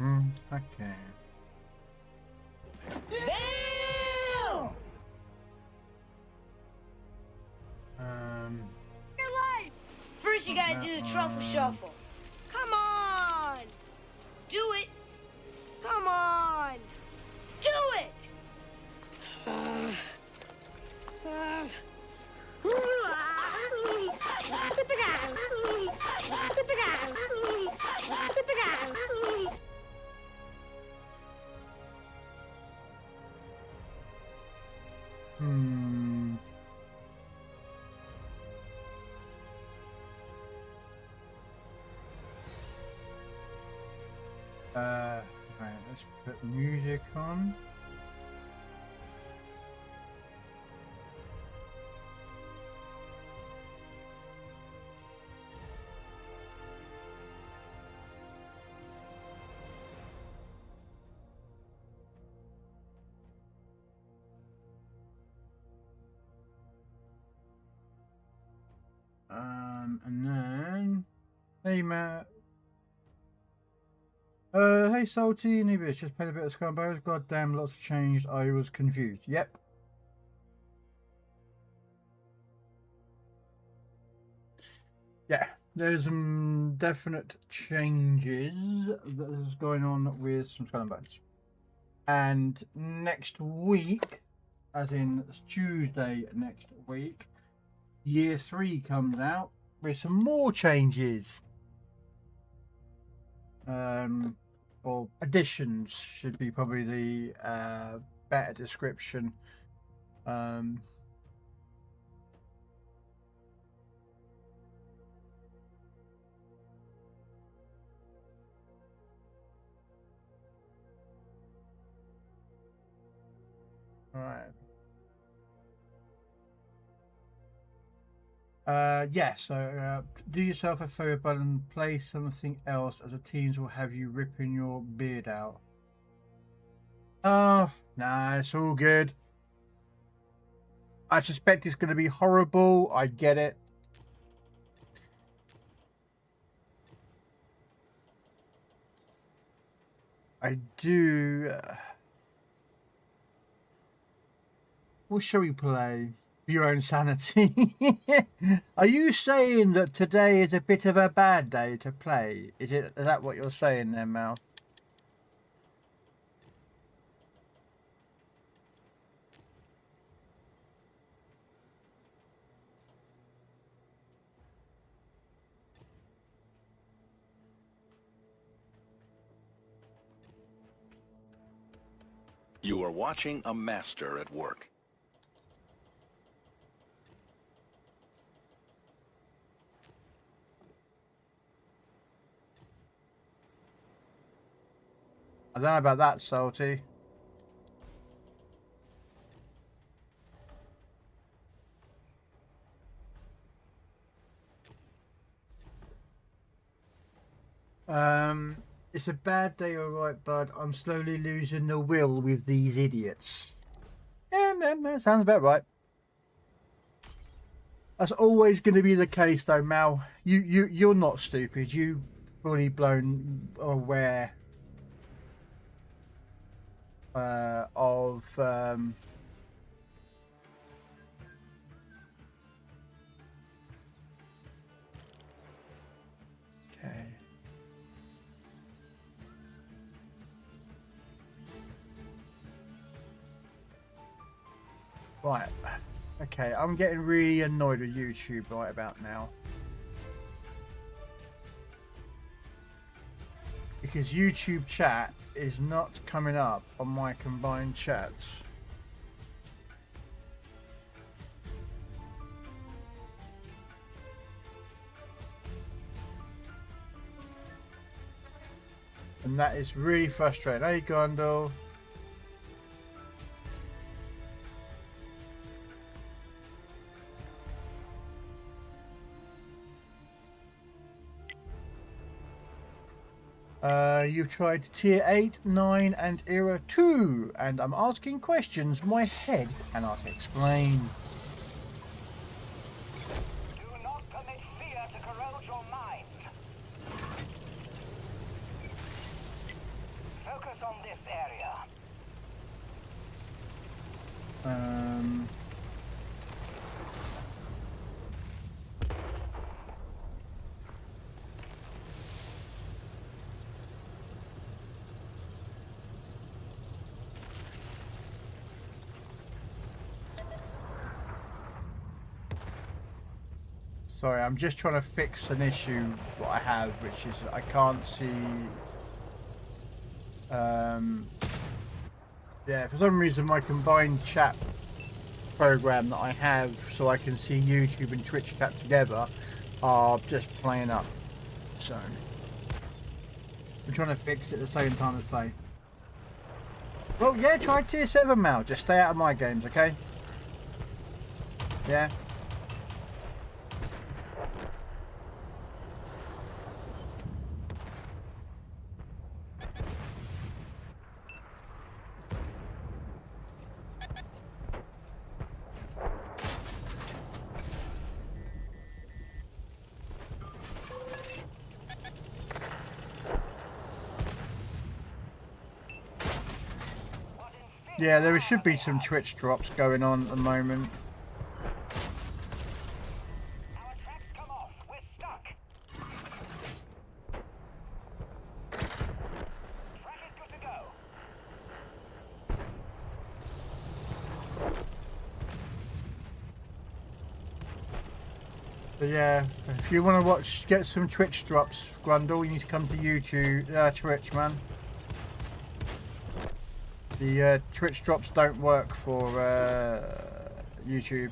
Okay. Damn! Your life! First you gotta do the truffle shuffle. Come on! Do it! Come on! Do it! Right, let's put music on. And then, hey Matt. Hey Salty, Nibis, just played a bit of Scumbos. Goddamn, lots of changed. I was confused. Yep. Yeah, there's some definite changes that is going on with some Skull and Bones. And next week, as in Tuesday next week, Year 3 comes out with some more changes. Or additions should be probably the better description. Right. Yeah, so do yourself a favour button, play something else as the teams will have you ripping your beard out. Oh, nah, it's all good. I suspect it's going to be horrible. I get it. I do. What shall we play? For your own sanity. Are you saying that today is a bit of a bad day to play? Is that what you're saying there, Mal? You are watching a master at work. I don't know about that, Salty. It's a bad day, alright, bud. I'm slowly losing the will with these idiots. Yeah, man, that sounds about right. That's always going to be the case, though, Mal. You're not stupid. You fully blown aware of okay. Right. Okay, I'm getting really annoyed with YouTube right about now. Because YouTube chat is not coming up on my combined chats. And that is really frustrating. Hey, Gondor. You've tried tier 8, 9 and era 2 and I'm asking questions my head cannot explain. Do not permit fear to corrode your mind. this area. Sorry, I'm just trying to fix an issue that I have, which is I can't see. Yeah, for some reason my combined chat program that I have so I can see YouTube and Twitch chat together are just playing up. So I'm trying to fix it at the same time as play. Well, yeah, try tier 7, Mal. Just stay out of my games, okay? Yeah. Yeah, there should be some Twitch drops going on at the moment. Our tracks come off. We're stuck. Track is good to go. But yeah, if you want to get some Twitch drops, Grundle, you need to come to YouTube, Twitch, man. The Twitch drops don't work for YouTube.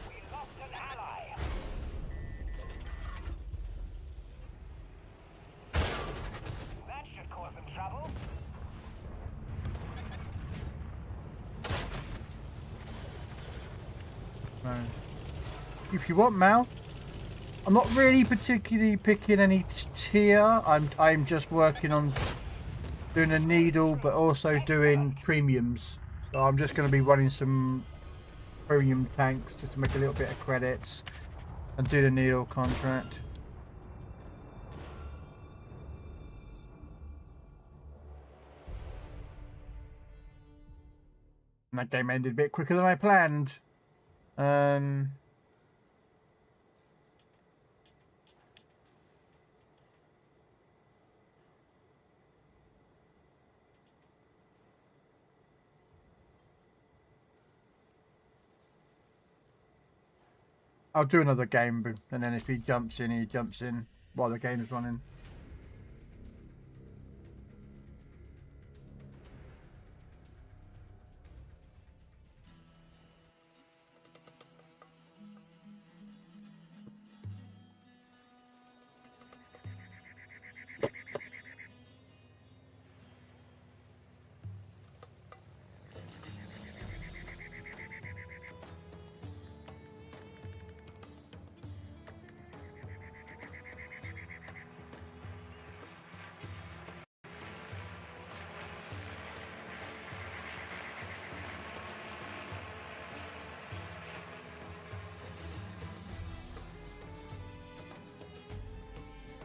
We lost an ally. That should cause them trouble. No. If you want, Mal, I'm not really particularly picking any tier. I'm just working on doing a needle, but also doing premiums. So I'm just going to be running some premium tanks just to make a little bit of credits and do the needle contract. And that game ended a bit quicker than I planned. I'll do another game, and then if he jumps in while the game is running.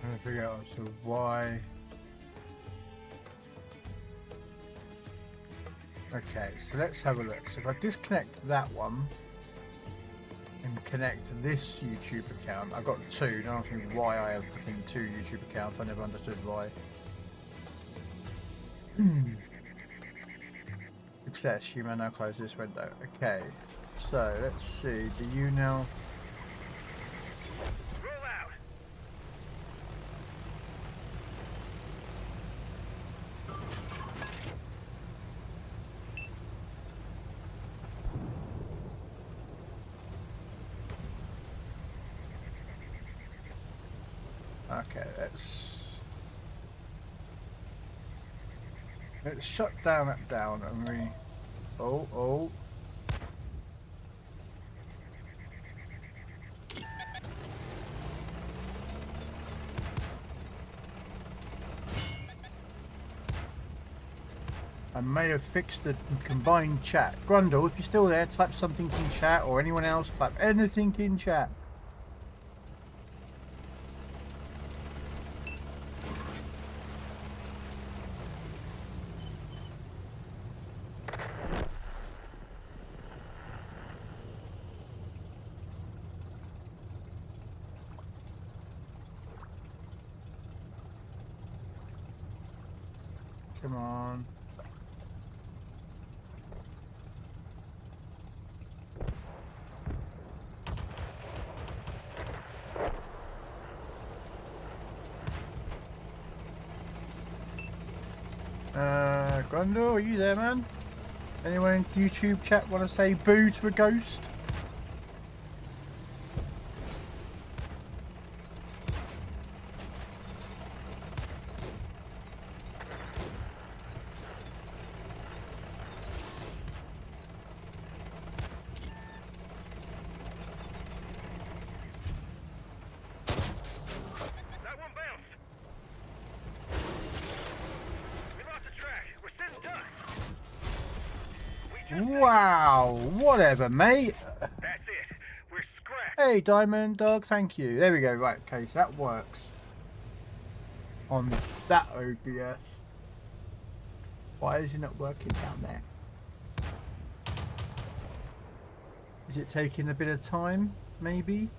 Trying to figure out so why. Okay, so let's have a look. So if I disconnect that one and connect this YouTube account, I've got two. Don't ask me why I have fucking two YouTube accounts. I never understood why. Success. You may now close this window. Okay, so let's see. Do you now? Okay, let's shut down that down and we. Oh. I may have fixed the combined chat. Grundle, if you're still there, type something in chat, or anyone else, type anything in chat. Come on. Grundle, are you there, man? Anyone in YouTube chat want to say boo to a ghost? Wow, whatever, mate. That's it. We're scrapped. Hey, Diamond Dog, thank you. There we go. Right, okay, so that works on that OBS. Why is it not working down there? Is it taking a bit of time, maybe?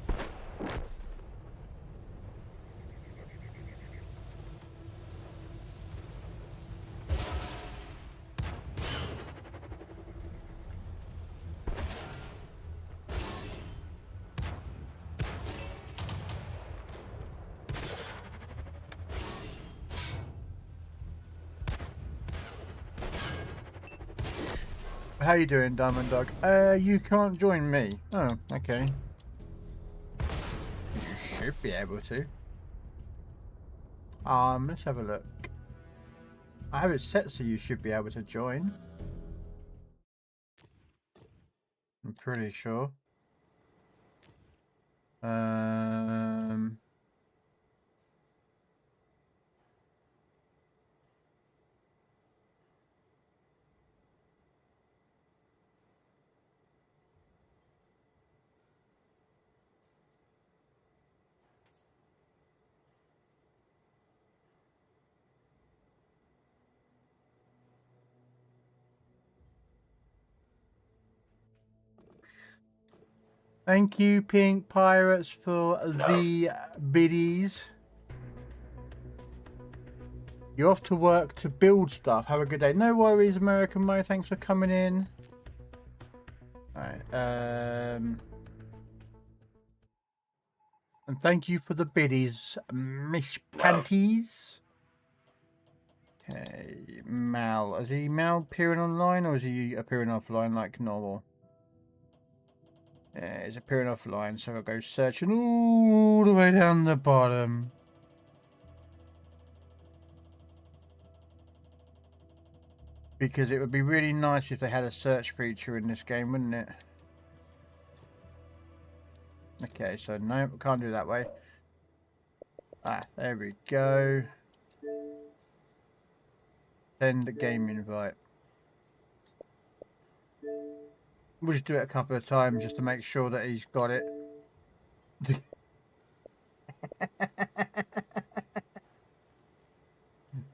How you doing, Diamond Dog? You can't join me. Oh, okay. You should be able to. Let's have a look. I have it set so you should be able to join. I'm pretty sure. Thank you, Pink Pirates, for the biddies. You're off to work to build stuff. Have a good day. No worries, American Mo. Thanks for coming in. Alright. And thank you for the biddies, Miss Panties. Okay, Mal. Is he Mal appearing online or is he appearing offline like normal? Yeah, it's appearing offline, so I'll go searching all the way down the bottom. Because it would be really nice if they had a search feature in this game, wouldn't it? Okay, so no, we can't do it that way. Ah, there we go. Send a game invite. We'll just do it a couple of times just to make sure that he's got it.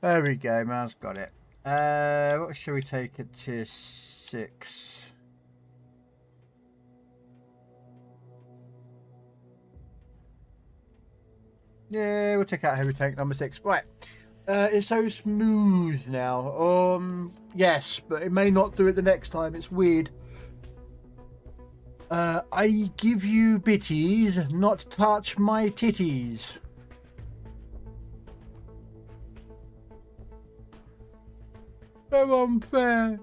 There we go, man's got it. What should we take it to? 6. Yeah, we'll take out heavy tank number 6. Right. It's so smooth now. Yes, but it may not do it the next time. It's weird. I give you bitties, not touch my titties. So unfair.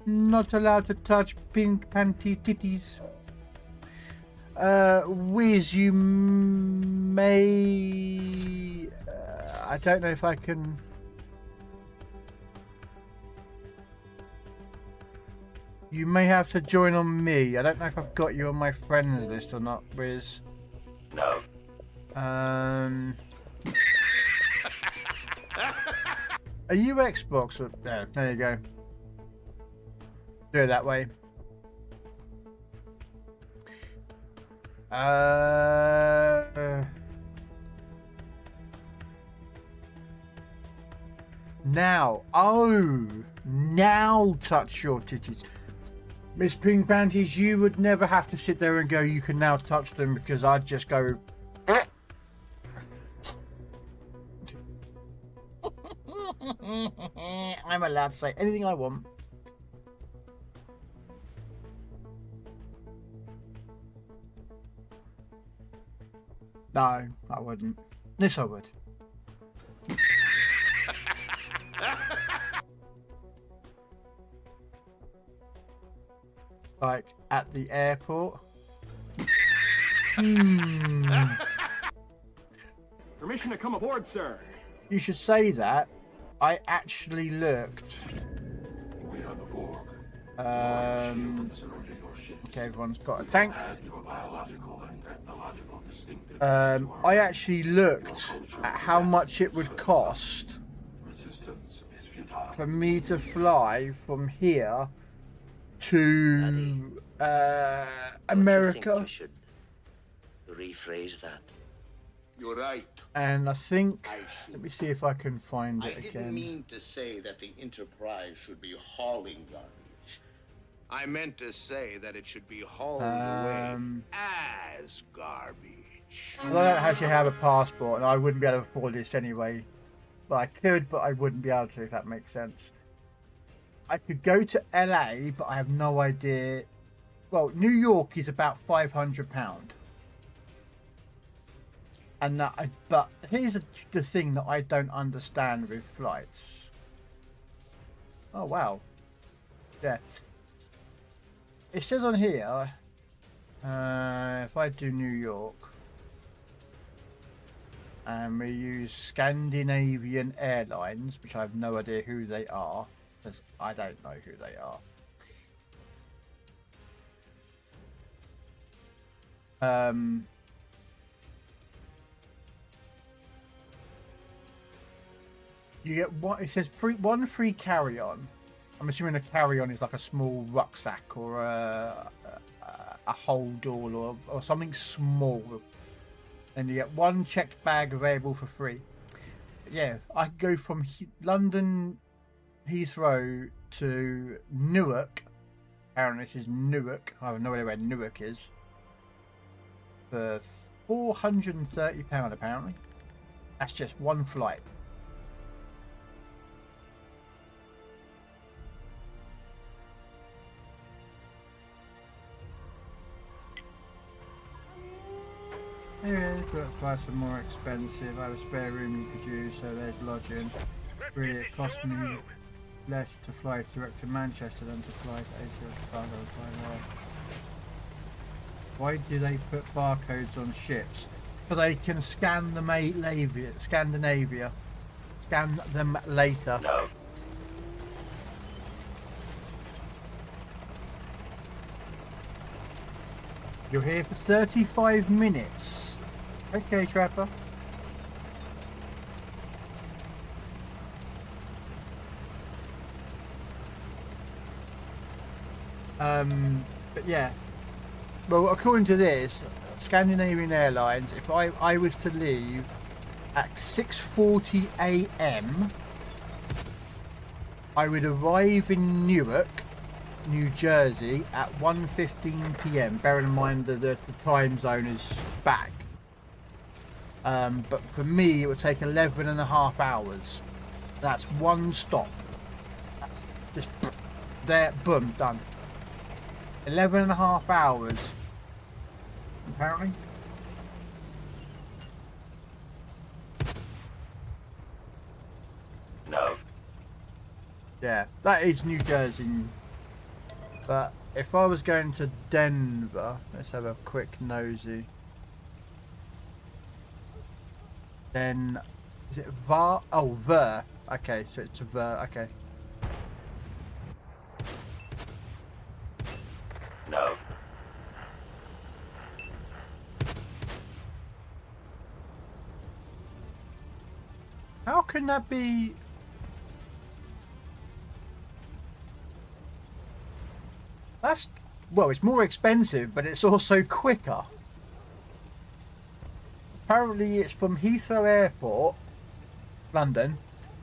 Not allowed to touch pink panties titties. Wiz, you may... I don't know if I can... You may have to join on me. I don't know if I've got you on my friends list or not, Wiz. No. Are you Xbox? Or... Yeah, there you go. Do it that way. Now. Oh, now touch your titties. Miss Pink Panties, you would never have to sit there and go, you can now touch them, because I'd just go... I'm allowed to say anything I want. No, I wouldn't. Yes, I would. Like at the airport. Permission to come aboard, sir. You should say that. I actually looked. We are the Borg. Okay, everyone's got a tank. Your biological and technological distinctive. I actually looked at how much it would cost Resistance is futile. for me to fly from here to America. You should rephrase that. You're right. And I think, I let see. me see if I can find I it didn't again. mean to say that the Enterprise should be hauling garbage. I meant to say that it should be hauled away as garbage. I don't actually have a passport, and I wouldn't be able to afford this anyway. But I could, but I wouldn't be able to, if that makes sense. I could go to LA, but I have no idea. Well, New York is about £500. And that, but here's the thing that I don't understand with flights. Oh wow, yeah. It says on here, if I do New York, and we use Scandinavian Airlines, which I have no idea who they are, because I don't know who they are. You get one. It says one free carry-on. I'm assuming a carry-on is like a small rucksack or a hold all or something small. And you get one checked bag available for free. Yeah, I could go from London Heathrow to Newark. Apparently this is Newark. I have no idea where Newark is. For £430 apparently. That's just one flight. Anyways, but flights are more expensive. I have a spare room you could use, so there's lodging. Really, it cost me less to fly direct to Manchester than to fly to ACL Chicago and fly there. Why do they put barcodes on ships? So they can scan them Scandinavia. Scan them later. No. You're here for 35 minutes. Okay, Trapper. But yeah. Well, according to this, Scandinavian Airlines, if I was to leave at 6:40 AM, I would arrive in Newark, New Jersey at 1:15 PM. Bearing in mind that the time zone is back. But for me, it would take 11.5 hours. That's one stop. That's just there, boom, done. 11.5 hours. Apparently. No. Yeah, that is New Jersey. But if I was going to Denver, let's have a quick nosy. Then, is it Var? Oh, Ver. Okay, so it's Ver. Okay. No. How can that be? That's, well, it's more expensive, but it's also quicker. Apparently it's from Heathrow Airport, London,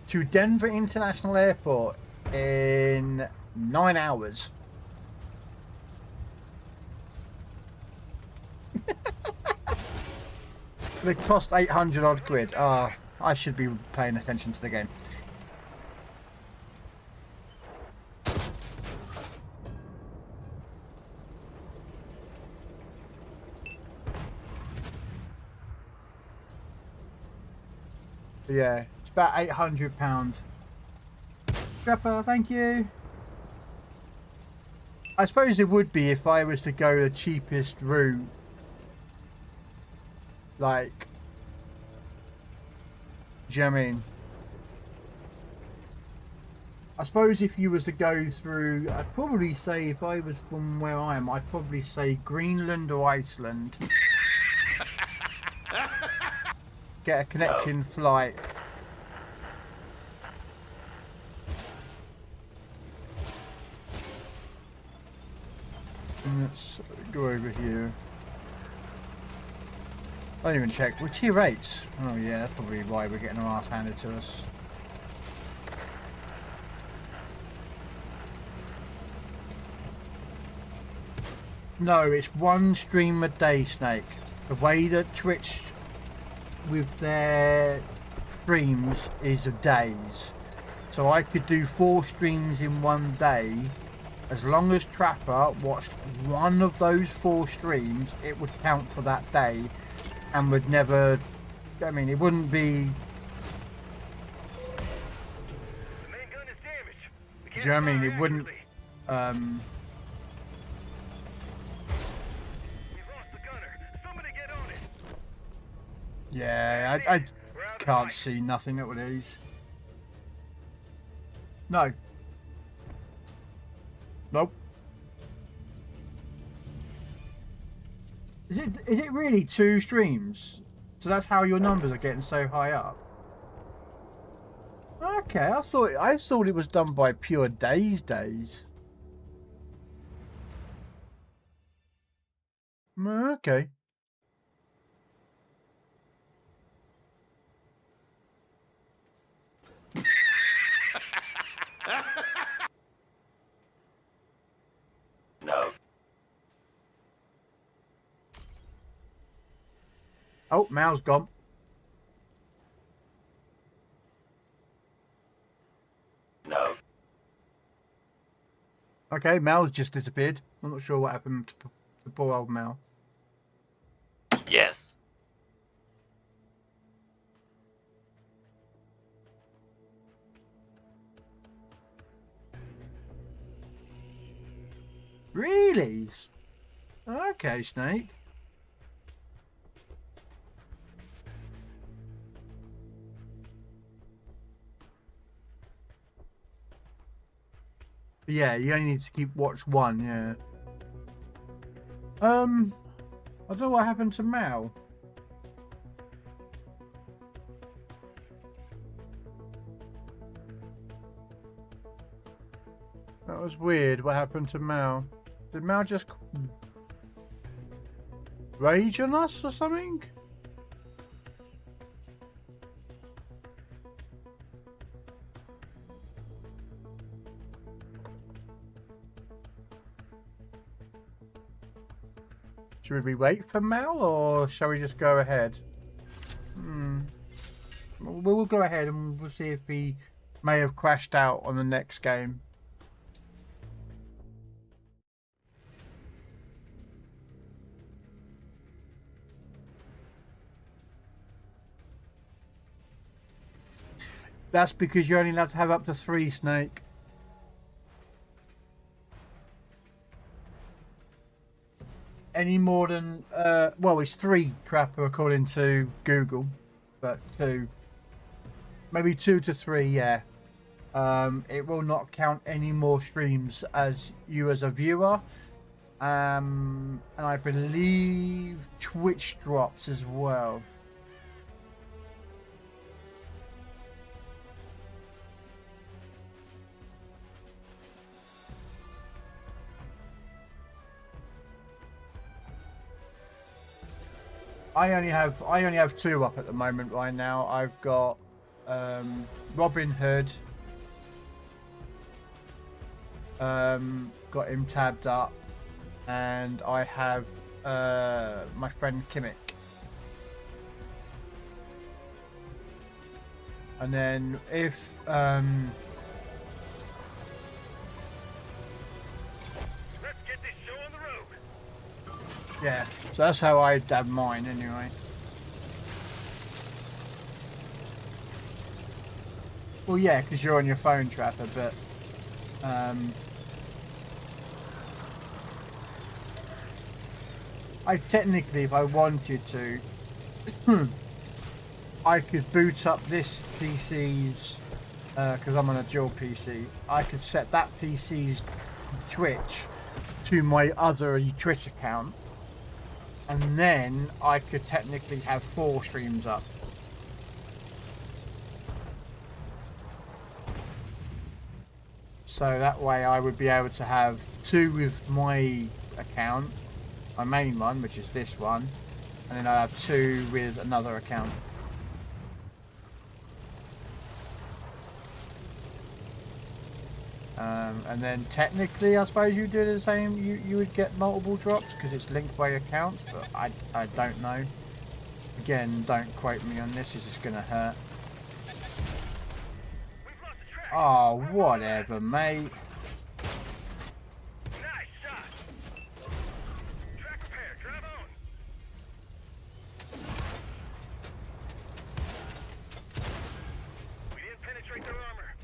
to Denver International Airport in 9 hours. It cost 800 odd quid. Ah, I should be paying attention to the game. But yeah, it's about £800. Trapper, thank you. I suppose it would be if I was to go the cheapest route. Like, do you know what I mean? I suppose if you was to go through, I'd probably say, if I was from where I am, I'd probably say Greenland or Iceland. Get a connecting flight. And let's go over here. I didn't even check. We're tier 8s. Oh yeah, that's probably why we're getting our ass handed to us. No, it's one stream a day, Snake. The way that Twitch with their streams is of days. So I could do 4 streams in one day. As long as Trapper watched one of those 4 streams, it would count for that day and would never, I mean, it wouldn't be... The main gun is damaged. We Do you know what I mean? It wouldn't... We've lost the gunner. Somebody get on it. Yeah, I can't see nothing at these. No. Nope. Is it really 2 streams? So that's how your numbers are getting so high up? Okay, I thought it was done by pure days. Okay. No. Oh, Mal's gone. No. Okay, Mal's just disappeared. I'm not sure what happened to poor old Mal. Yes. Really? Okay, Snake. Yeah, you only need to watch one, yeah. I don't know what happened to Mal. That was weird. What happened to Mal? Did Mal just rage on us or something? Should we wait for Mal or shall we just go ahead? We'll go ahead and we'll see if he may have crashed out on the next game. That's because you're only allowed to have up to 3, Snake. Any more than well, it's 3 Trapper according to Google, but 2, maybe 2 to 3, yeah. It will not count any more streams as you as a viewer, and I believe Twitch drops as well. I only have 2 up at the moment right now. I've got Robin Hood. Got him tabbed up, and I have my friend Kimmick. And then if Let's get this show on the road. yeah, so that's how I dab mine anyway. Well, yeah, because you're on your phone, Trapper, but I technically, if I wanted to, I could boot up this PC's, because I'm on a dual PC, I could set that PC's Twitch to my other Twitch account, and then I could technically have 4 streams up. So that way I would be able to have 2 with my account, my main one, which is this one, and then I have 2 with another account. And then technically I suppose you do the same, you would get multiple drops because it's linked by accounts, but I don't know. Again, don't quote me on this, it's just going to hurt. Oh, whatever, mate. Nice shot. Track repair. Drive on. We didn't penetrate their armor.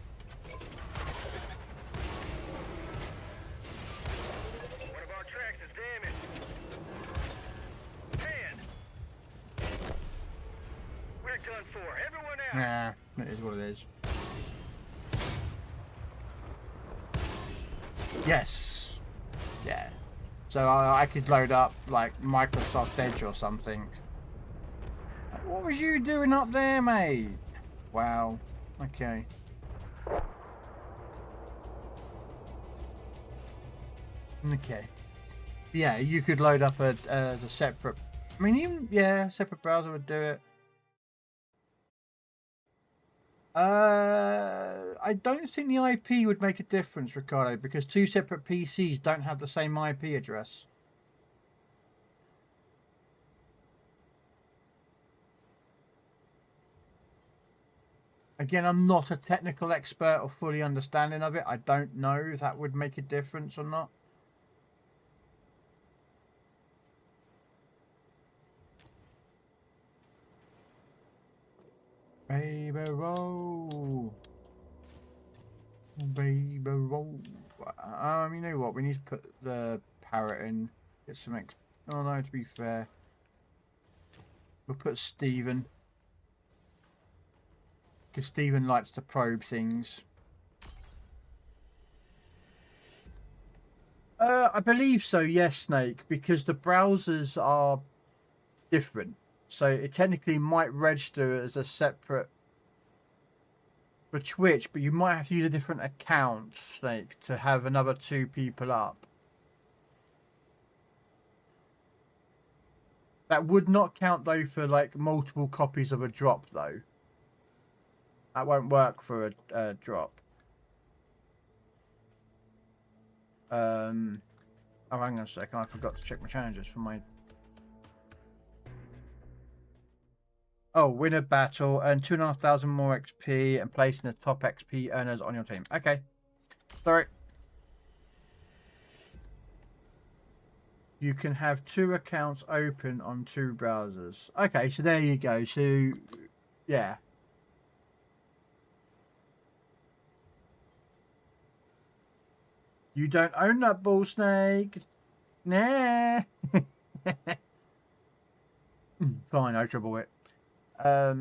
One of our tracks is damaged. Man. We're done for. Everyone out. Nah, it is what it is. Yes. Yeah. So I could load up like Microsoft Edge or something. What was you doing up there, mate? Wow. Okay. Okay. Yeah, you could load up as a separate. I mean, even yeah, separate browser would do it. I don't think the IP would make a difference, Ricardo, because 2 separate PCs don't have the same IP address. Again, I'm not a technical expert or fully understanding of it. I don't know if that would make a difference or not. Baby roll. Baby roll. You know what? We need to put the parrot in. Get some oh no, to be fair. We'll put Steven. Because Steven likes to probe things. I believe so, yes, Snake. Because the browsers are different. So it technically might register as a separate for Twitch, but you might have to use a different account, Snake, to have another 2 people up. That would not count though for like multiple copies of a drop though. That won't work for a drop. Oh, hang on a second. I forgot to check my challenges for my. Oh, win a battle, earn 2,500 more XP, and place in the top XP earners on your team. Okay. Sorry. You can have 2 accounts open on 2 browsers. Okay, so there you go. So, yeah. You don't own that ball, Snake. Nah. Fine, no trouble with it. I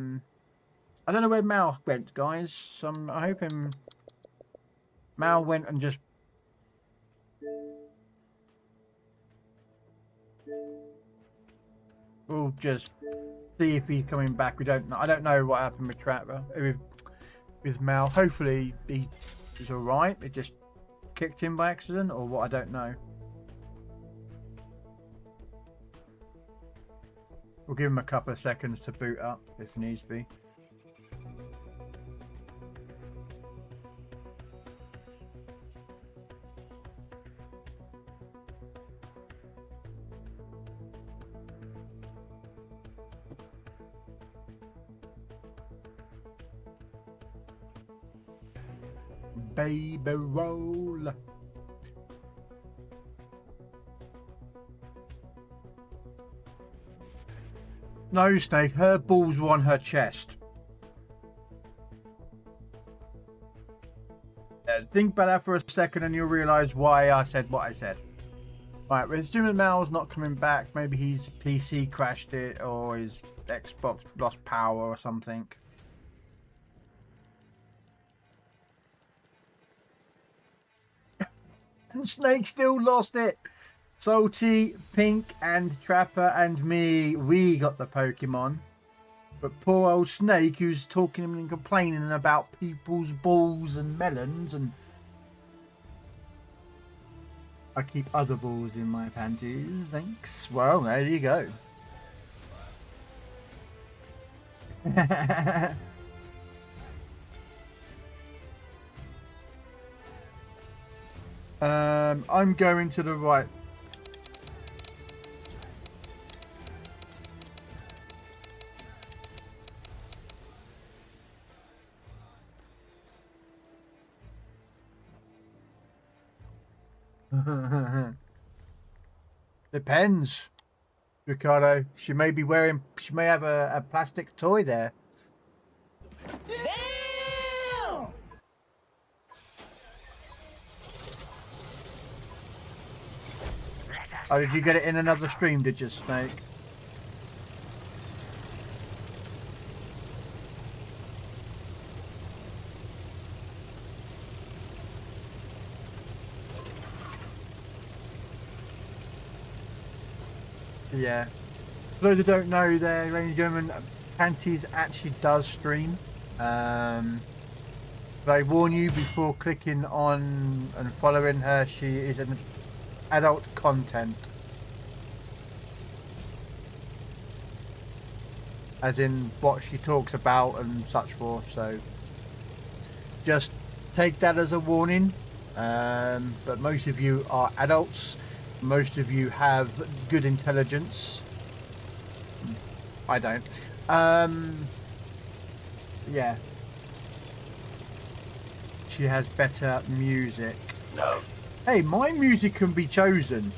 don't know where Mal went, guys. So I'm hoping Mal went and just. We'll just see if he's coming back. We don't know. I don't know what happened with Trapper with Mal. Hopefully he's all right. It just kicked him by accident or what? I don't know. We'll give him a couple of seconds to boot up if needs be. Baby roll. No, Snake. Her balls were on her chest. Think about that for a second and you'll realise why I said what I said. Right, with Stuart Mal's not coming back, maybe his PC crashed it or his Xbox lost power or something. And Snake still lost it. Salty, Pink, and Trapper and me, we got the Pokemon. But poor old Snake, who's talking and complaining about people's balls and melons, and I keep other balls in my panties, thanks. Well, there you go. I'm going to the right. Depends, Ricardo. She may be wearing. She may have a plastic toy there. Damn! Oh, did you get it in another stream? Did you, Snake? Yeah. For those who don't know, there, ladies and gentlemen, Panties actually does stream. But I warn you before clicking on and following her, she is an adult content. As in what she talks about and such forth, so just take that as a warning. But most of you are adults. Most of you have good intelligence. I don't. Yeah. She has better music. No. Hey, my music can be chosen.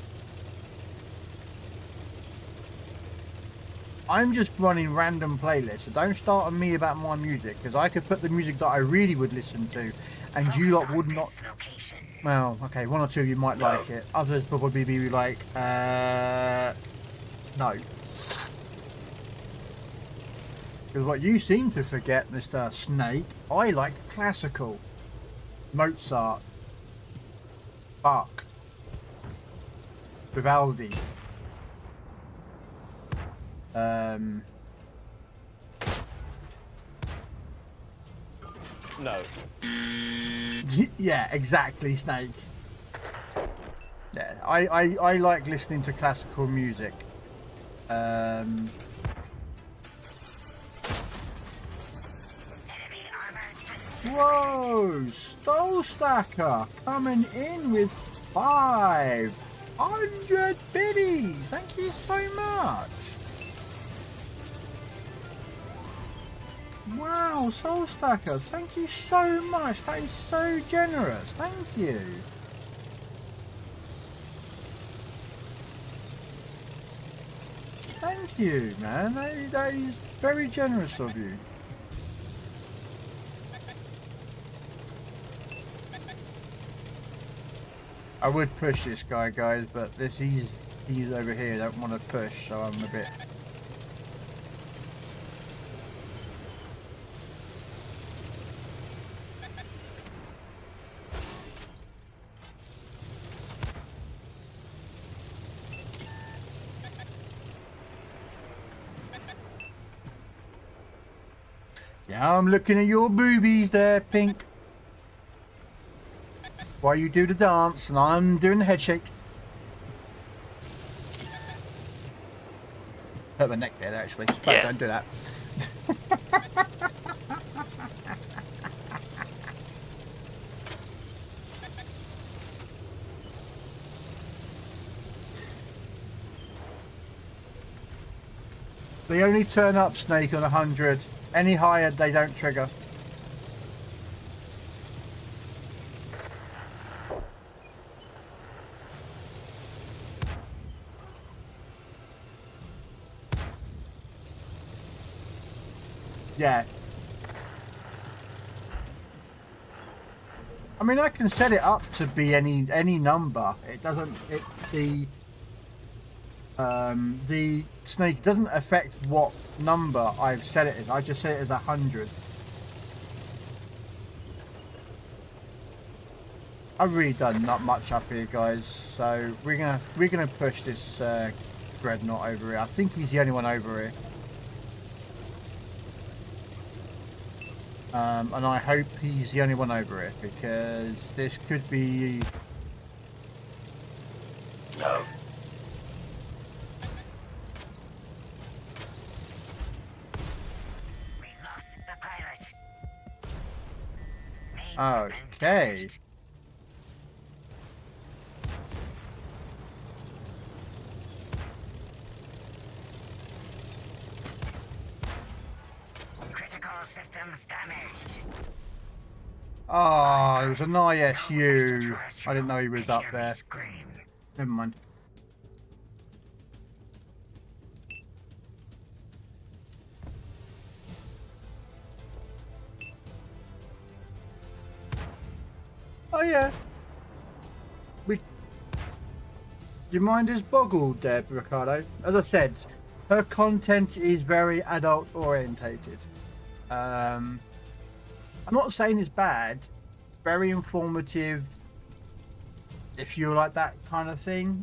I'm just running random playlists, so don't start on me about my music, because I could put the music that I really would listen to, and you lot would not. Well, okay, one or two of you might like it. Others probably be like, no. Because what you seem to forget, Mr. Snake, I like classical. Mozart. Bach. Vivaldi. No. Yeah, exactly, Snake. Yeah, I like listening to classical music. Whoa, Stole Stacker coming in with 500 biddies. Thank you so much. Wow, Soul Stacker, thank you so much. That is so generous. Thank you. Thank you, man. That is very generous of you. I would push this guy, guys, but he's over here. I don't want to push, so I'm a bit. Yeah, I'm looking at your boobies there, Pink. While you do the dance, and I'm doing the head shake. Hurt my neck there, actually. Yes. Don't do that. They only turn up, Snake, on 100. Any higher, they don't trigger. Yeah. I mean, I can set it up to be any number. It doesn't. The snake doesn't affect what number I've set it as. I just set it as 100. I've really done not much up here, guys. So we're gonna push this dreadnought over here. I think he's the only one over here. And I hope he's the only one over here, because this could be... No. We lost the pilot. Okay. Critical systems damaged. Oh, it was an ISU. I didn't know he was up there. Never mind. Oh yeah. Your mind is boggled there, Ricardo. As I said, her content is very adult orientated. I'm not saying it's bad. Very informative. If you like that kind of thing,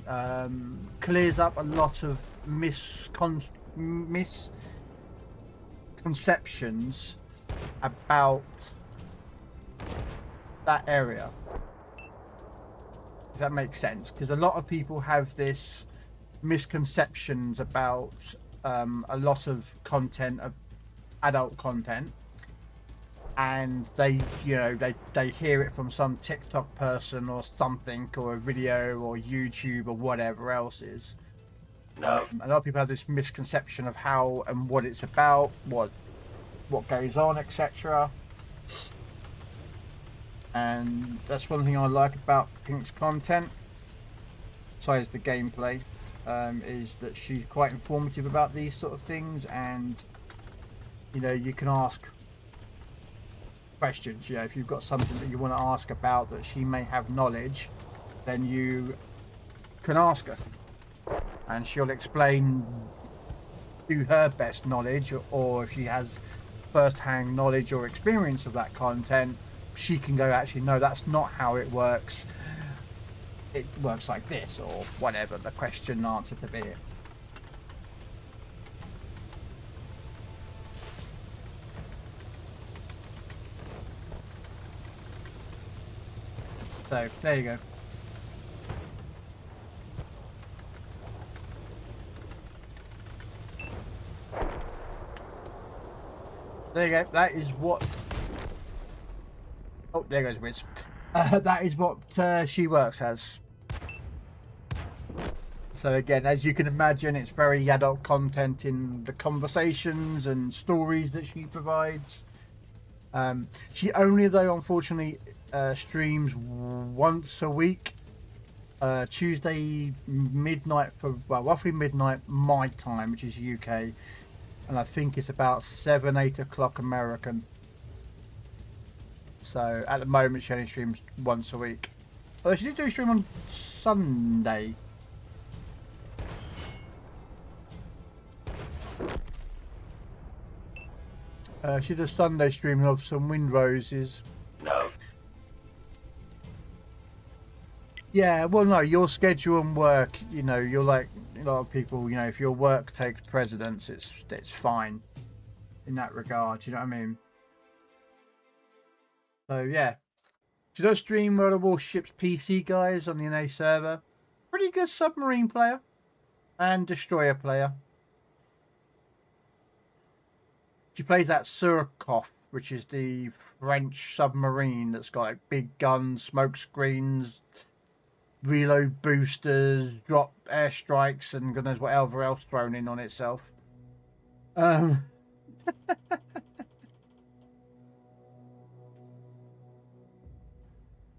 clears up a lot of misconceptions about that area. If that makes sense, because a lot of people have this misconceptions about a lot of content, of adult content, and they hear it from some TikTok person or something, or a video or YouTube or whatever else is. No. A lot of people have this misconception of how and what it's about, what goes on, etc. And that's one thing I like about Pink's content, besides the gameplay, is that she's quite informative about these sort of things, and you can ask questions. If you've got something that you want to ask about that she may have knowledge, then you can ask her, and she'll explain to her best knowledge, or if she has first-hand knowledge or experience of that content, she can go, actually no, that's not how it works, it works like this, or whatever the question and answer to be. So there you go. There you go. That is what... Oh, there goes Wiz. That is what she works as. So again, as you can imagine, it's very adult content in the conversations and stories that she provides. She only, though, unfortunately, streams once a week. Tuesday midnight, for roughly midnight my time, which is UK. And I think it's about 7-8 o'clock American. So at the moment she only streams once a week. Although she did do a stream on Sunday. She did a Sunday stream of some Wind Roses. No. Yeah, well no, your schedule and work, you're like a lot of people, if your work takes precedence, it's fine in that regard, you know what I mean? So yeah, she does stream World of Warships PC, guys, on the NA server. Pretty good submarine player and destroyer player. She plays that Surkoff, which is the French submarine that's got like big guns, smoke screens, reload boosters, drop airstrikes, and God knows whatever else thrown in on itself.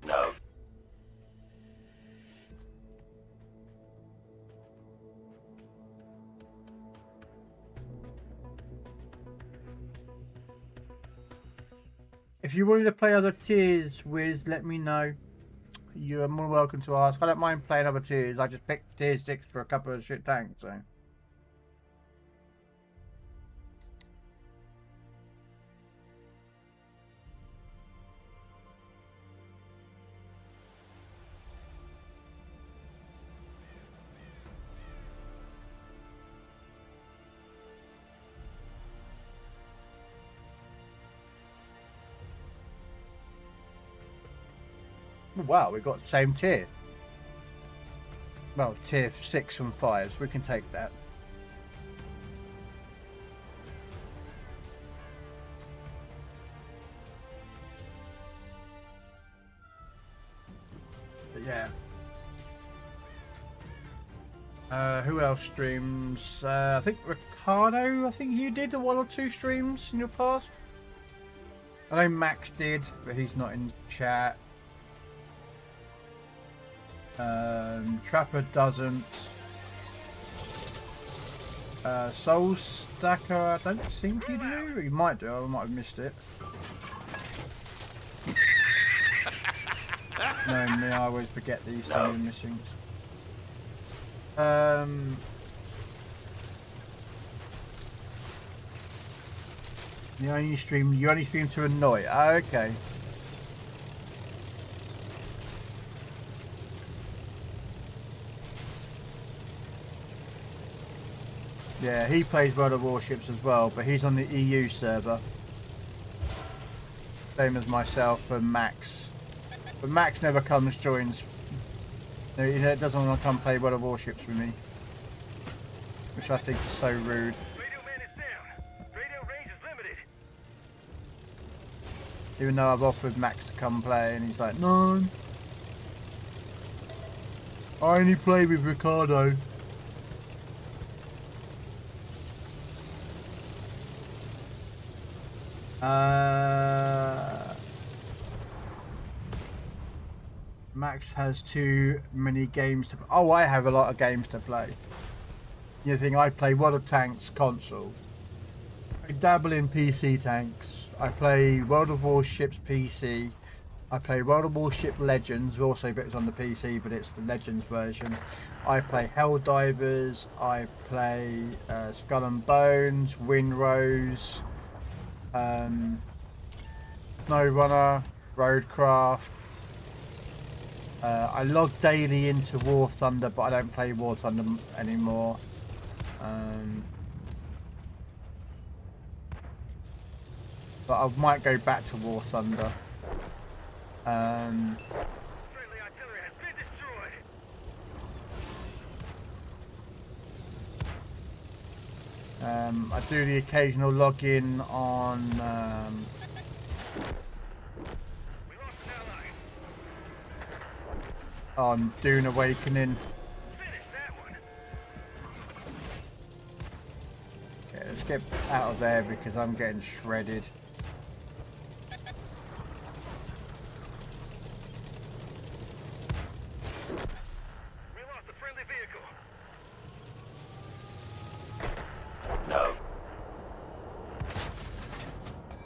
No. if you wanted to play other tiers, Wiz, let me know. You are more welcome to ask. I don't mind playing other tiers. I just picked tier 6 for a couple of shit tanks, so. Wow, we've got the same tier. Well, tier 6 and 5s. We can take that. But yeah. Who else streams? I think Ricardo, I think you did 1 or 2 streams in your past. I know Max did, but he's not in chat. Trapper doesn't. Soul Stacker, I don't think you do. You might do. I might have missed it. No, me, I always forget these things missing. You only stream to annoy. Oh, okay. Yeah, he plays World of Warships as well, but he's on the EU server. Same as myself and Max. But Max never joins. No, he doesn't want to come play World of Warships with me. Which I think is so rude. Radio man is down. Radio range is limited. Even though I've offered Max to come play and he's like, no. I only play with Ricardo. Max has too many games to play. Oh, I have a lot of games to play. You think I play World of Tanks console. I dabble in PC tanks. I play World of Warships PC. I play World of Warship Legends, also but it's on the PC, but it's the Legends version. I play Helldivers. I play Skull and Bones, Windrose, SnowRunner, Roadcraft. I log daily into War Thunder, but I don't play War Thunder anymore. But I might go back to War Thunder. Friendly artillery has been destroyed. I do the occasional login on We lost an ally. on Dune Awakening. Finish that one. Okay, let's get out of there because I'm getting shredded. We lost a friendly vehicle. No.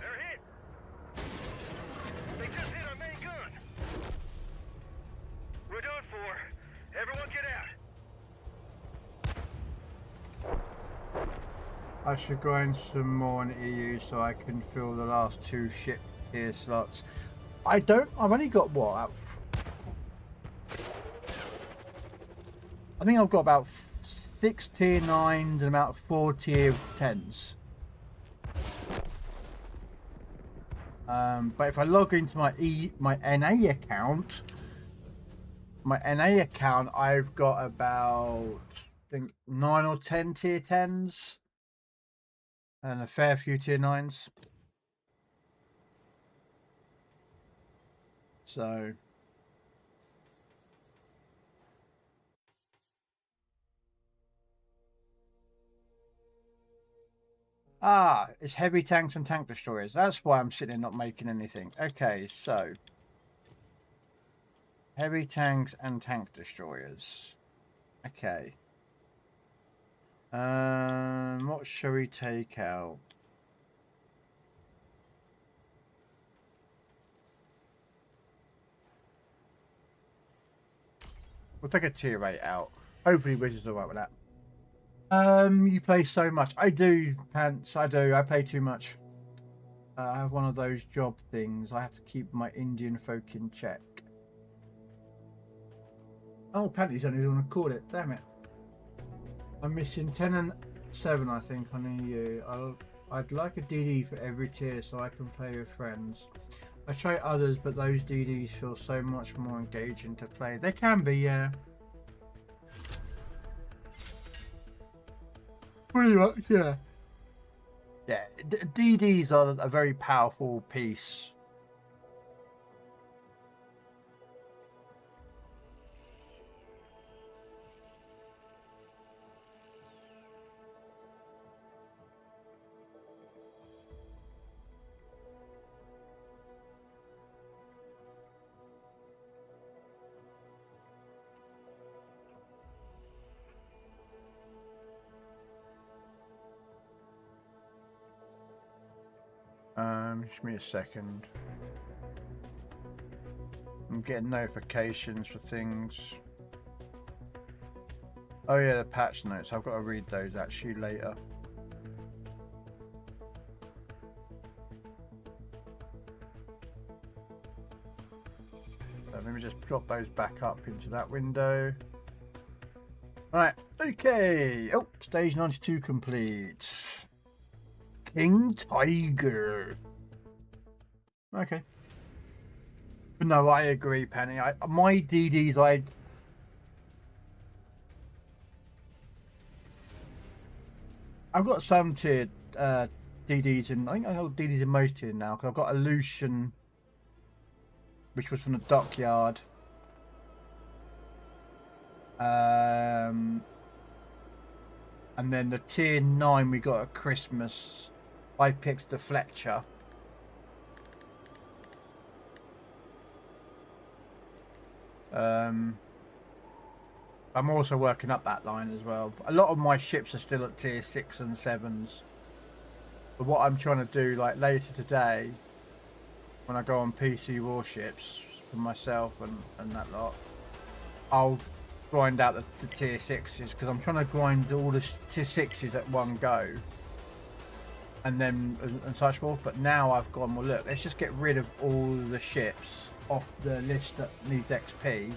They're hit. They just hit our main gun. We're done for. Everyone get out. I should go in some more in EU so I can fill the last 2 ship tier slots. I've only got what? I think I've got about 6 tier 9s and about 4 tier 10s. But if I log into my NA account, I've got about I think 9 or 10 tier 10s and a fair few tier 9s. So it's heavy tanks and tank destroyers. That's why I'm sitting not making anything. Okay, so heavy tanks and tank destroyers. Okay. What shall we take out? We'll take a tier 8 out. Hopefully Wiz is alright with that. You play so much. I do, Pants. I do. I play too much. I have one of those job things. I have to keep my Indian folk in check. Oh, Panties don't even want to call it. Damn it. I'm missing 10 and 7, I think, on EU. I'd like a DD for every tier so I can play with friends. I try others, but those DDs feel so much more engaging to play. They can be, yeah. Pretty much, yeah. Yeah, DDs are a very powerful piece. Just give me a second. I'm getting notifications for things. Oh yeah, the patch notes. I've got to read those actually later. So let me just drop those back up into that window. Right, okay. Oh, stage 92 complete. King Tiger. Okay. But no, I agree, Penny. My DDs, I've got some tiered DDs in. I think I got DDs in most tiered now because I've got Illusion, which was from the dockyard. And then the tier 9 we got at Christmas. I picked the Fletcher. I'm also working up that line as well. A lot of my ships are still at tier 6 and 7s. But what I'm trying to do, like later today, when I go on PC warships for myself and that lot, I'll grind out the tier 6s because I'm trying to grind all the tier 6s at one go. And then and such forth. But now I've gone, well look, let's just get rid of all the ships off the list that needs XP.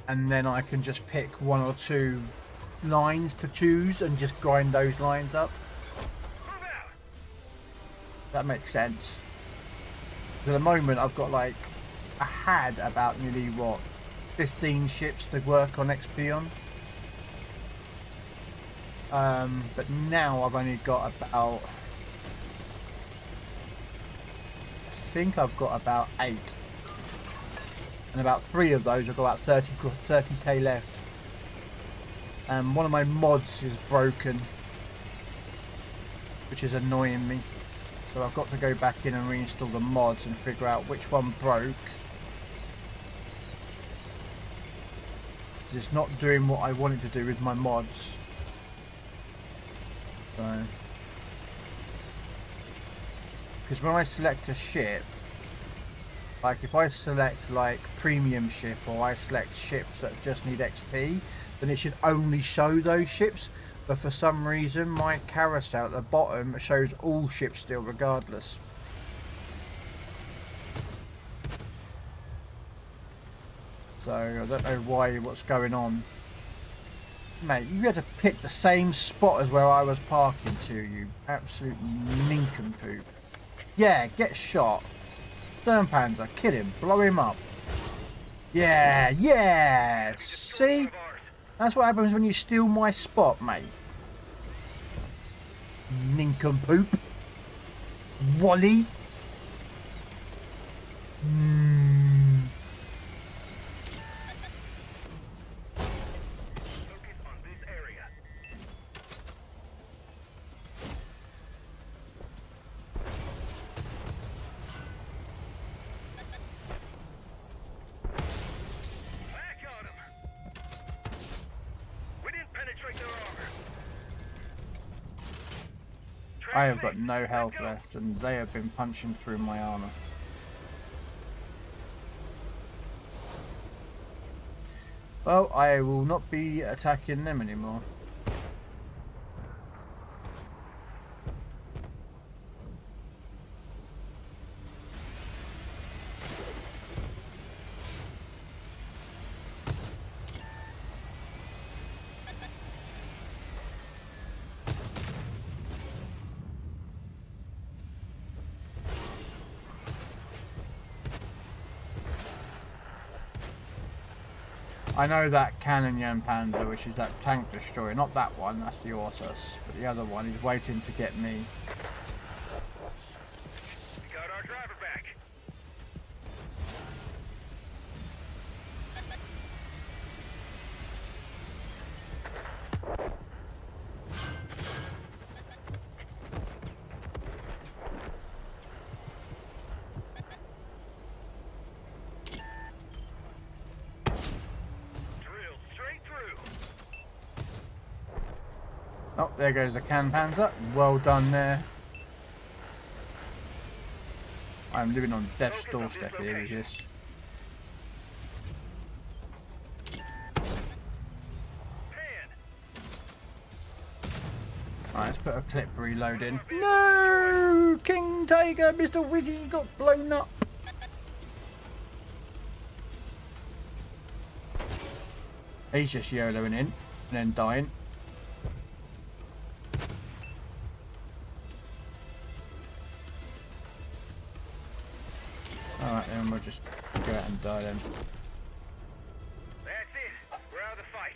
And then I can just pick 1 or 2 lines to choose and just grind those lines up. That makes sense. At the moment I've got like, I had about nearly what, 15 ships to work on XP on. But now I've only got about, I think I've got about 8. And about 3 of those I've got about 30k left. And one of my mods is broken, which is annoying me. So I've got to go back in and reinstall the mods and figure out which one broke. It's not doing what I want it to do with my mods. So, because when I select a ship, like if I select like premium ship or I select ships that just need XP, then it should only show those ships. But for some reason my carousel at the bottom shows all ships still regardless. So I don't know what's going on. Mate, you had to pick the same spot as where I was parking to, you absolute nincompoop. Yeah, get shot. Sternpanzer, kill him, blow him up. Yeah, yeah, see? That's what happens when you steal my spot, mate. Nincompoop. Wally. I have got no health left and they have been punching through my armor. Well, I will not be attacking them anymore. I know that Cannon Yan Panzer, which is that tank destroyer, not that one, that's the Ursus, but the other one is waiting to get me. We got our driver back. Drilled straight through. Oh, there goes the Cannon Panzer. Well done there. I'm living on death's doorstep here with this. Pan. Alright, let's put a clip reload in. No! King Tiger, Mr. Wizzy got blown up. He's just YOLOing in and then dying. Alright, then we'll just go out and die then. That's it. We're out of the fight.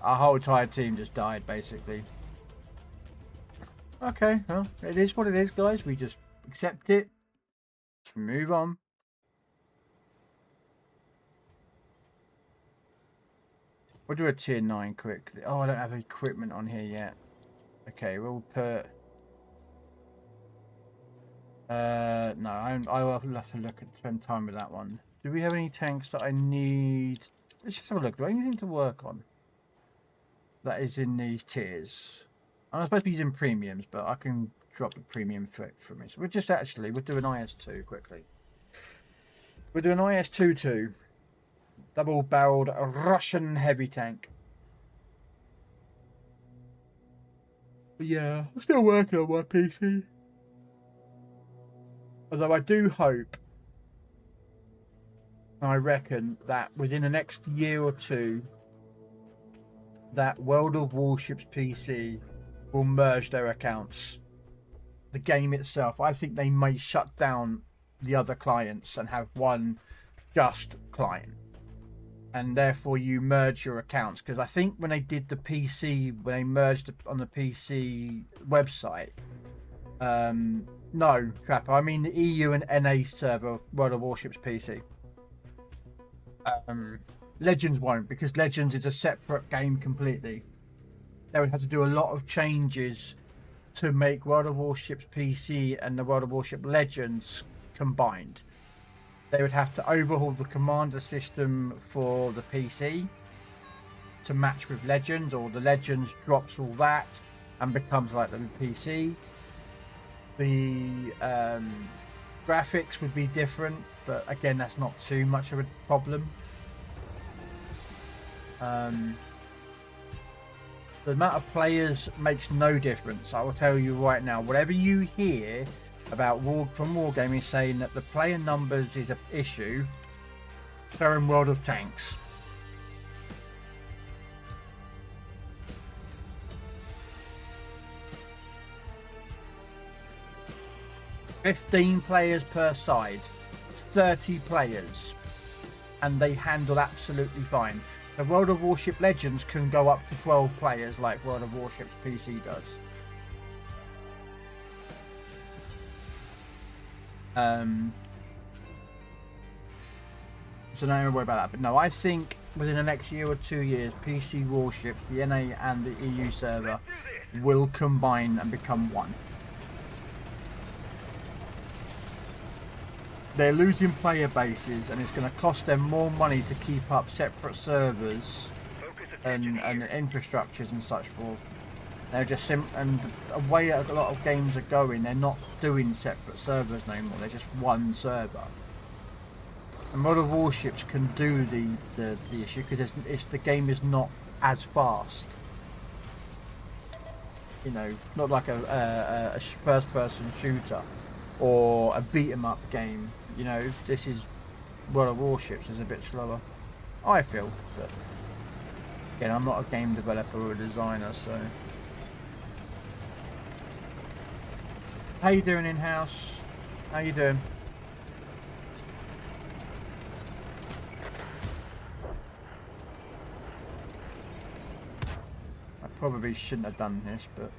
Our whole entire team just died, basically. Okay, well, it is what it is, guys. We just accept it. Just move on. We'll do a tier 9 quickly. Oh, I don't have equipment on here yet. Okay, we'll put... no, I will have to look at spend time with that one. Do we have any tanks that I need? Let's just have a look. Do I have anything to work on that is in these tiers? I'm supposed to be using premiums, but I can drop the premium for me. So we'll just actually, we'll do an IS-2 quickly. We'll do an IS-22. Double-barreled Russian heavy tank. But yeah, I'm still working on my PC. Although I do hope, I reckon that within the next year or two, that World of Warships PC will merge their accounts. The game itself, I think they may shut down the other clients and have one just client. And therefore you merge your accounts. Because I think when they did the PC, when they merged on the PC website, no, crap. I mean the EU and NA server, World of Warships PC. Legends won't, because Legends is a separate game completely. They would have to do a lot of changes to make World of Warships PC and the World of Warship Legends combined. They would have to overhaul the commander system for the PC to match with Legends, or the Legends drops all that and becomes like the PC. The graphics would be different, but again, that's not too much of a problem. The amount of players makes no difference. I will tell you right now, whatever you hear about from Wargaming saying that the player numbers is an issue, they're in World of Tanks. $15 players per side, 30 players, and they handle absolutely fine. The World of Warship Legends can go up to 12 players like World of Warships PC does. So don't worry about that. But no, I think within the next year or 2 years, PC Warships, the NA and the EU server will combine and become one. They're losing player bases, and it's going to cost them more money to keep up separate servers and infrastructures and such forth. They're just and the way a lot of games are going, they're not doing separate servers no more. They're just one server. And Modern Warships can do the issue because the game is not as fast. You know, not like a first-person shooter or a beat-em-up game. You know, this is World of Warships is a bit slower, I feel. But again, I'm not a game developer or a designer, so. How you doing in-house? How you doing? I probably shouldn't have done this, but.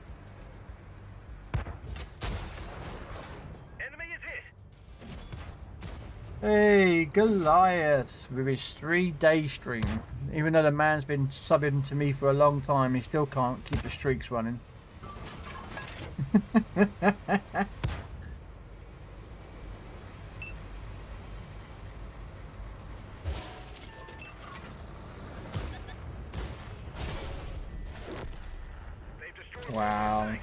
Enemy is hit. Hey, Goliath with his 3-day stream. Even though the man's been subbing to me for a long time, he still can't keep the streaks running. Wow.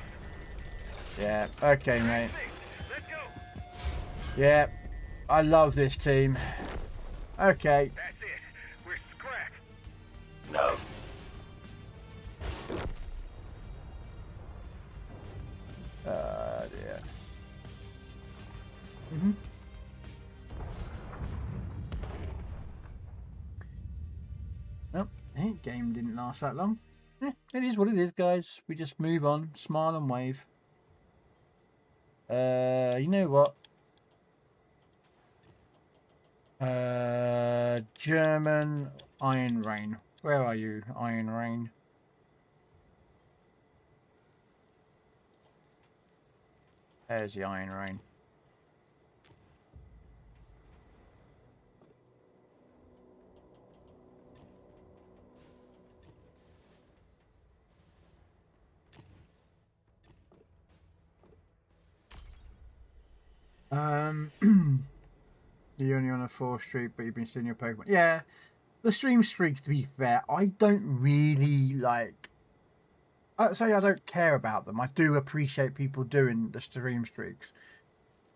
Yeah, okay, mate. Let's go. Yeah, I love this team. Okay. That's it. We're scrapped. No. Dear. Nope, game didn't last that long. It is what it is, guys. We just move on, smile and wave. You know what? German Iron Rain. Where are you, Iron Rain? There's the Iron Rain. You're only on a 4th street, but you've been seeing your Pokemon. Yeah, the stream streaks, to be fair, I don't really like. I'd say I don't care about them. I do appreciate people doing the stream streaks.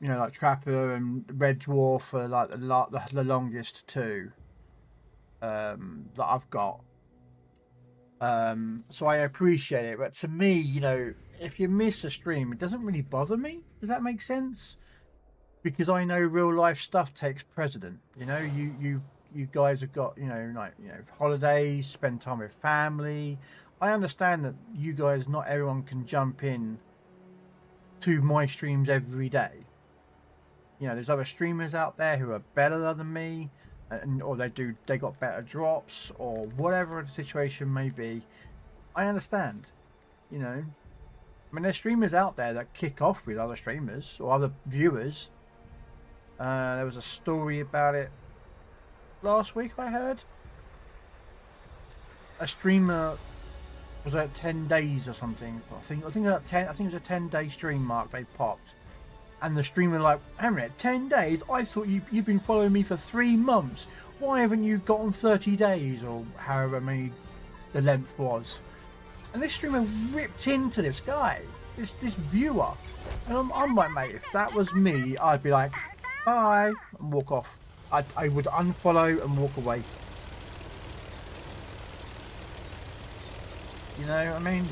You know, like Trapper and Red Dwarf are like the longest two that I've got. So I appreciate it. But to me, you know, if you miss a stream, it doesn't really bother me. Does that make sense? Because I know real life stuff takes precedent. You know, you guys have got, you know, like, you know, holidays, spend time with family. I understand that you guys, not everyone can jump in to my streams every day. You know, there's other streamers out there who are better than me, and or they got better drops or whatever the situation may be. I understand. You know, I mean, there's streamers out there that kick off with other streamers or other viewers. There was a story about it last week, I heard. A streamer was at 10 days or something. I think about 10. I think it was a 10-day stream mark they popped, and the streamer like, "Hang on a minute, 10 days? I thought you've been following me for 3 months. Why haven't you gotten 30 days or however many the length was?" And this streamer ripped into this guy, this viewer, and I'm like, mate, if that was me, I'd be like, bye, and walk off. I would unfollow and walk away. You know what I mean?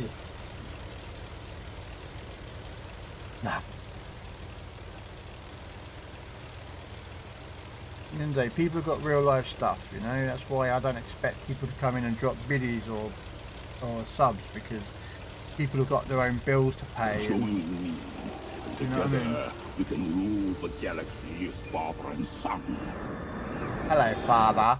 Nah. At the end of the day, people have got real life stuff, you know. That's why I don't expect people to come in and drop biddies or subs, because people have got their own bills to pay. And, you know what I mean? We can rule the galaxy as father and son. Hello, father.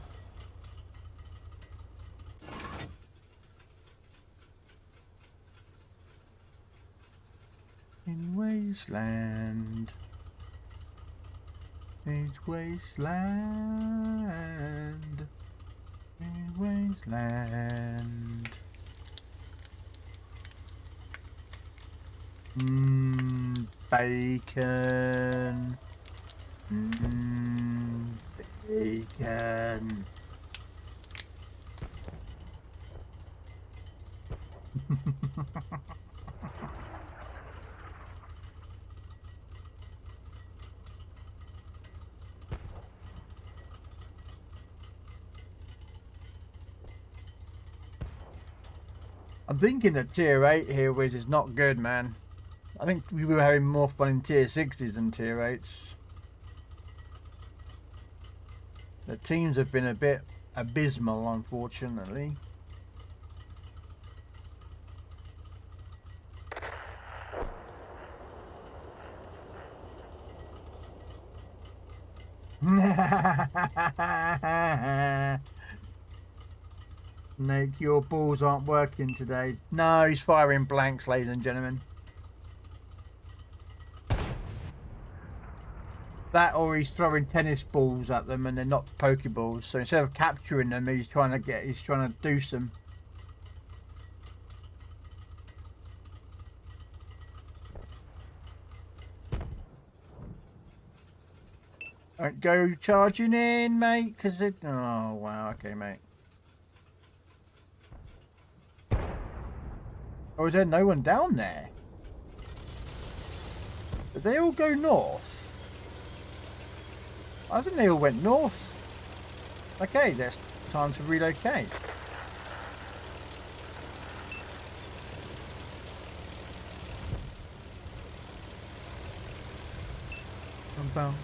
In wasteland, it's wasteland, in wasteland. Bacon. Bacon. I'm thinking that tier 8 here, Wiz, is not good, man. I think we were having more fun in tier 6s than tier 8s. The teams have been a bit abysmal, unfortunately. Nick, your balls aren't working today. No, he's firing blanks, ladies and gentlemen. That, or he's throwing tennis balls at them and they're not Pokeballs. So instead of capturing them, he's trying to do some. Don't go charging in, mate, because it... Oh, wow. Okay, mate. Oh, is there no one down there? Did they all go north? I think they all went north. Okay, there's time to relocate. Bum.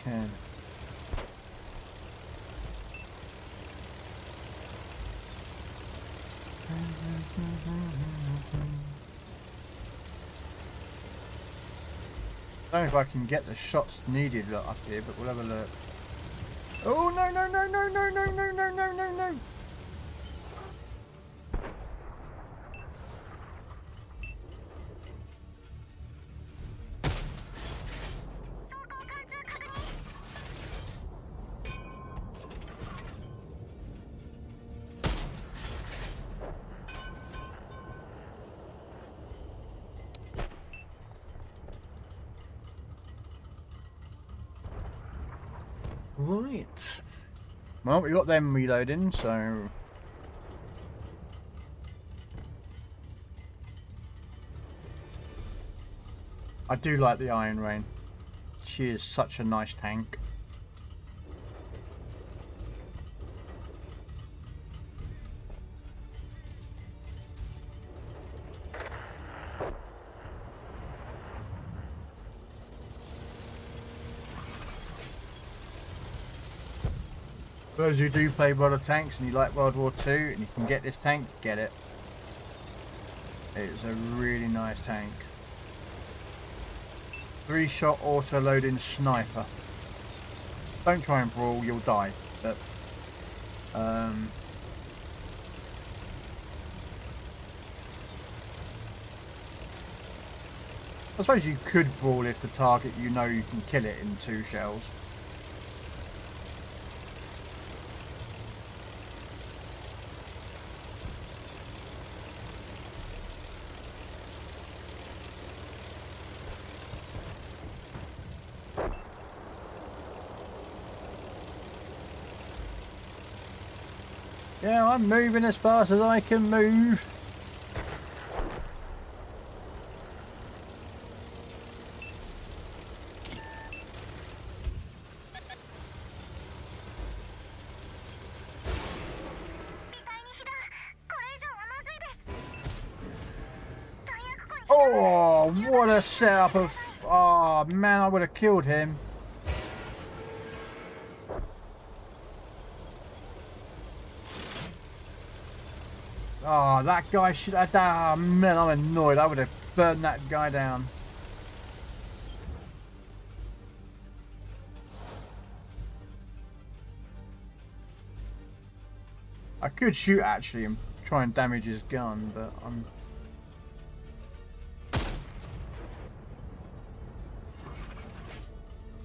Okay. I don't know if I can get the shots needed up here, but we'll have a look. Oh no no no no no no no no no no no! Right. Well, we got them reloading, so... I do like the Iron Rain. She is such a nice tank. For those who do play World of Tanks and you like World War II and you can get this tank, get it. It's a really nice tank. 3-shot auto-loading sniper. Don't try and brawl, you'll die. But I suppose you could brawl if the target you know you can kill it in 2 shells. Yeah, I'm moving as fast as I can move. Oh, what a setup of... Oh, man, I would have killed him. Oh, that guy should have... Oh, man, I'm annoyed. I would have burned that guy down. I could shoot, actually, and try and damage his gun, but I'm...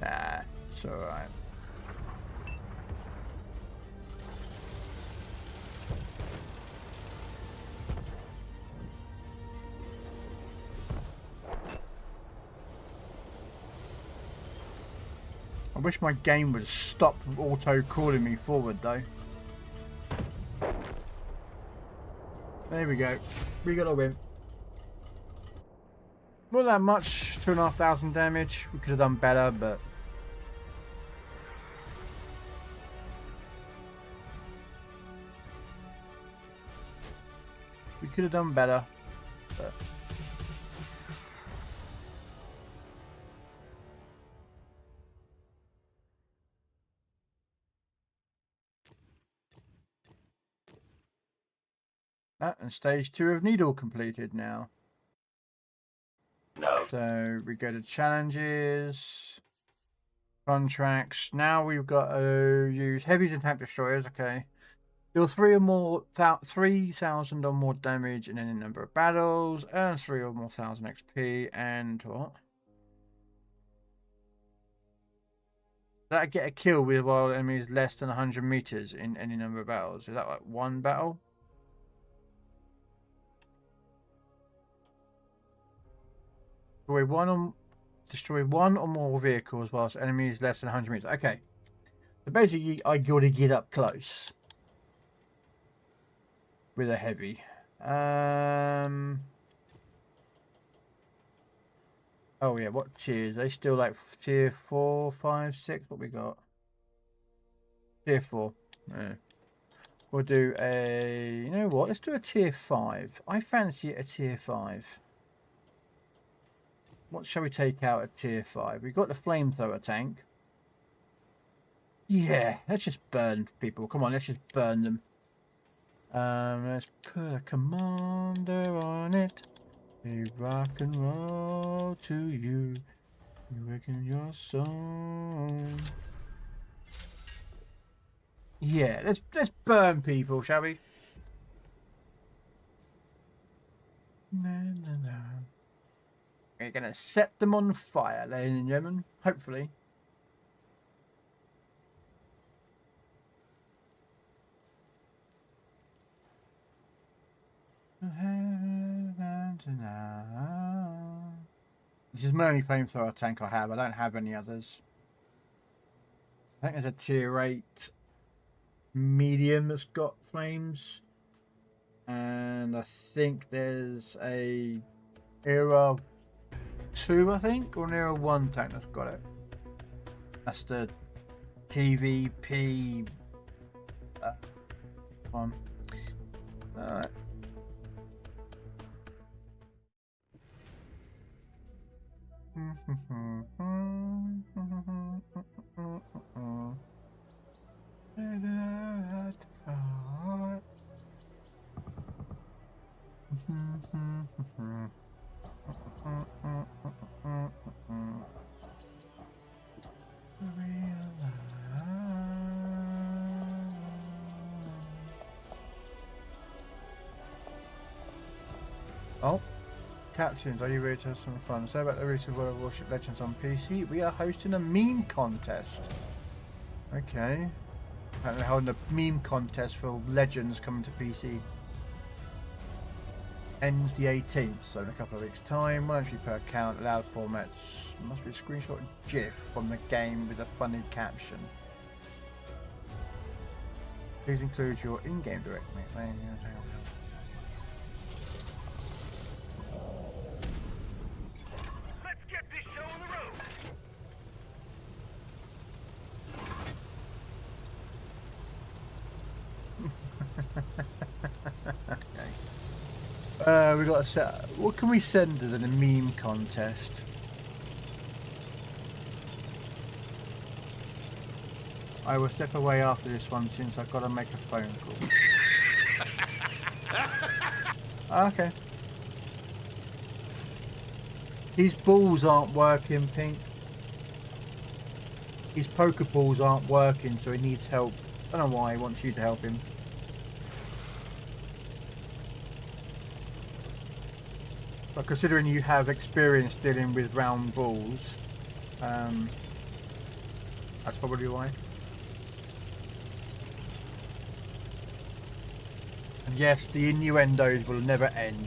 Ah, it's alright. I wish my game would stop auto-calling me forward, though. There we go. We got a win. Not that much 2,500 damage. We could have done better, but we could have done better. But and stage 2 of Needle completed now. No. So we go to challenges, contracts. Now we've got to use heavies and tank destroyers. Okay. Deal 3,000 or more damage in any number of battles. Earns 3 or more thousand XP. And what? That get a kill with while enemies less than 100 meters in any number of battles. Is that like one battle? Destroy one or more vehicles whilst enemies less than 100 meters. Okay. So basically, I got to get up close with a heavy. Oh yeah, what tiers? They still like tier 4, 5, 6. What we got? Tier 4. Yeah. We'll do a. You know what? Let's do a tier 5. I fancy a tier 5. What shall we take out at tier 5? We've got the flamethrower tank. Yeah, let's just burn people. Come on, let's just burn them. Let's put a commander on it. A rock and roll to you. You reckon your song. Yeah, let's burn people, shall we? No. We're gonna set them on fire, ladies and gentlemen. Hopefully. This is my only flamethrower tank I have. I don't have any others. I think there's a tier 8 medium that's got flames. And I think there's a era 2, I think, or an era 1 tank that's got it. That's the TVP one. Alright. Oh, captains, are you ready to have some fun? So about the recent World of Warship Legends on PC, we are hosting a meme contest. Okay. Apparently holding a meme contest for Legends coming to PC. Ends the 18th, so in a couple of weeks' time. 1 entry per account, allowed formats. Must be a screenshot GIF from the game with a funny caption. Please include your in-game direct mate. Let's get this show on the road. We got to set. What can we send as a meme contest? I will step away after this one since I've got to make a phone call. Okay. His balls aren't working, Pink. His poker balls aren't working, so he needs help. I don't know why he wants you to help him. But considering you have experience dealing with round balls, that's probably why. And yes, the innuendos will never end.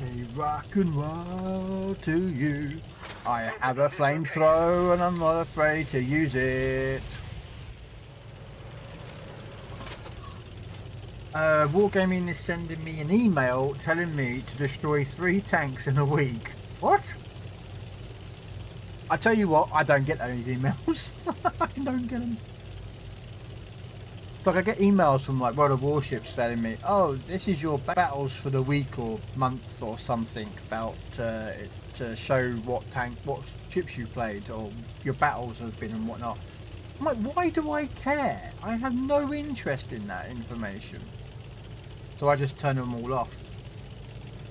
A rock and roll to you. I have a flamethrower and I'm not afraid to use it. Wargaming is sending me an email telling me to destroy 3 tanks in a week. What? I tell you what, I don't get those emails. I don't get them. It's like I get emails from like World of Warships telling me, oh, this is your battles for the week or month or something about to show what ships you played or your battles have been and whatnot. I'm like, why do I care? I have no interest in that information. So I just turn them all off.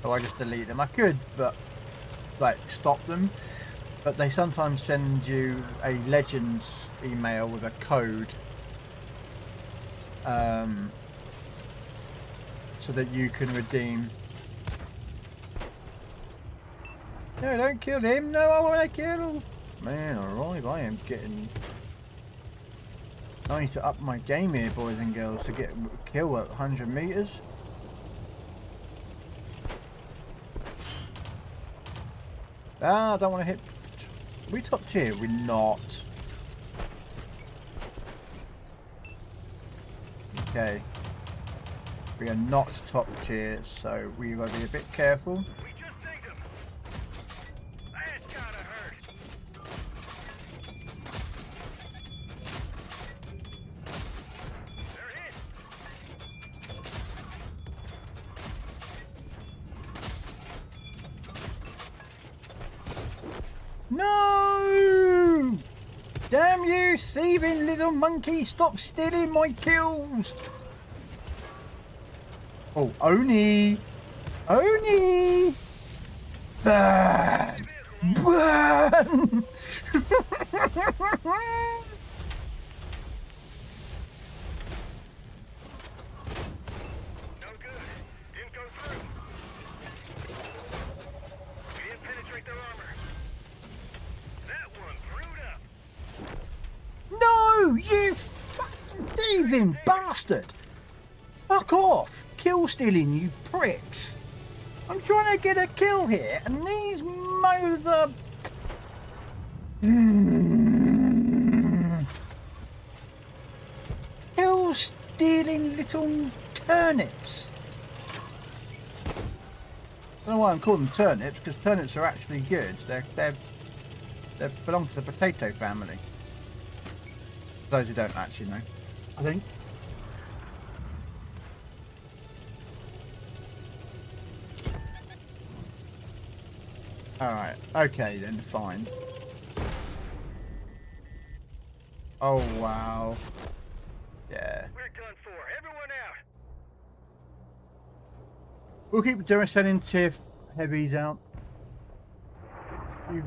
So I just delete them. I could, but like stop them. But they sometimes send you a Legends email with a code. So that you can redeem. No, don't kill him. No, I want to kill. Man, alright, I am getting... I need to up my game here, boys and girls, to get a kill at 100 meters. Ah, I don't want to hit... Are we top tier? We're not. Okay. We are not top tier, so we've got to be a bit careful. We just think him. That's gotta hurt. They're hit. No! Damn you, thieving little monkey! Stop stealing my kills! Oh, Oni! Oni! Burn! Burn! No good. Didn't go through. We didn't penetrate their armor. That one brewed up. No! You fucking thieving bastard! Fuck off! Kill stealing, you pricks! I'm trying to get a kill here, and these mother... Kill stealing little turnips. I don't know why I'm calling them turnips, because turnips are actually good. They belong to the potato family. For those who don't actually know, I think. Alright, okay then, fine. Oh wow. Yeah. We're done for. Everyone out. We'll keep doing sending tier heavies out. You...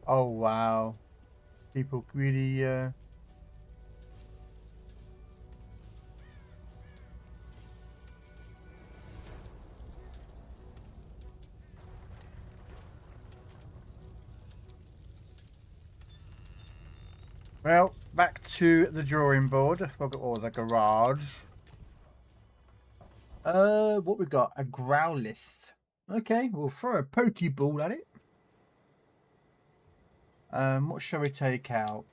Oh wow. People really Well, back to the drawing board, or the garage. What we got? A Growlithe. Okay, we'll throw a Pokeball at it. What shall we take out?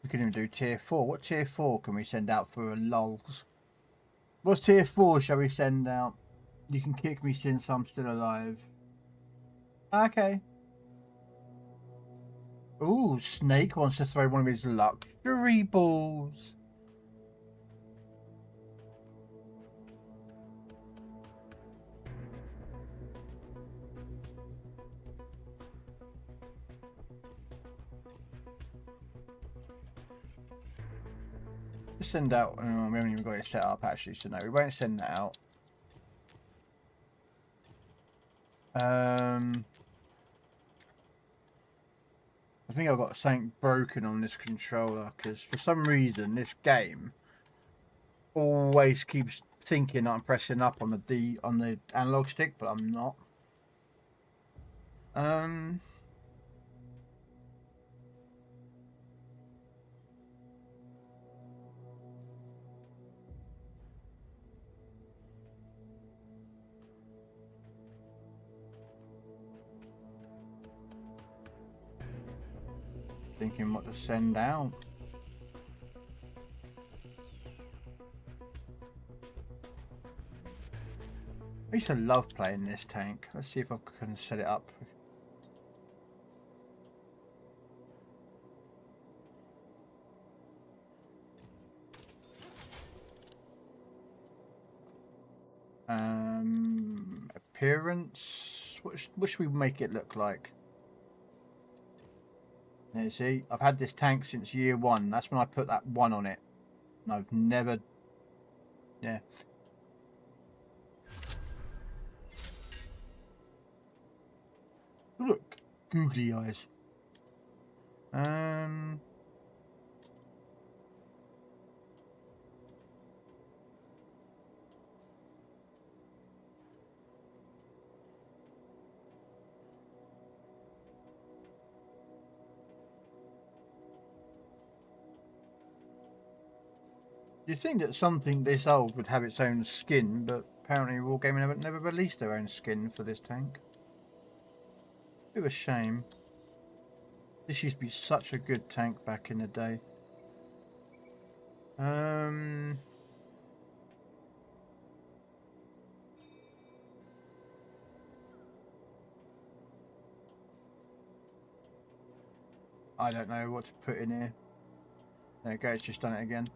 We can even do tier 4. What tier 4 can we send out for a lols? What tier 4 shall we send out? You can kick me since I'm still alive. Okay. Ooh, Snake wants to throw one of his luxury balls. Send out. Oh, we haven't even got it set up actually, so no, we won't send that out. I think I've got something broken on this controller because for some reason this game always keeps thinking I'm pressing up on the analog stick, but I'm not. Thinking what to send out. I used to love playing this tank. Let's see if I can set it up. Appearance. What should we make it look like? Now, you see, I've had this tank since year 1. That's when I put that 1 on it. And I've never... Yeah. Look, googly eyes. You'd think that something this old would have its own skin, but apparently Wargaming never released their own skin for this tank. Bit of a shame. This used to be such a good tank back in the day. I don't know what to put in here. There we go, it's just done it again.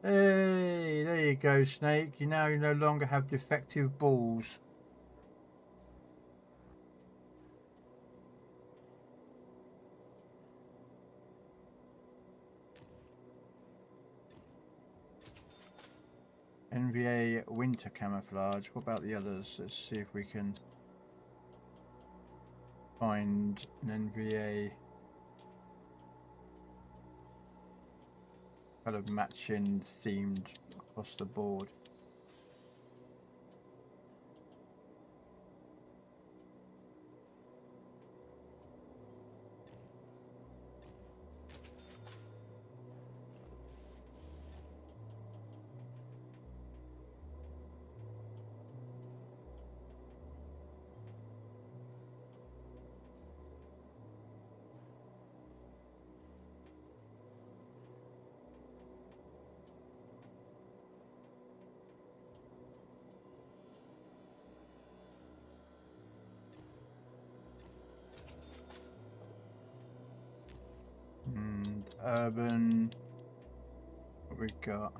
Hey, there you go, Snake. You no longer have defective balls. NVA winter camouflage. What about the others? Let's see if we can find an NVA kind of matching themed across the board. Urban, what we got?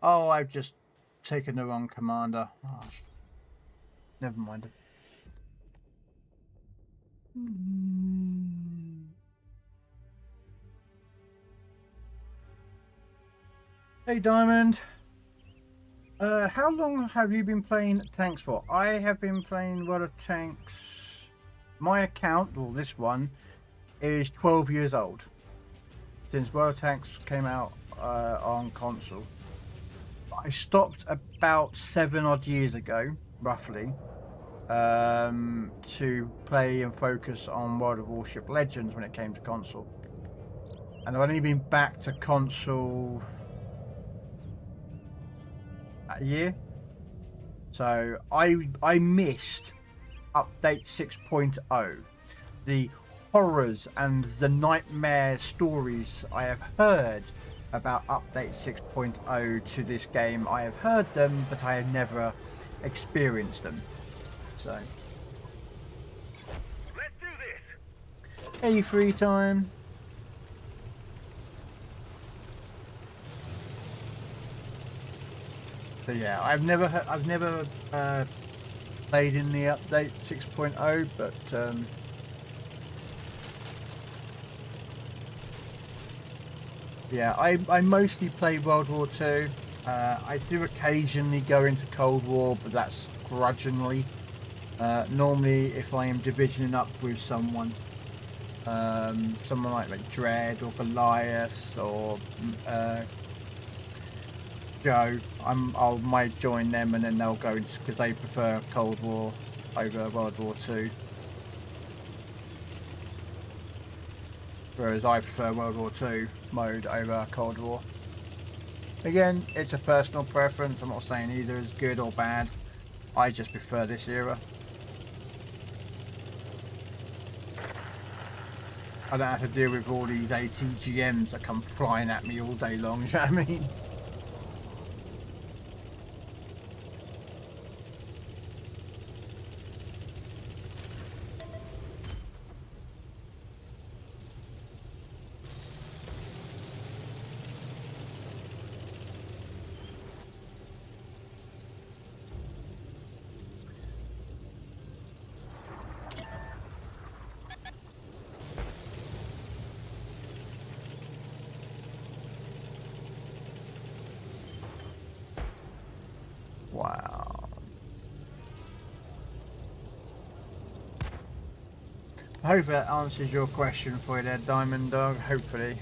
Oh, I've just taken the wrong commander. Oh, never mind. Hey, Diamond. How long have you been playing tanks for? I have been playing World of Tanks. My account, or this one, is 12 years old. Since World of Tanks came out on console. I stopped about 7 odd years ago, roughly, to play and focus on World of Warship Legends when it came to console. And I've only been back to console a year. So I missed update 6.0. The horrors and the nightmare stories I have heard about update 6.0 to this game. I have heard them, but I have never experienced them. So Let's do this. hey, free time. But yeah, I've never played in the update 6.0, but yeah, I mostly play World War II. I do occasionally go into Cold War, but that's grudgingly. Normally, if I am divisioning up with someone, someone like Dread or Goliath or Joe, I might join them, and then they'll go because they prefer Cold War over World War II. Whereas I prefer World War II mode over Cold War. Again, it's a personal preference. I'm not saying either is good or bad. I just prefer this era. I don't have to deal with all these ATGMs that come flying at me all day long, you know what I mean? Wow. I hope that answers your question for you there, Diamond Dog. Hopefully.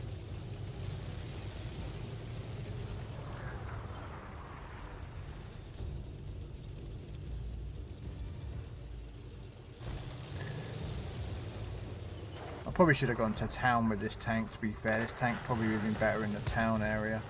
I probably should have gone to town with this tank, to be fair. This tank probably would have been better in the town area.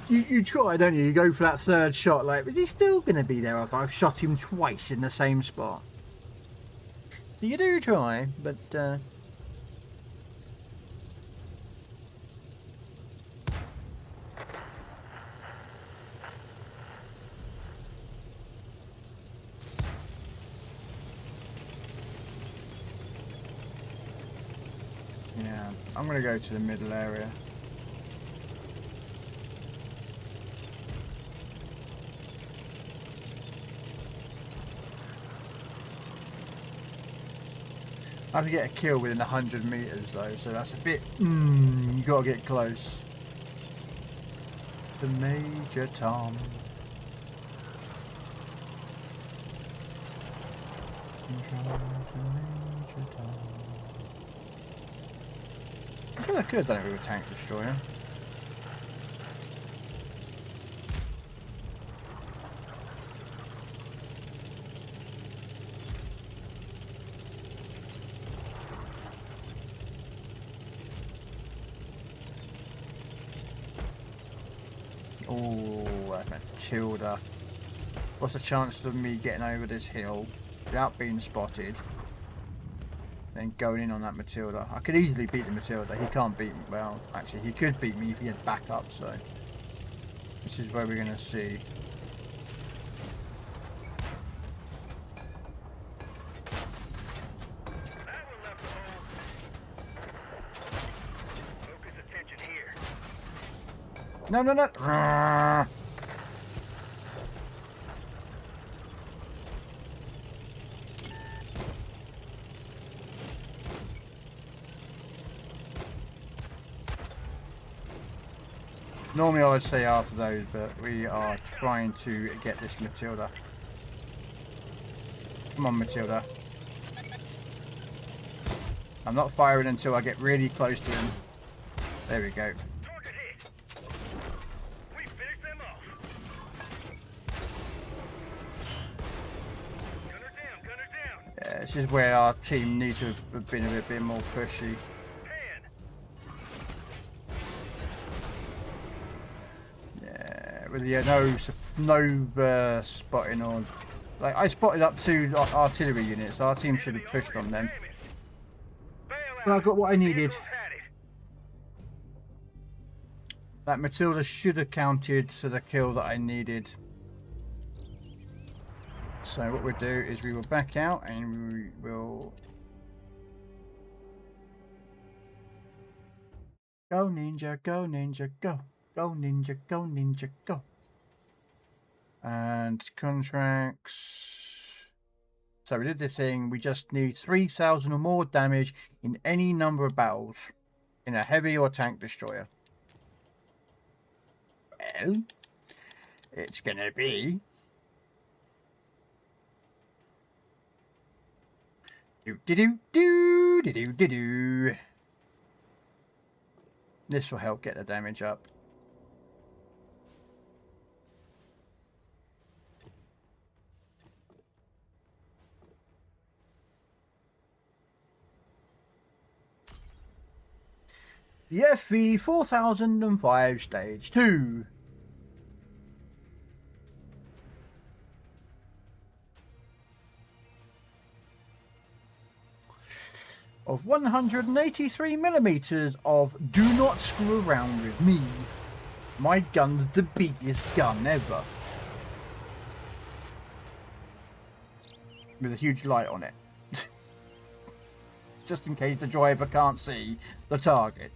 You try, don't you? You go for that third shot, like, is he still going to be there? I've shot him twice in the same spot. So you do try, but... yeah, I'm going to go to the middle area. I have to get a kill within 100 meters though, so that's a bit. You gotta get close. The Major Tom. I feel like I could have done it with a tank destroyer. Oh, that Matilda. What's the chance of me getting over this hill without being spotted? Then going in on that Matilda. I could easily beat the Matilda. He can't beat me. Well, actually, he could beat me if he had backup, so. This is where we're going to see. No, no, no. Normally I would say after those, but we are trying to get this Matilda. Come on, Matilda. I'm not firing until I get really close to him. There we go. Yeah, this is where our team needs to have been a bit more pushy. With no spotting on. Like, I spotted up 2 artillery units. Our team should have pushed on them. But I got what I needed. That Matilda should have counted to the kill that I needed. So what we'll do is we will back out and we will go ninja, go ninja, go. Go ninja, go ninja, go. And contracts. So we did this thing. We just need 3,000 or more damage in any number of battles in a heavy or tank destroyer. Well, it's gonna be do. This will help get the damage up. The FE 4005 Stage 2. Of 183 millimeters of do not screw around with me. My gun's the biggest gun ever. With a huge light on it. Just in case the driver can't see the target.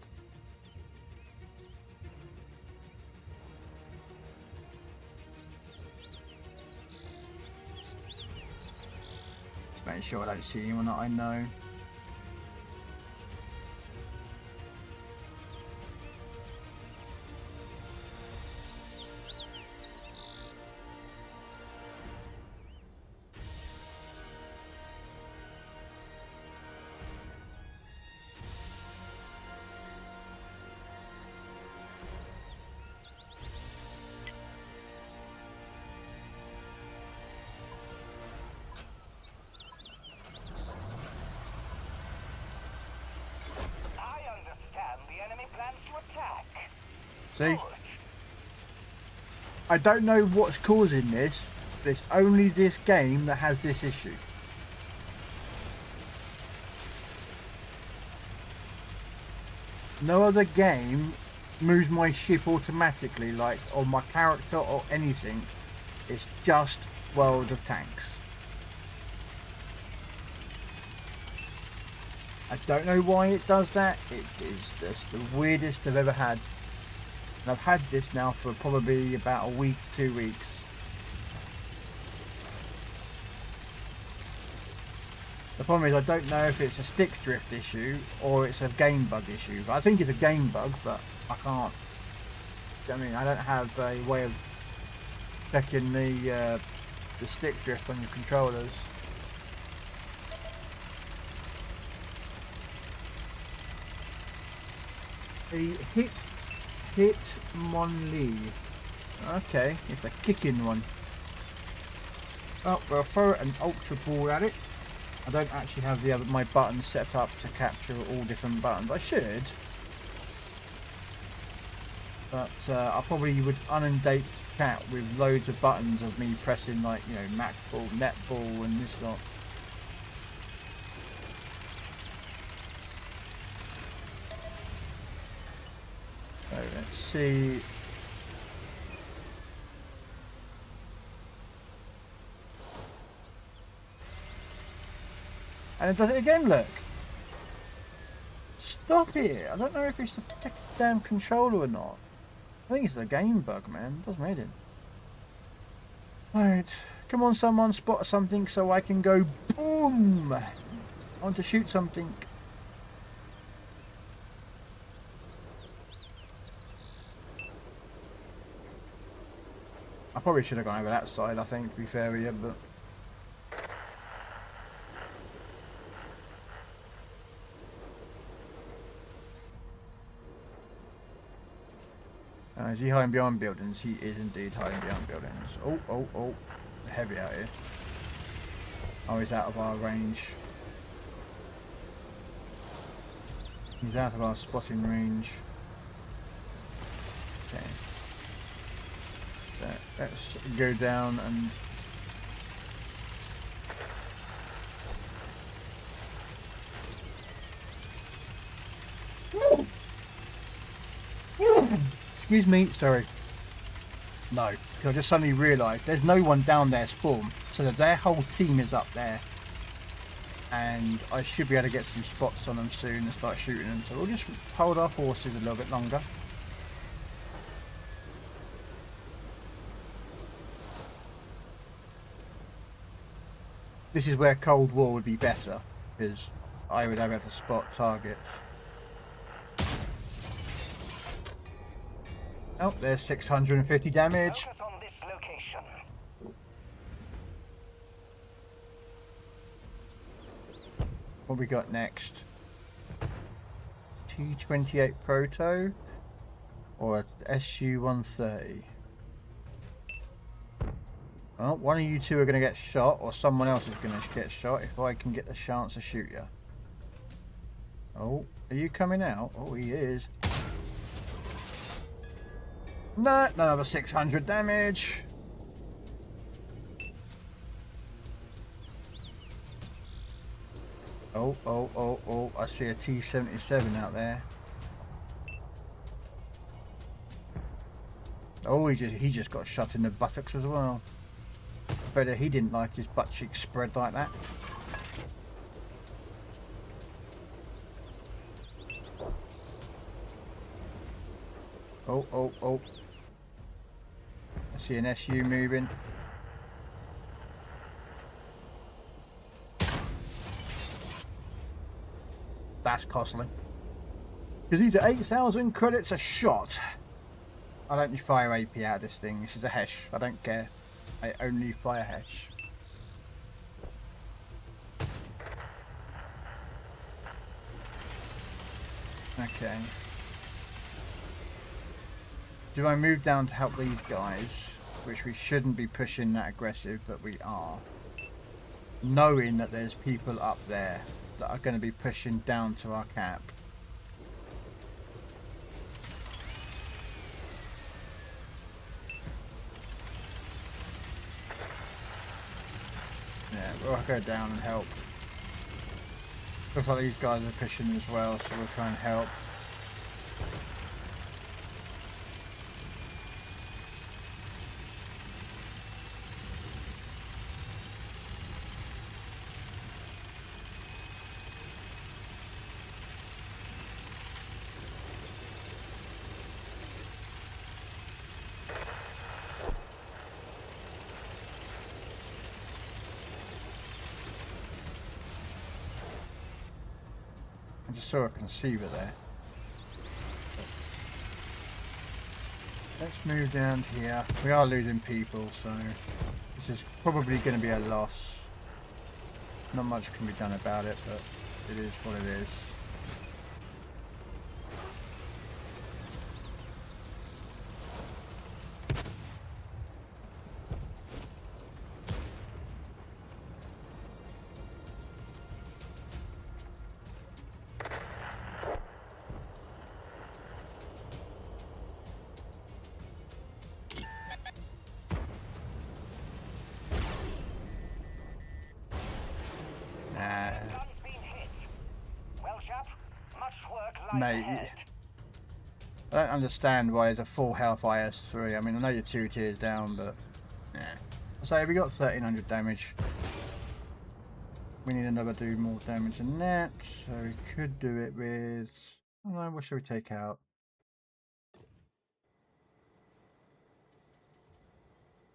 Just make sure I don't see anyone that I know. See? I don't know what's causing this, but it's only this game that has this issue. No other game moves my ship automatically, like on my character or anything. It's just World of Tanks. I don't know why it does that. It is just the weirdest I've ever had. And I've had this now for probably about a week to 2 weeks. The problem is I don't know if it's a stick drift issue or it's a game bug issue. I think it's a game bug, but I can't. I mean, I don't have a way of checking the stick drift on your controllers. A hit Monlee. Okay, it's a kicking one. Well, we'll throw an ultra ball at it. I don't actually have my buttons set up to capture all different buttons. I should, but I probably would inundate chat with loads of buttons of me pressing, like, you know, Mac ball, net ball, and this lot. So let's see. And it does it again, look. Stop it. I don't know if it's the damn controller or not. I think it's the game bug, man. It does me in. Alright. Come on, someone spot something so I can go boom. I want to shoot something. I probably should have gone over that side, I think, to be fair with you, but... is he hiding behind buildings? He is indeed hiding behind buildings. Oh. Heavy out here. Oh, he's out of our range. He's out of our spotting range. Okay. So let's go down and... excuse me, sorry. No, because I just suddenly realised there's no one down there spawn. So that their whole team is up there. And I should be able to get some spots on them soon and start shooting them. So we'll just hold our horses a little bit longer. This is where Cold War would be better, because I would have able to spot targets. Oh, there's 650 damage. Focus on this location. What we got next? T28 Proto or SU-130? Well, one of you two are going to get shot, or someone else is going to get shot if I can get the chance to shoot you. Oh, are you coming out? Oh, he is. No, another 600 damage. Oh, I see a T-77 out there. Oh, he just got shot in the buttocks as well. I bet he didn't like his butt cheeks spread like that. Oh. I see an SU moving. That's costly. Because these are 8,000 credits a shot. I don't fire AP out of this thing. This is a Hesh. I don't care. I only fire Hesh. Okay. Do I move down to help these guys? Which we shouldn't be pushing that aggressive, but we are. Knowing that there's people up there that are going to be pushing down to our cap. Yeah, we'll go down and help. Looks like these guys are pushing as well, so we'll try and help. I just saw a conceiver there. Let's move down to here. We are losing people, so this is probably going to be a loss. Not much can be done about it, but it is what it is. Mate, I don't understand why there's a full health IS-3. I mean, I know you're 2 tiers down, but yeah. So we got 1300 damage. We need another do more damage than that, so we could do it with. I don't know, what should we take out?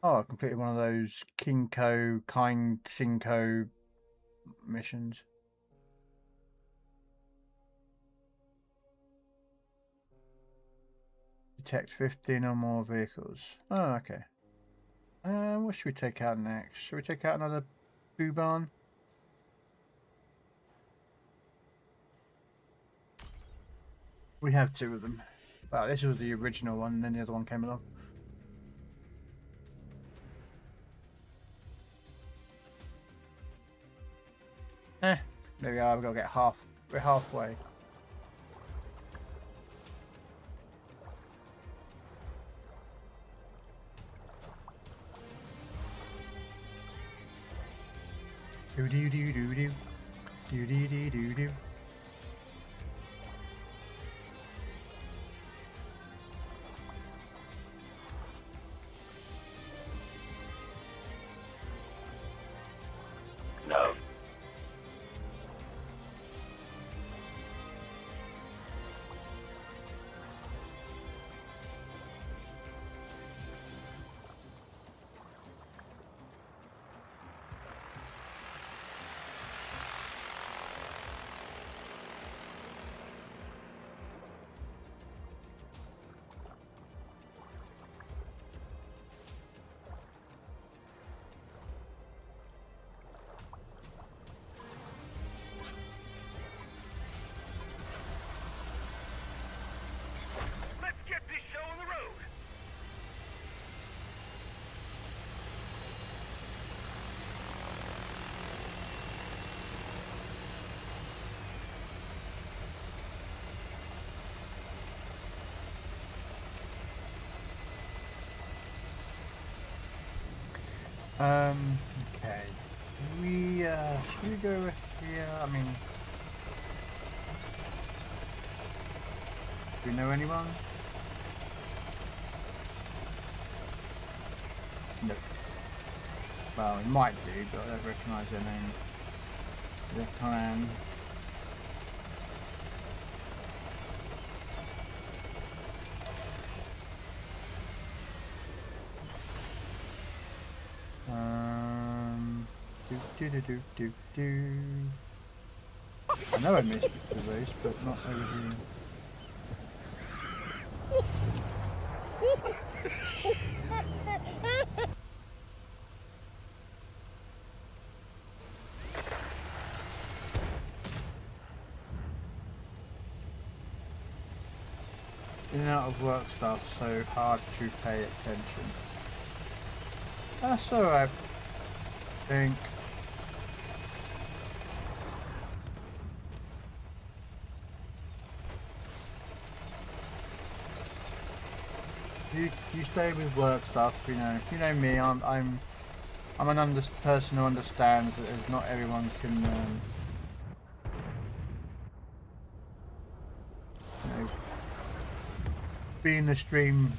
Oh, I completed one of those Kinko, Kind Sinko missions. Detect 15 or more vehicles. Oh, okay. What should we take out next? Should we take out another boo barn? We have 2 of them. Wow, this was the original one, and then the other one came along. There we are. We've got to get half. We're halfway. Do do do do do do do do do do. Okay. Should we go here? I mean, do we know anyone? No. Well, we might do, but I don't recognise their name. The clan. Do. I know I missed the race, but not over here. In and out of work stuff, so hard to pay attention. That's alright. I think. You stay with work stuff, you know me. I'm an person who understands that there's not everyone can be in the stream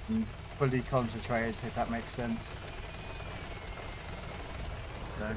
and fully concentrated, if that makes sense. So.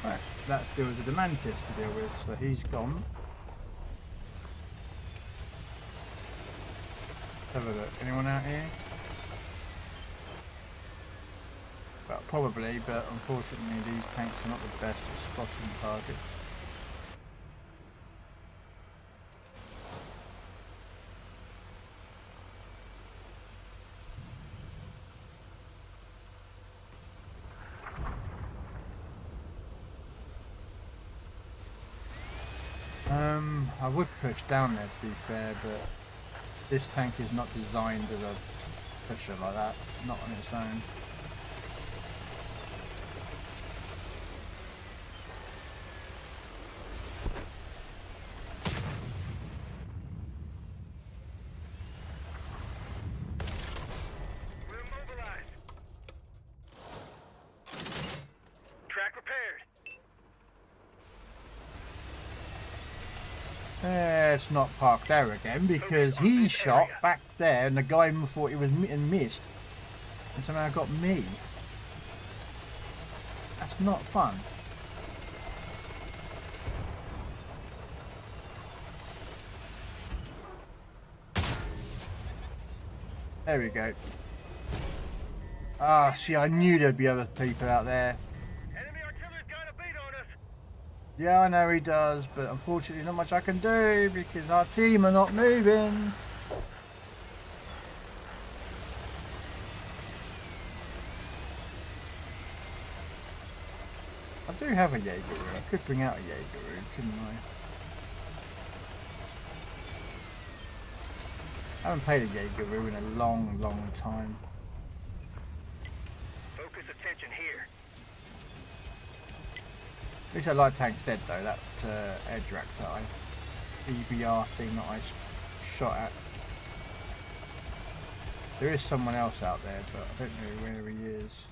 Right, that still is a Demantis to deal with, so he's gone. Let's have a look. Anyone out here? Well, probably, but unfortunately these tanks are not the best at spotting targets. I would push down there to be fair, but this tank is not designed as a pusher like that, not on its own. We're immobilized. Track repaired. It's not parked there again because he shot back there and the guy thought he was and missed and somehow got me. That's not fun. There we go. Ah, see, I knew there'd be other people out there. Enemy artillery's got a beat on us. Yeah, I know he does, but unfortunately not much I can do because our team are not moving. I do have a Jaegeroo. I could bring out a Jaegeroo, couldn't I? I haven't played a Jaegeroo in a long, long time. Focus attention here. At least I like tanks dead though, that edge rack tie. EBR thing that I shot at. There is someone else out there, but I don't know where he is.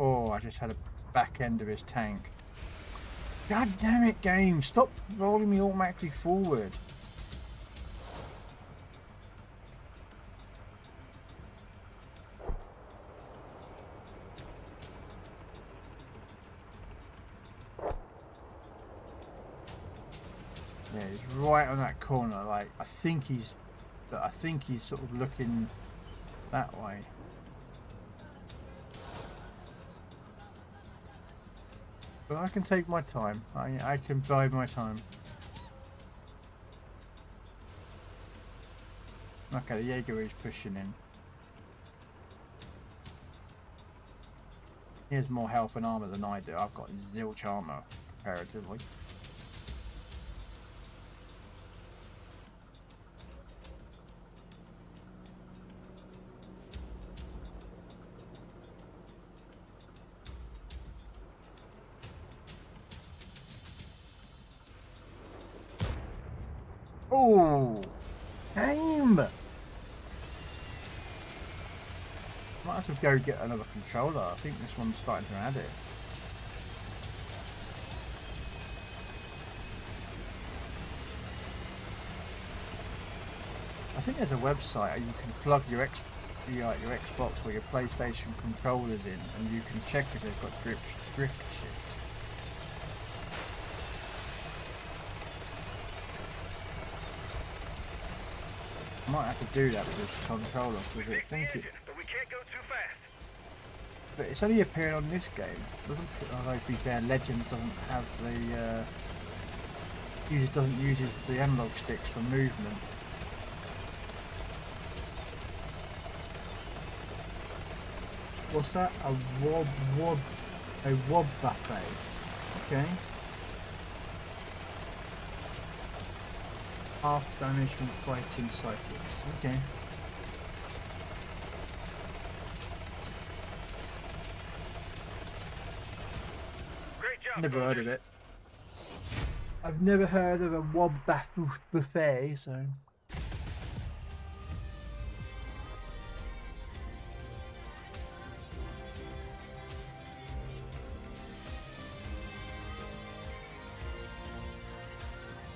Oh, I just had a back end of his tank. God damn it, game! Stop rolling me automatically forward. Yeah, he's right on that corner. Like I think he's sort of looking that way. But I can take my time. I can bide my time. Okay, the Jaeger is pushing in. He has more health and armor than I do. I've got zilch armor comparatively. Oh, game! Might have to go get another controller. I think this one's starting to add it. I think there's a website you can plug your Xbox or your PlayStation controllers in, and you can check if they've got drift shift. I might have to do that with this controller because I think it. But we can't go too fast. But it's only appearing on this game. Doesn't? Although to be fair, Legends doesn't have the. Doesn't use the analog sticks for movement. What's that? A wob buffet. Okay. Half damage from fighting cyclics. Okay. Great job. Never heard of it. I've never heard of a wob buffet, so.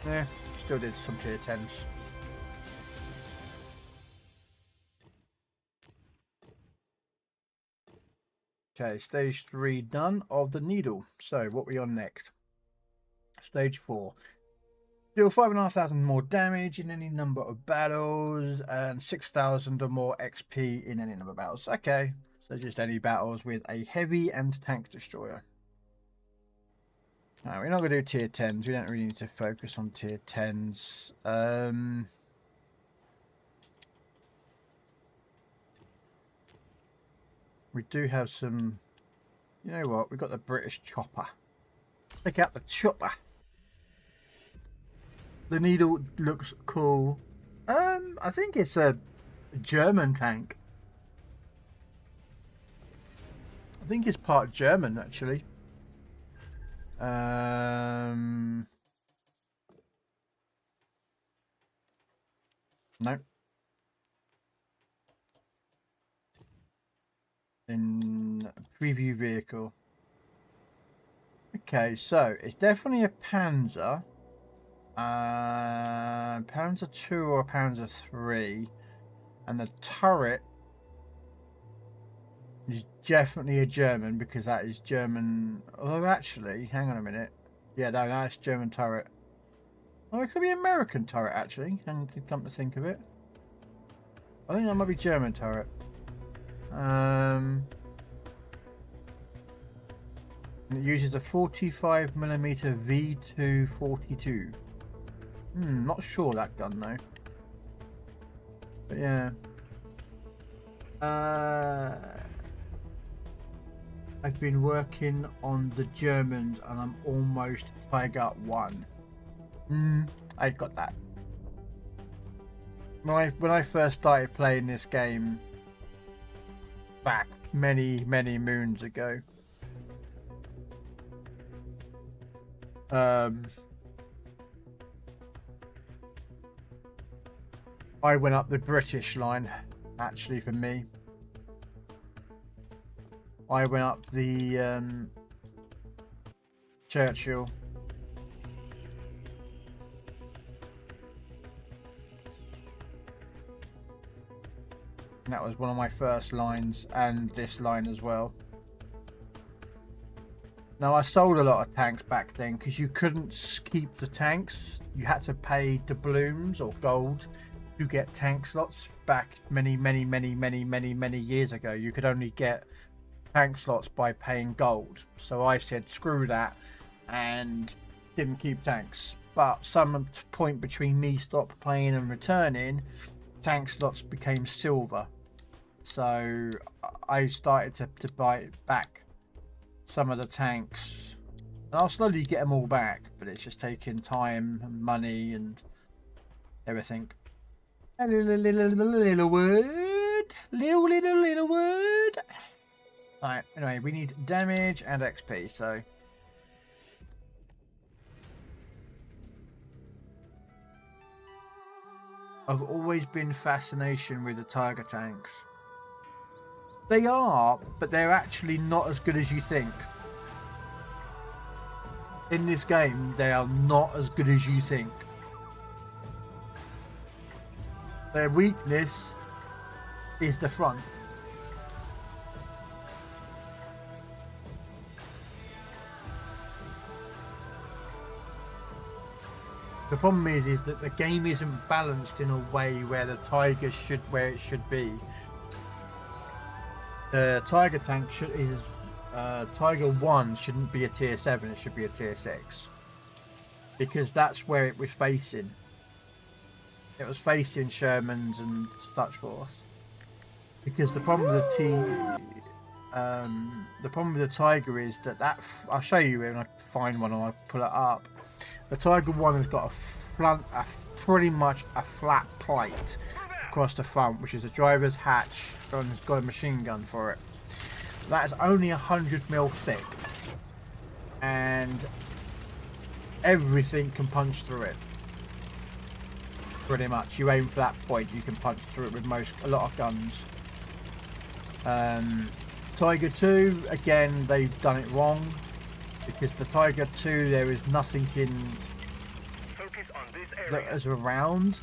Yeah. Still did some tier 10s. Okay, stage 3 done of the needle. So what are we on next? Stage 4. Deal 5,500 more damage in any number of battles and 6,000 or more XP in any number of battles. Okay, so just any battles with a heavy and tank destroyer. No, we're not going to do tier 10s. We don't really need to focus on tier 10s. We do have some... You know what? We've got the British chopper. Check out the chopper. The needle looks cool. I think it's a German tank. I think it's part German, actually. No. In preview vehicle. Okay, so it's definitely a Panzer. Panzer 2 or Panzer 3. And the turret is definitely a German because that is German. Although actually, hang on a minute. Yeah, no, that's German turret. Oh, it could be American turret actually. And to come to think of it, I think that might be German turret. And it uses a 45mm V242. Not sure that gun though. But yeah. I've been working on the Germans and I'm almost Tiger 1. I got that. When I first started playing this game back many moons ago. I went up the British line, actually, for me. I went up the Churchill. And that was one of my first lines, and this line as well. Now, I sold a lot of tanks back then because you couldn't keep the tanks. You had to pay doubloons or gold to get tank slots back many years ago. You could only get tank slots by paying gold. So I said, screw that, and didn't keep tanks. But some point between me stop playing and returning, tank slots became silver. So I started to buy back some of the tanks, and I'll slowly get them all back, but it's just taking time and money and everything. A little word. Little word. Alright, anyway, we need damage and XP, so I've always been fascination with the Tiger tanks. They are, but they're actually not as good as you think. In this game, they are not as good as you think. Their weakness is the front. The problem is that the game isn't balanced in a way where the Tiger should, where it should be. The Tiger tank Tiger 1 shouldn't be a tier 7, it should be a tier 6. Because that's where it was facing. It was facing Shermans and such forth. Because the problem with the problem with the Tiger is that I'll show you when I find one and I pull it up. The Tiger 1 has got pretty much a flat plate across the front, which is a driver's hatch, and has got a machine gun for it. That is only 100mm thick, and everything can punch through it. Pretty much, you aim for that point, you can punch through it with a lot of guns. Tiger 2, again, they've done it wrong, because the Tiger 2, there is nothing in that is around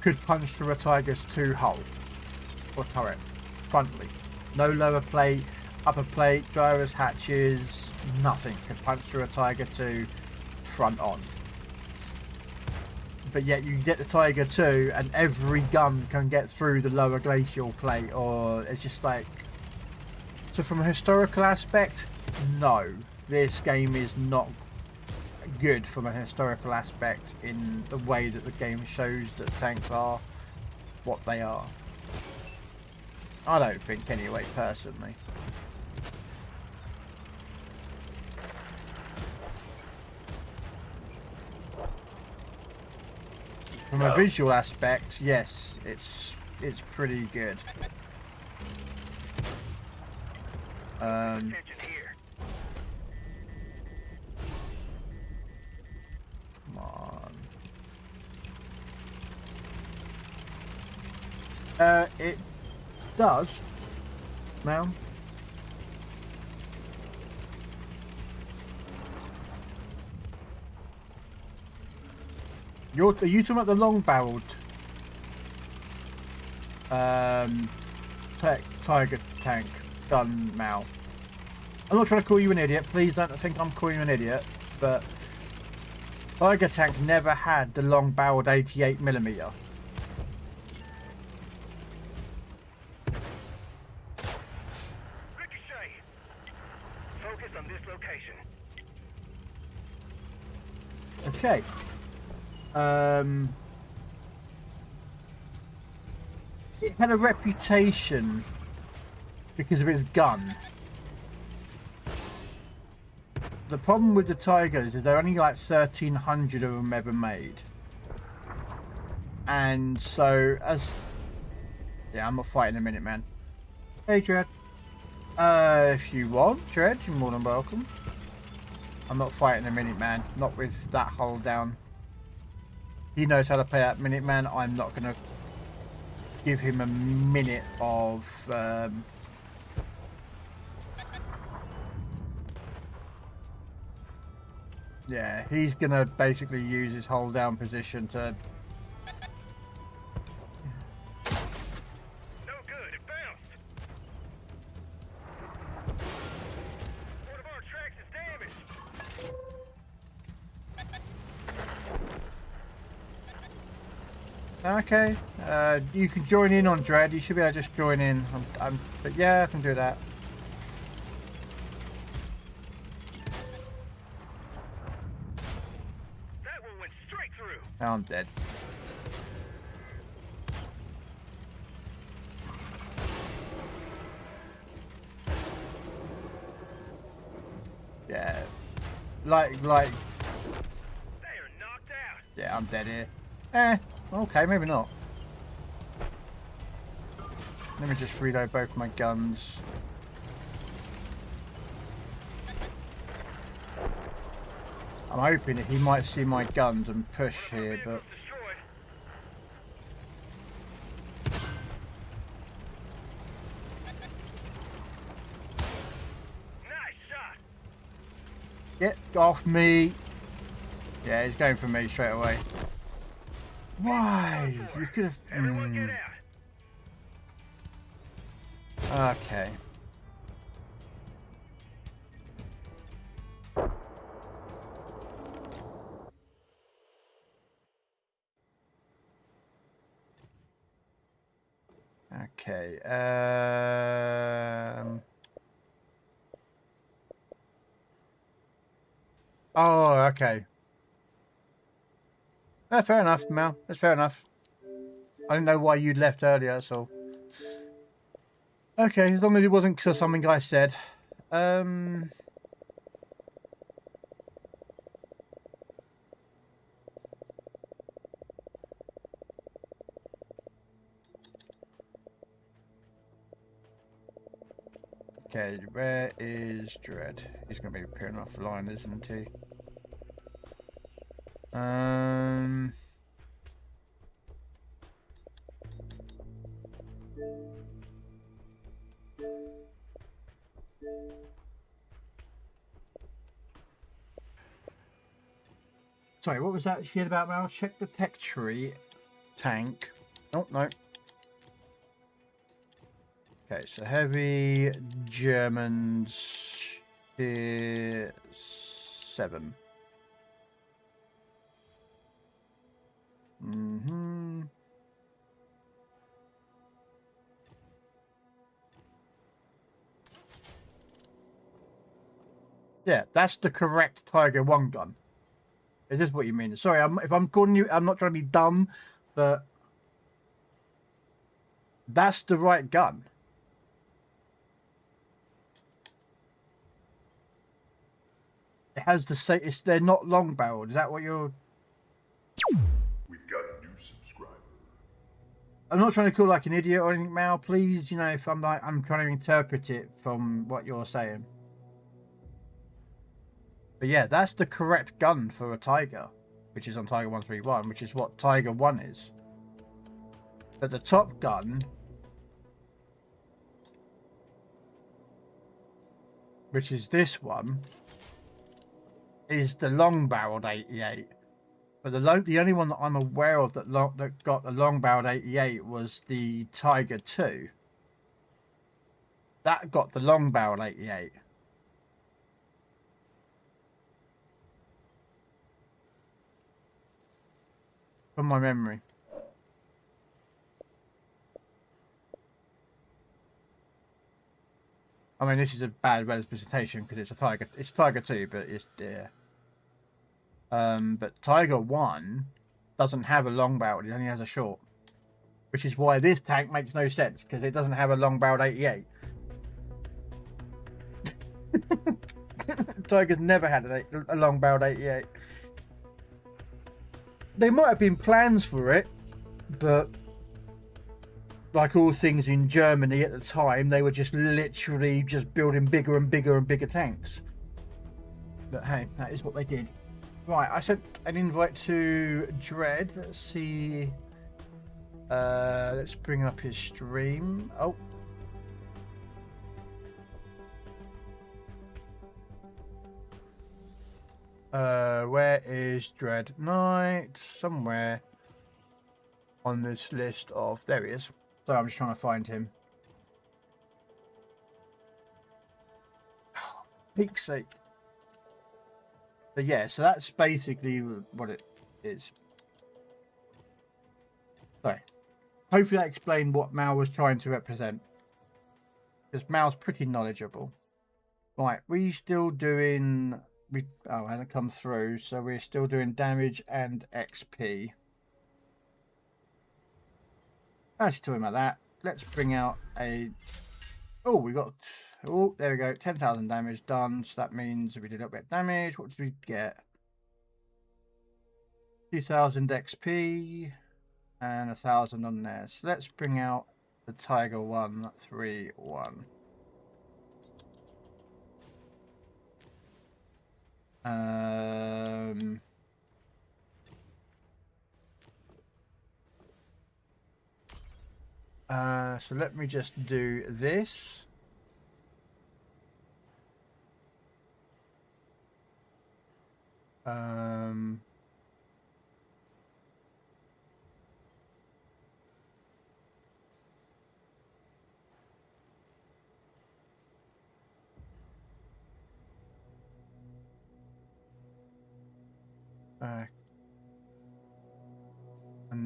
could punch through a Tiger's 2 hull or turret frontally. No lower plate, upper plate, driver's hatches, nothing could punch through a Tiger 2 front on. But yet you get the Tiger 2 and every gun can get through the lower glacial plate, or it's just like... So from a historical aspect, no. This game is not good from a historical aspect in the way that the game shows that tanks are what they are. I don't think anyway, personally. From a visual aspect, yes, it's pretty good. Come on. It does now. Are you talking about the long-barreled Tiger tank gun, Mal? I'm not trying to call you an idiot. Please don't think I'm calling you an idiot. But Tiger tank never had the long-barreled 88mm. Focus on this location. Okay. It had a reputation because of its gun. The problem with the Tigers is there are only like 1,300 of them ever made. And so, yeah, I'm not fighting in a minute, man. Hey, Dread. If you want, Dread, you're more than welcome. I'm not fighting a Minuteman, not with that hold down. He knows how to play that Minuteman. I'm not going to give him a minute of... yeah, he's going to basically use his hold down position to... No good. It bounced. One of our tracks is damaged. Okay, you can join in on Dread. You should be able to just join in. But yeah, I can do that. That one went straight through. Now I'm dead. Yeah, like. They are knocked out. Yeah, I'm dead here. Okay, maybe not. Let me just reload both my guns. I'm hoping that he might see my guns and push here, but... Destroyed. Nice shot. Get off me! Yeah, he's going for me straight away. Why? You could have... Everyone get out. Okay. Okay. Oh, okay. Fair enough, Mel. That's fair enough. I didn't know why you'd left earlier, that's all. Okay, as long as it wasn't because of something I said. Okay, where is Dread? He's going to be appearing off the line, isn't he? Sorry, what was that she said about Mal? Check the tech tree. Tank. Oh, no. Okay, so heavy Germans tier 7. Yeah, that's the correct Tiger 1 gun. Is this what you mean? Sorry, if I'm calling you, I'm not trying to be dumb, but that's the right gun. It has the same. They're not long barreled. Is that what you're? We've got a new subscriber. I'm not trying to call like an idiot or anything, Mal. Please, you know, if I'm like, I'm trying to interpret it from what you're saying. But yeah, that's the correct gun for a Tiger, which is on Tiger 131, which is what Tiger 1 is. But the top gun, which is this one, is the long-barreled 88. But the only one that I'm aware of that got the long-barreled 88 was the Tiger 2. That got the long-barreled 88. From my memory. I mean, this is a bad representation because it's a Tiger. It's Tiger 2, but it's yeah. But Tiger 1 doesn't have a long barrel; it only has a short, which is why this tank makes no sense because it doesn't have a long barreled 88. Tiger's never had a long barreled 88. There might have been plans for it, but like all things in Germany at the time, they were just literally just building bigger and bigger and bigger tanks. But hey, that is what they did. Right, I sent an invite to Dread. Let's see. Let's bring up his stream. Oh. Where is Dread Knight? Somewhere on this list of... There he is. So I'm just trying to find him. Peak's sake. So yeah, so that's basically what it is. So, hopefully that explained what Mal was trying to represent. Because Mal's pretty knowledgeable. Right, we still doing... Oh, it hasn't come through, so we're still doing damage and XP. Actually, talking about that, let's bring out a... Oh, we got... Oh, there we go, 10,000 damage done, so that means we did a little bit of damage. What did we get? 2,000 XP and 1,000 on there. So let's bring out the Tiger 131. So let me just do this. And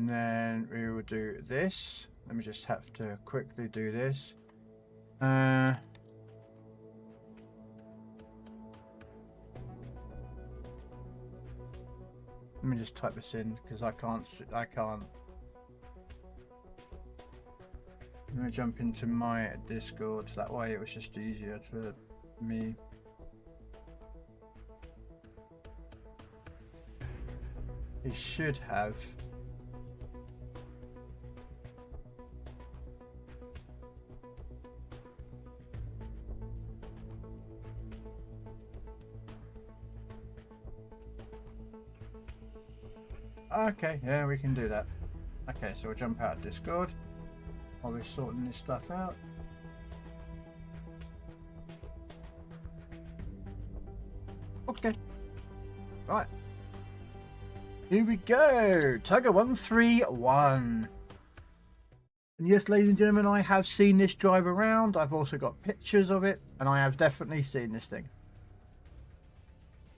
then we will do this. Let me just have to quickly do this. Let me just type this in because I can't. I'm gonna jump into my Discord. That way it was just easier for me. He should have. Okay, yeah, we can do that. Okay, so we'll jump out of Discord while we're sorting this stuff out. Okay. Right. Here we go. Tiger 131. And yes, ladies and gentlemen, I have seen this drive around. I've also got pictures of it, and I have definitely seen this thing.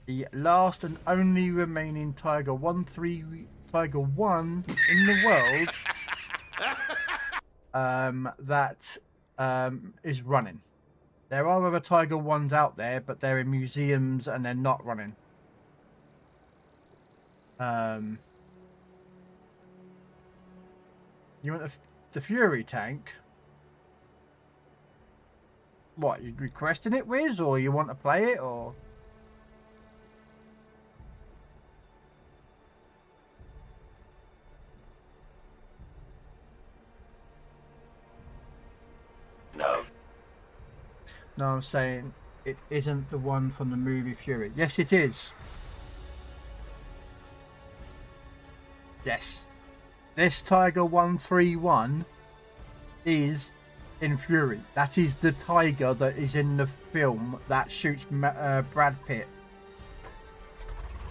The last and only remaining Tiger 1 in the world that is running. There are other Tiger 1s out there, but they're in museums and they're not running. You want the Fury tank? What, you requesting it, Wiz, or you want to play it, or? No, I'm saying it isn't the one from the movie Fury. Yes, it is. Yes. This Tiger 131 is in Fury. That is the Tiger that is in the film that shoots Brad Pitt.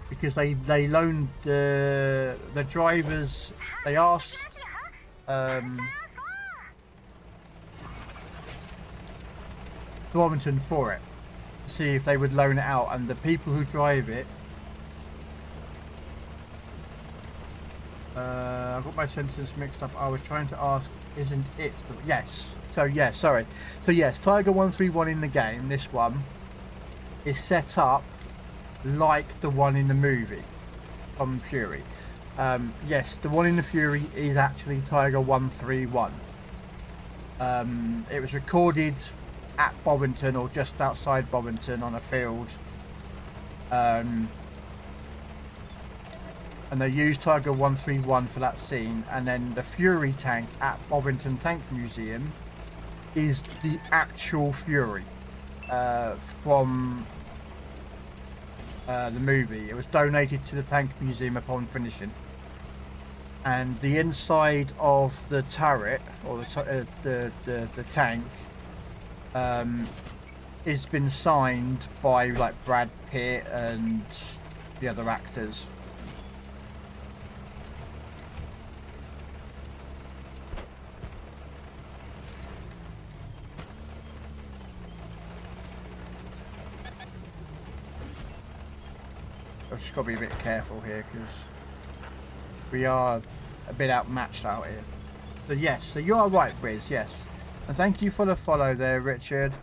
Because they loaned the drivers, they asked Warrington for it, to see if they would loan it out, and the people who drive it, I got my sentence mixed up. I was trying to ask, isn't it? Yes. So yes, sorry. So yes, Tiger 131 in the game, this one, is set up like the one in the movie from Fury. Yes, the one in the Fury is actually Tiger 131. It was recorded at Bovington or just outside Bovington on a field. and they used Tiger 131 for that scene, and then the Fury tank at Bovington Tank Museum is the actual Fury from the movie. It was donated to the tank museum upon finishing, and the inside of the turret or the tank has been signed by like Brad Pitt and the other actors. I've just got to be a bit careful here because we are a bit outmatched out here. So yes, so you are right, Briz, yes. And thank you for the follow there, Richard.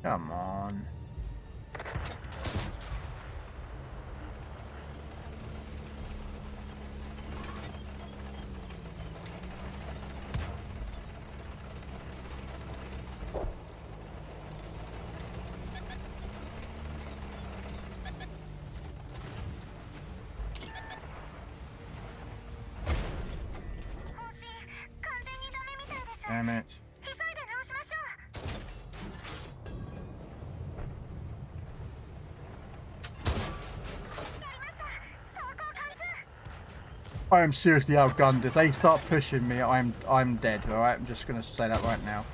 Come on. Damn it. I am seriously outgunned. If they start pushing me, I'm dead, alright? I'm just gonna say that right now.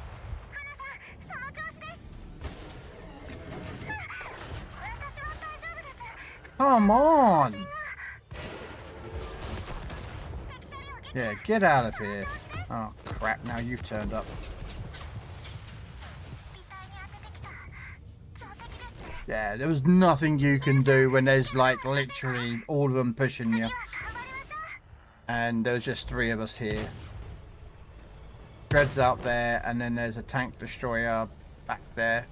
Come on! Yeah, get out of here. Oh crap, now you've turned up. Yeah, there was nothing you can do when there's like literally all of them pushing you. And there's just 3 of us here. Dread's out there, and then there's a tank destroyer back there.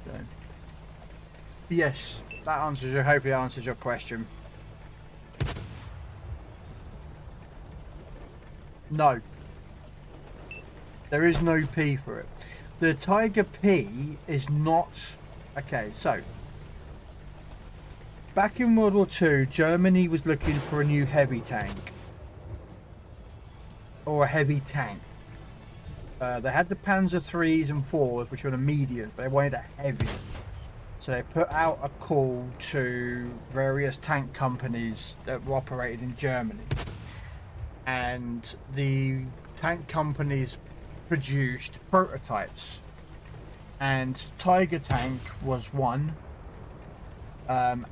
So, yes, that answers your. Hopefully, that answers your question. No, there is no P for it. The Tiger P is not okay. So. Back in World War II, Germany was looking for a new heavy tank. Or a heavy tank. They had the Panzer 3s and 4s, which were the medium, but they wanted a heavy. So they put out a call to various tank companies that were operated in Germany. And the tank companies produced prototypes. And Tiger tank was one.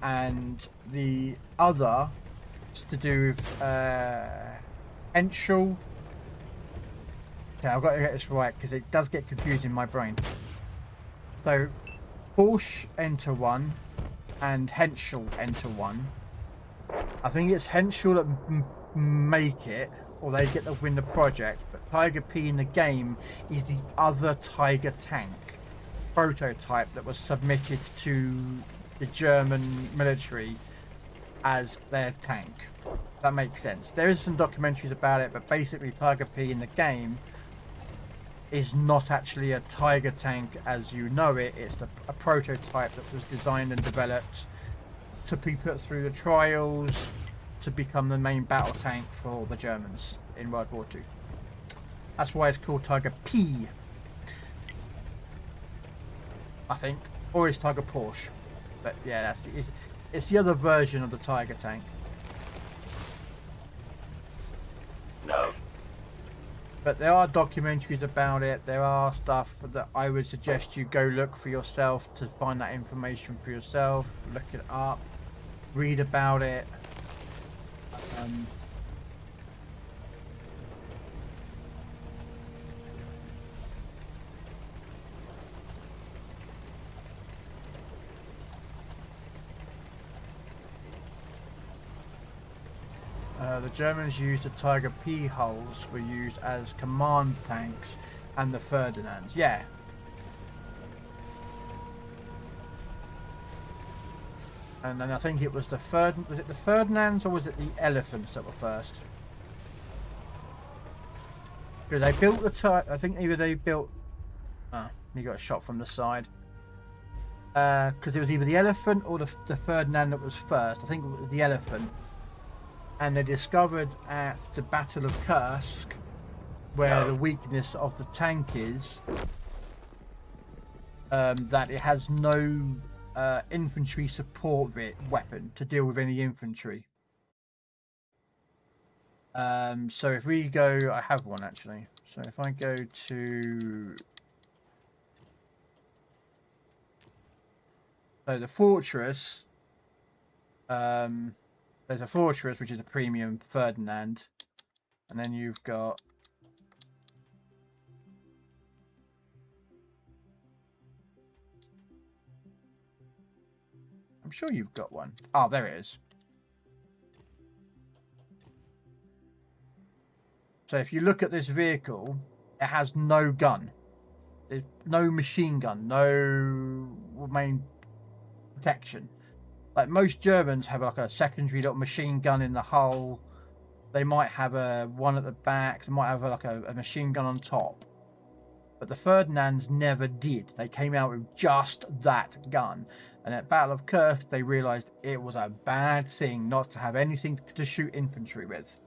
And the other is to do with Henschel. Okay, I've got to get this right because it does get confusing in my brain. So Porsche enter one and Henschel enter one. I think it's Henschel that make it, or they get to win the project, but Tiger P in the game is the other Tiger tank prototype that was submitted to the German military as their tank. That makes sense. There is some documentaries about it, but basically Tiger P in the game is not actually a Tiger tank as you know it. It's a prototype that was designed and developed to be put through the trials to become the main battle tank for the Germans in World War II. That's why it's called Tiger P, I think, or it's Tiger Porsche. But yeah, it's the other version of the Tiger tank. No. But there are documentaries about it. There are stuff that I would suggest you go look for yourself to find that information for yourself. Look it up, read about it. The Germans used the Tiger P hulls were used as command tanks and the Ferdinands. Yeah. And then I think it was the was it the Ferdinands or was it the Elephants that were first? Because they built the type. I think either they built. Oh, you got a shot from the side. Because it was either the elephant or the Ferdinand that was first. I think it was the elephant. And they discovered at the Battle of Kursk, where the weakness of the tank is, that it has no infantry support weapon to deal with any infantry. So if we go, I have one actually. So if I go to the fortress, there's a fortress which is a premium Ferdinand, and then you've got I'm sure you've got one. Oh, there it is. So if you look at this vehicle, it has no gun. There's no machine gun, no main protection. Like most Germans have like a secondary little machine gun in the hull. They might have one at the back. They might have like a machine gun on top. But the Ferdinands never did. They came out with just that gun. And at Battle of Kursk, they realized it was a bad thing not to have anything to shoot infantry with.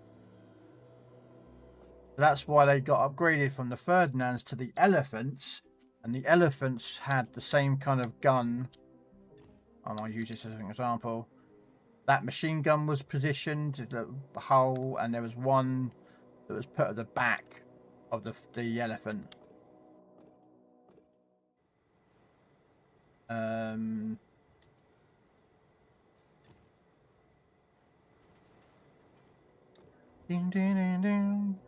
That's why they got upgraded from the Ferdinands to the elephants, and the elephants had the same kind of gun. I'll use this as an example. That machine gun was positioned to the hull, and there was one that was put at the back of the elephant. Ding, ding, ding, ding.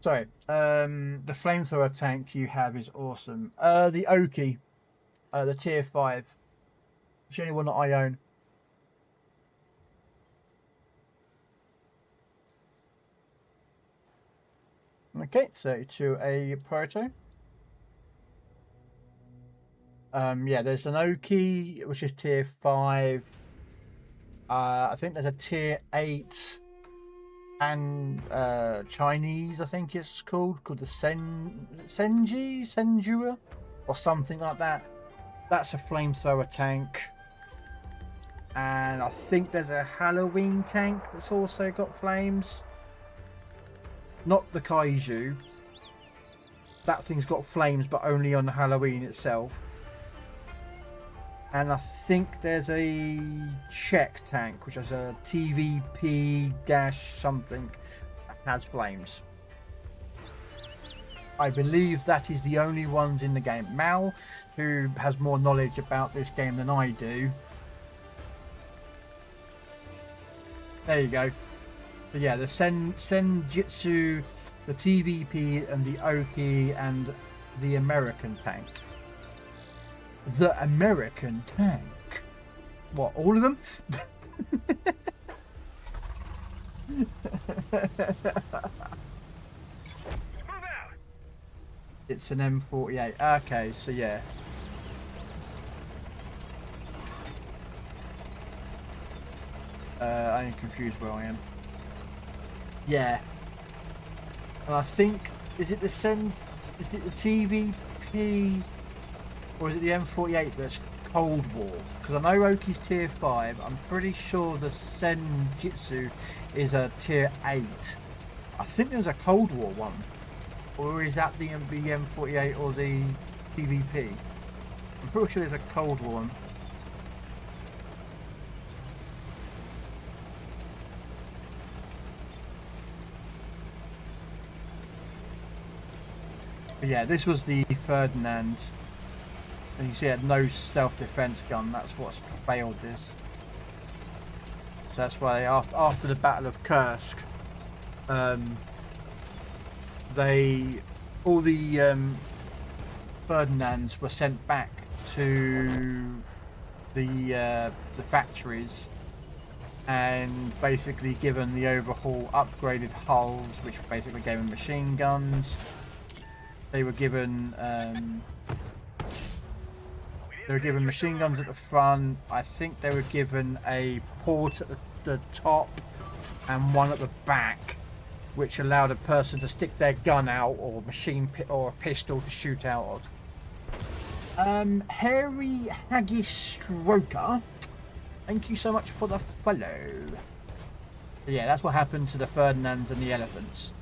Sorry, the flamethrower tank you have is awesome. The Oki, the tier 5. It's the only one that I own. Okay, so to a proto. Yeah, there's an Oki, which is tier 5. I think there's a tier 8 and Chinese, I think it's called the Senjua or something like that. That's a flamethrower tank. And I think there's a Halloween tank that's also got flames. Not the Kaiju. That thing's got flames, but only on the Halloween itself. And I think there's a Czech tank, which is a TVP-something that has flames. I believe that is the only ones in the game. Mal, who has more knowledge about this game than I do. There you go. So yeah, the Senjutsu, the TVP, and the Oki, and the American tank. The American tank. What, all of them? It's an M48. Okay, so yeah. I'm confused where I am. Yeah. And I think, is it the TVP or is it the M48 that's Cold War? Because I know Oki's tier 5. I'm pretty sure the Senjutsu is a tier 8. I think there was a Cold War one. Or is that the M48 or the TVP? I'm pretty sure there's a Cold War one. But yeah, this was the Ferdinand. And you see it had no self-defense gun. That's what's failed this. So that's why after the Battle of Kursk, all the Ferdinands were sent back to the factories and basically given the overhaul upgraded hulls, which basically gave them machine guns. They were given machine guns at the front. I think they were given a port at the top and one at the back, which allowed a person to stick their gun out or or a pistol to shoot out of. Hairy Haggis Stroker, thank you so much for the follow. But yeah, that's what happened to the Ferdinands and the elephants.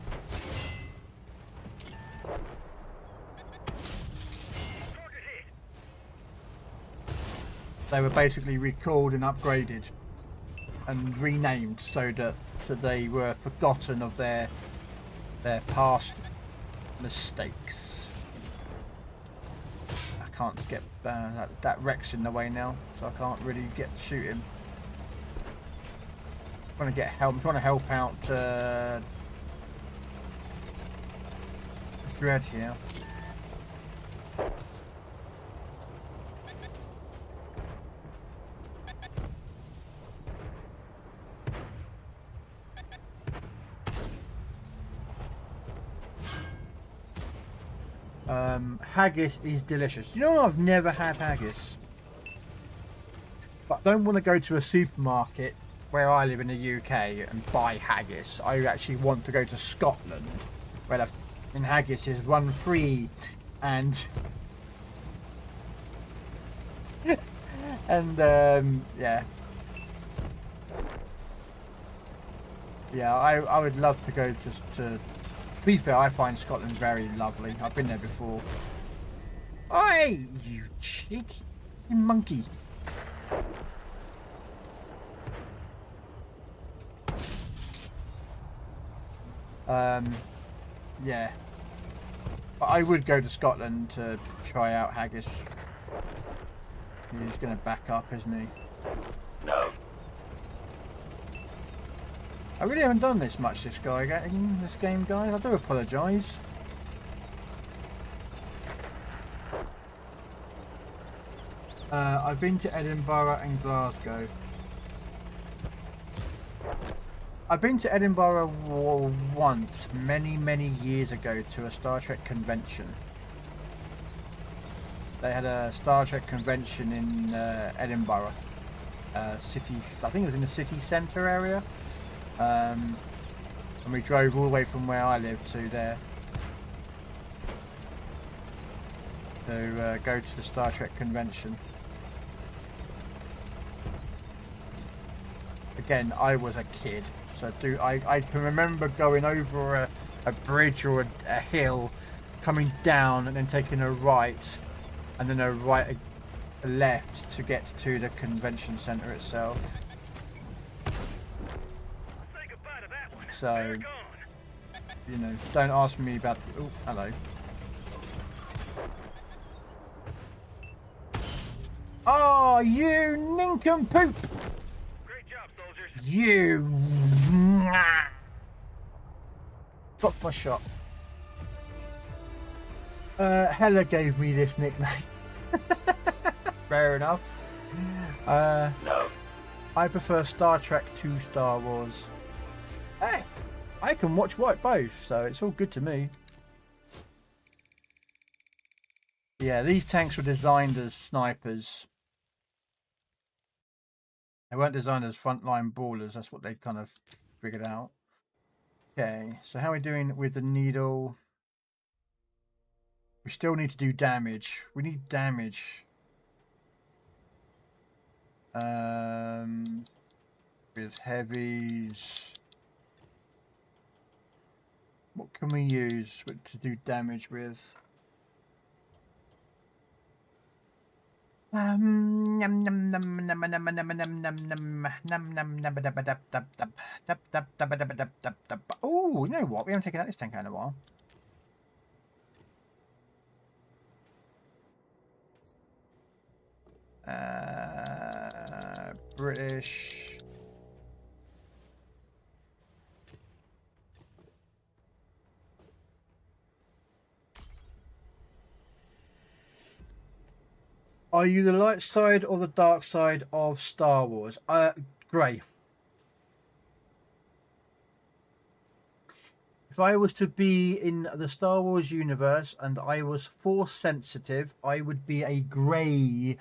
They were basically recalled and upgraded and renamed so that they were forgotten of their past mistakes. I can't get that Rex in the way now, so I can't really shoot him. I'm trying to get help. I'm trying to help out Dread here. Haggis is delicious. You know, I've never had haggis, but I don't want to go to a supermarket where I live in the UK and buy haggis. I actually want to go to Scotland, where the haggis is run free, and yeah, I would love to go to be fair, I find Scotland very lovely. I've been there before. Oi, you cheeky monkey. Yeah. But I would go to Scotland to try out haggis. He's going to back up, isn't he? No. I really haven't done this much this game, guys. I do apologise. I've been to Edinburgh and Glasgow. I've been to Edinburgh once, many years ago, to a Star Trek convention. They had a Star Trek convention in Edinburgh. I think it was in the city centre area. And we drove all the way from where I live to there to go to the Star Trek convention. Again, I was a kid, so I can remember going over a bridge or a hill, coming down and then taking a right and then a left to get to the convention centre itself. So, you know, don't ask me about... Oh, hello. Oh, you nincompoop! Great job, soldiers. You... Got my shot. Hella gave me this nickname. Fair enough. No. I prefer Star Trek to Star Wars. Hey, I can watch both, so it's all good to me. Yeah, these tanks were designed as snipers. They weren't designed as frontline brawlers. That's what they kind of figured out. Okay, so how are we doing with the needle? We still need to do damage. We need damage. With heavies. What can we use to do damage with? Oh, you know what? We haven't taken out this tank out in a while. British. Are you the light side or the dark side of Star Wars? Grey. If I was to be in the Star Wars universe and I was force sensitive, I would be a grey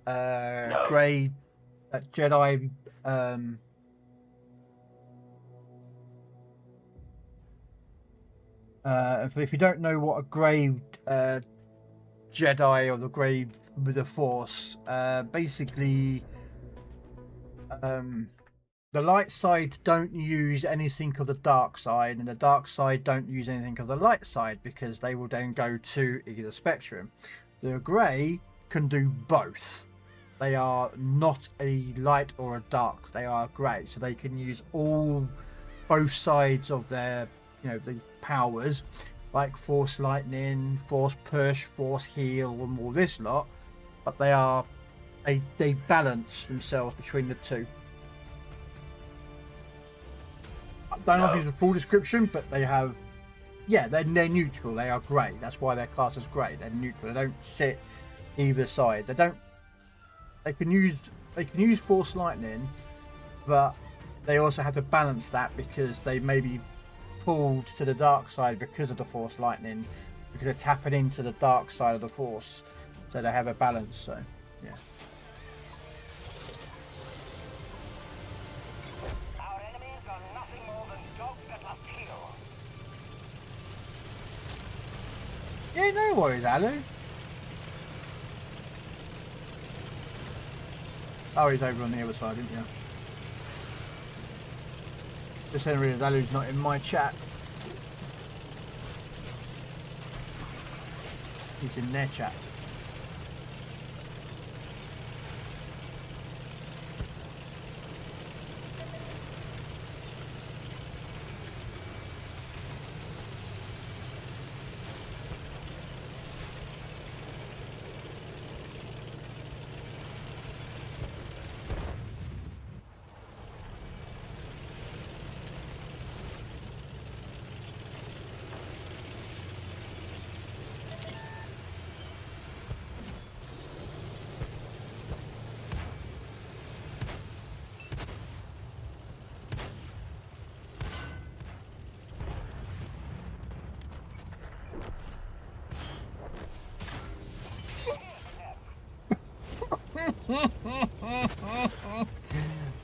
grey Jedi if you don't know what a grey Jedi or the grey with the Force, basically the light side don't use anything of the dark side, and the dark side don't use anything of the light side, because they will then go to either spectrum. The grey can do both. They are not a light or a dark, they are grey, so they can use both sides of their, the powers, like force lightning, force push, force heal, and all this lot, but they balance themselves between the two. I don't know if it's a full description, but they have, they're neutral. They are grey. That's why they're classed as grey. They're neutral. They don't sit either side. They can use force lightning, but they also have to balance that, because they may be pulled to the dark side because of the force lightning, because they're tapping into the dark side of the force, so they have a balance. So yeah. Our enemies are nothing more than dogs that must kill. Yeah, no worries, Alu. Oh, he's over on the other side, isn't he? Just saying, really, Alu's not in my chat. He's in their chat.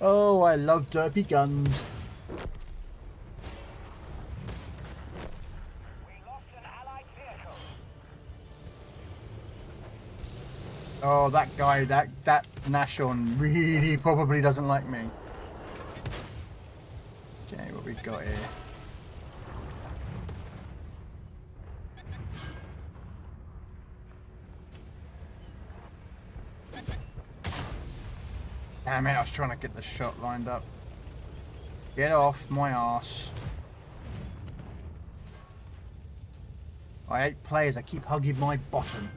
Oh, I love derpy guns. We lost an allied vehicle. Oh, that guy, that Nashon really probably doesn't like me. Okay, what we've got here. Damn it, I was trying to get the shot lined up. Get off my ass. I hate players that keep hugging my bottom.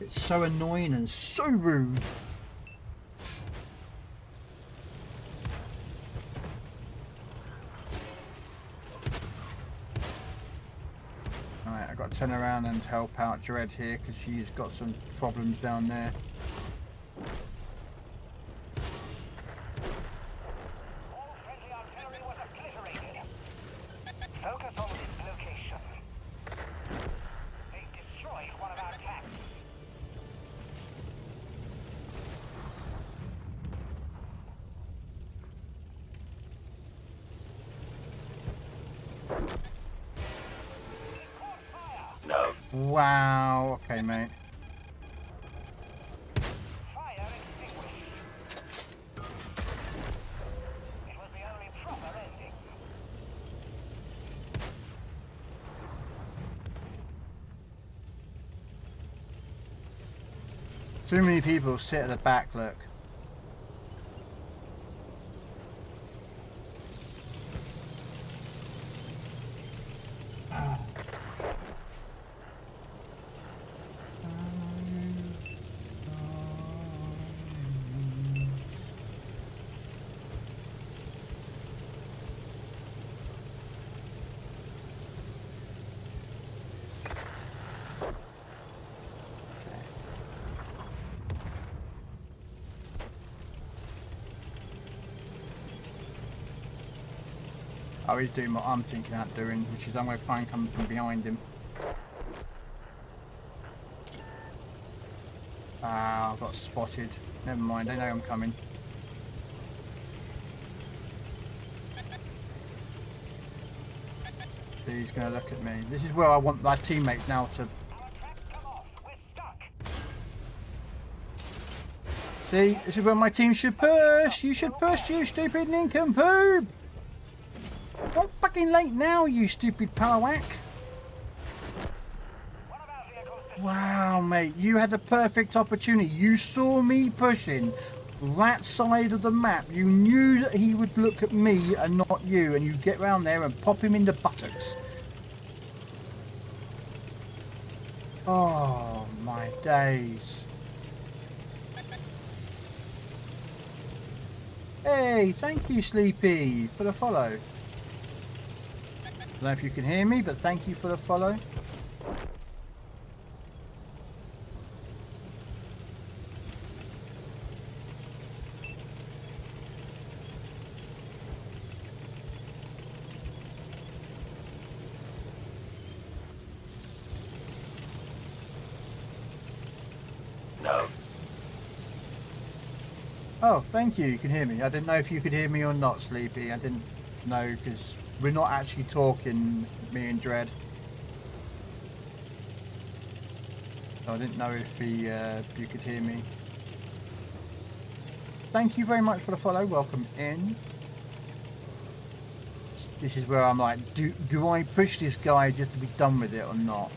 It's so annoying and so rude. Alright, I've got to turn around and help out Dread here, because he's got some problems down there. All friendly artillery was obliterated. Focus on this location. They destroyed one of our tanks. Wow, okay, mate. Fire extinguished. It was the only proper ending. Too many people sit at the back, look. Oh, he's doing what I'm thinking about doing, which is I'm going to try and come from behind him. Ah, I got spotted. Never mind, they know I'm coming. He's going to look at me. This is where I want my teammates now to... See, this is where my team should push. You should push, you stupid nincompoop. Not fucking late now, you stupid palawak. Wow, mate, you had the perfect opportunity. You saw me pushing that side of the map. You knew that he would look at me and not you, and you get round there and pop him in the buttocks. Oh, my days. Hey, thank you, Sleepy, for the follow. I don't know if you can hear me, but thank you for the follow. Oh, thank you. You can hear me. I didn't know if you could hear me or not, Sleepy. I didn't know because we're not actually talking, me and Dread. So I didn't know if you could hear me. Thank you very much for the follow. Welcome in. This is where I'm like, do I push this guy just to be done with it or not?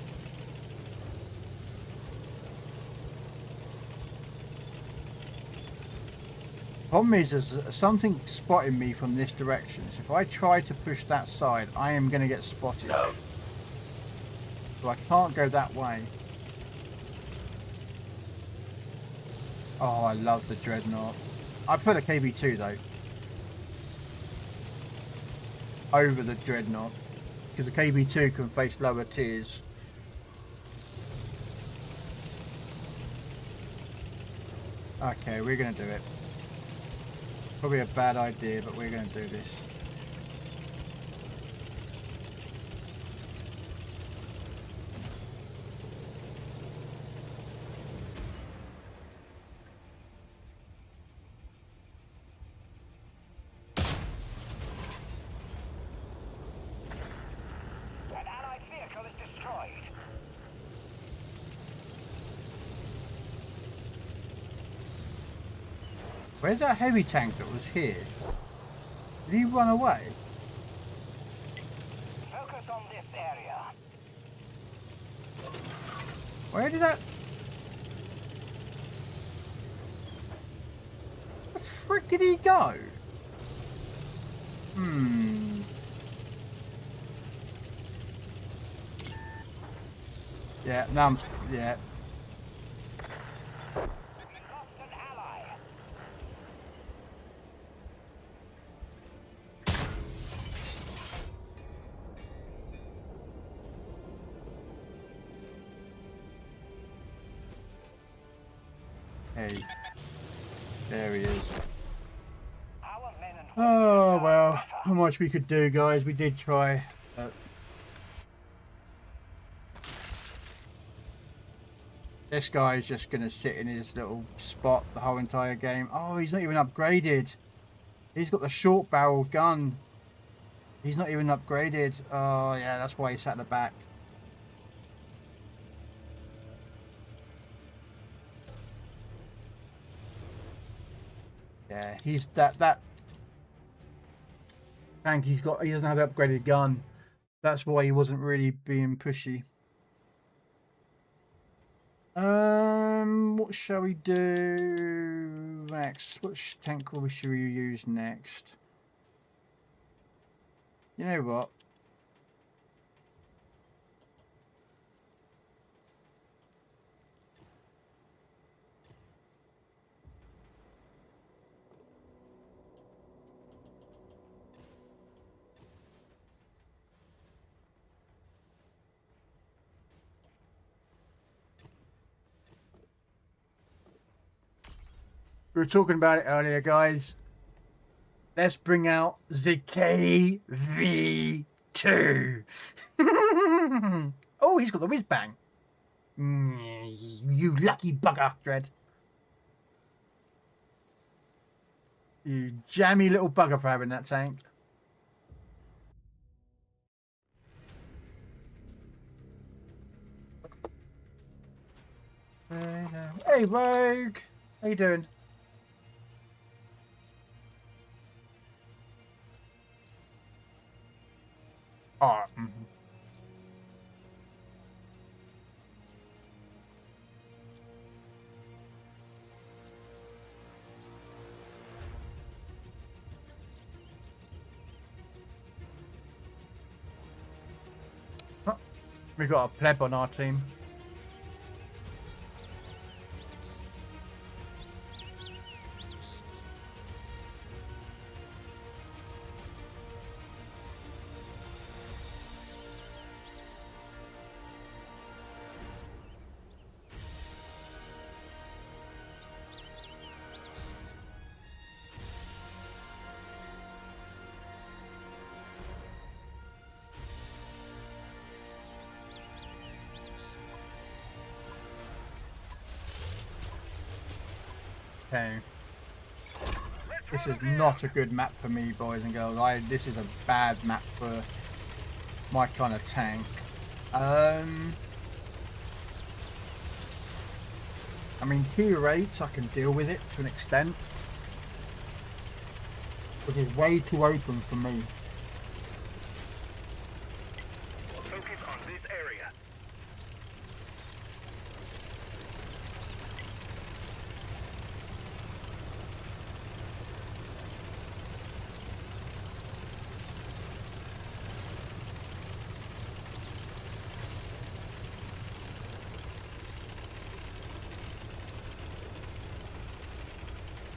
Problem is, there's something spotting me from this direction. So if I try to push that side, I am going to get spotted. No. So I can't go that way. Oh, I love the Dreadnought. I put a KB2 though. Over the Dreadnought. Because the KB2 can face lower tiers. Okay, we're going to do it. Probably a bad idea, but we're going to do this. An allied vehicle is destroyed. Where's that heavy tank that was here? Did he run away? Focus on this area. Where did that... Where the frick did he go? Yeah, now I'm... Yeah. Lost an ally. Hey. There he is. Our men and Oh, well. Not much we could do, guys. We did try. This guy is just going to sit in his little spot the whole entire game. Oh, he's not even upgraded. He's got the short-barreled gun. He's not even upgraded. Oh, yeah, that's why he sat at the back. Yeah, he's that tank he doesn't have an upgraded gun. That's why he wasn't really being pushy. What shall we do next? Which tank should we use next? You know what? We were talking about it earlier, guys. Let's bring out the KV2. Oh, he's got the whiz bang. You lucky bugger, Dread. You jammy little bugger for having that tank. Hey, Rogue. How you doing? Oh, we got a pleb on our team. Okay. This is not a good map for me, boys and girls. This is a bad map for my kind of tank. I mean, tier rates, I can deal with it to an extent. But it's way too open for me. Focus on this area.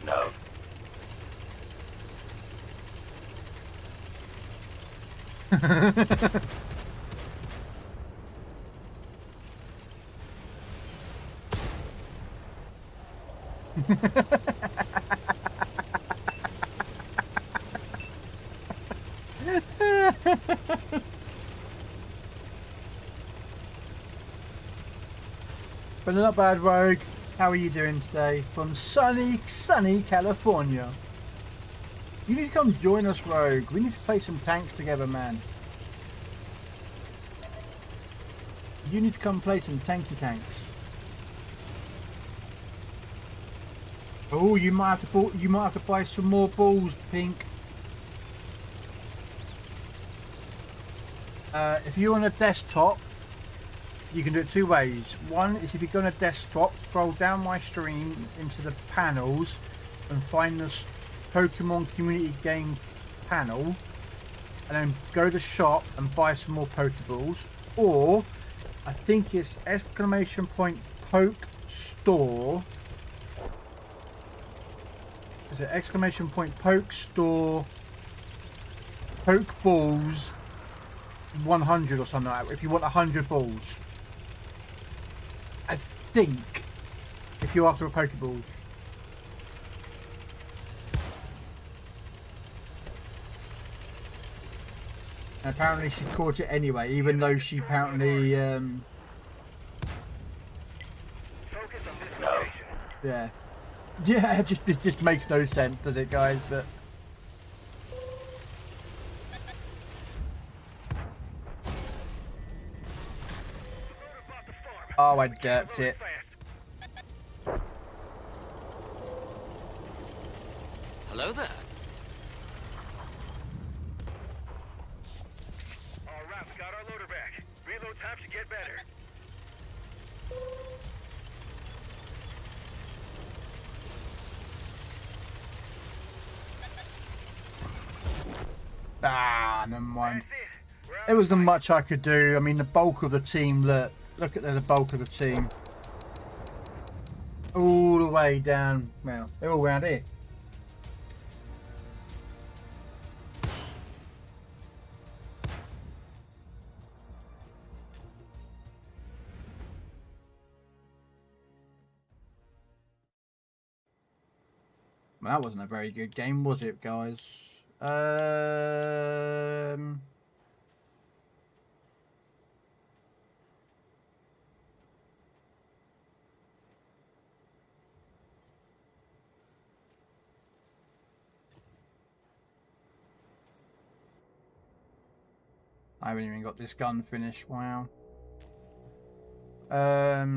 No. But not bad, Rogue. How are you doing today? From sunny California. You need to come join us, Rogue. We need to play some tanks together, man. You need to come play some tanky tanks. Oh, you might have to buy some more balls, Pink. If you're on a desktop, you can do it two ways. One is if you go on a desktop, scroll down my stream into the panels and find this Pokemon Community Game panel, and then go to shop and buy some more Pokeballs. Or I think it's !poke store. Is it !poke store Pokeballs 100 or something like that, if you want 100 balls. I think if you're after a Pokeballs. And apparently she caught it anyway, even though she apparently Focus on this location. yeah, it just makes no sense, does it, guys? But oh, I derped it. Hello there. All right, we got our loader back. Reload time should get better. Ah, never mind. That's it. We're out There of wasn't sight. much I could do. I mean, the bulk of the team, look at the bulk of the team. All the way down, well, they're all around here. Well, that wasn't a very good game, was it, guys? I haven't even got this gun finished. Wow. Yeah.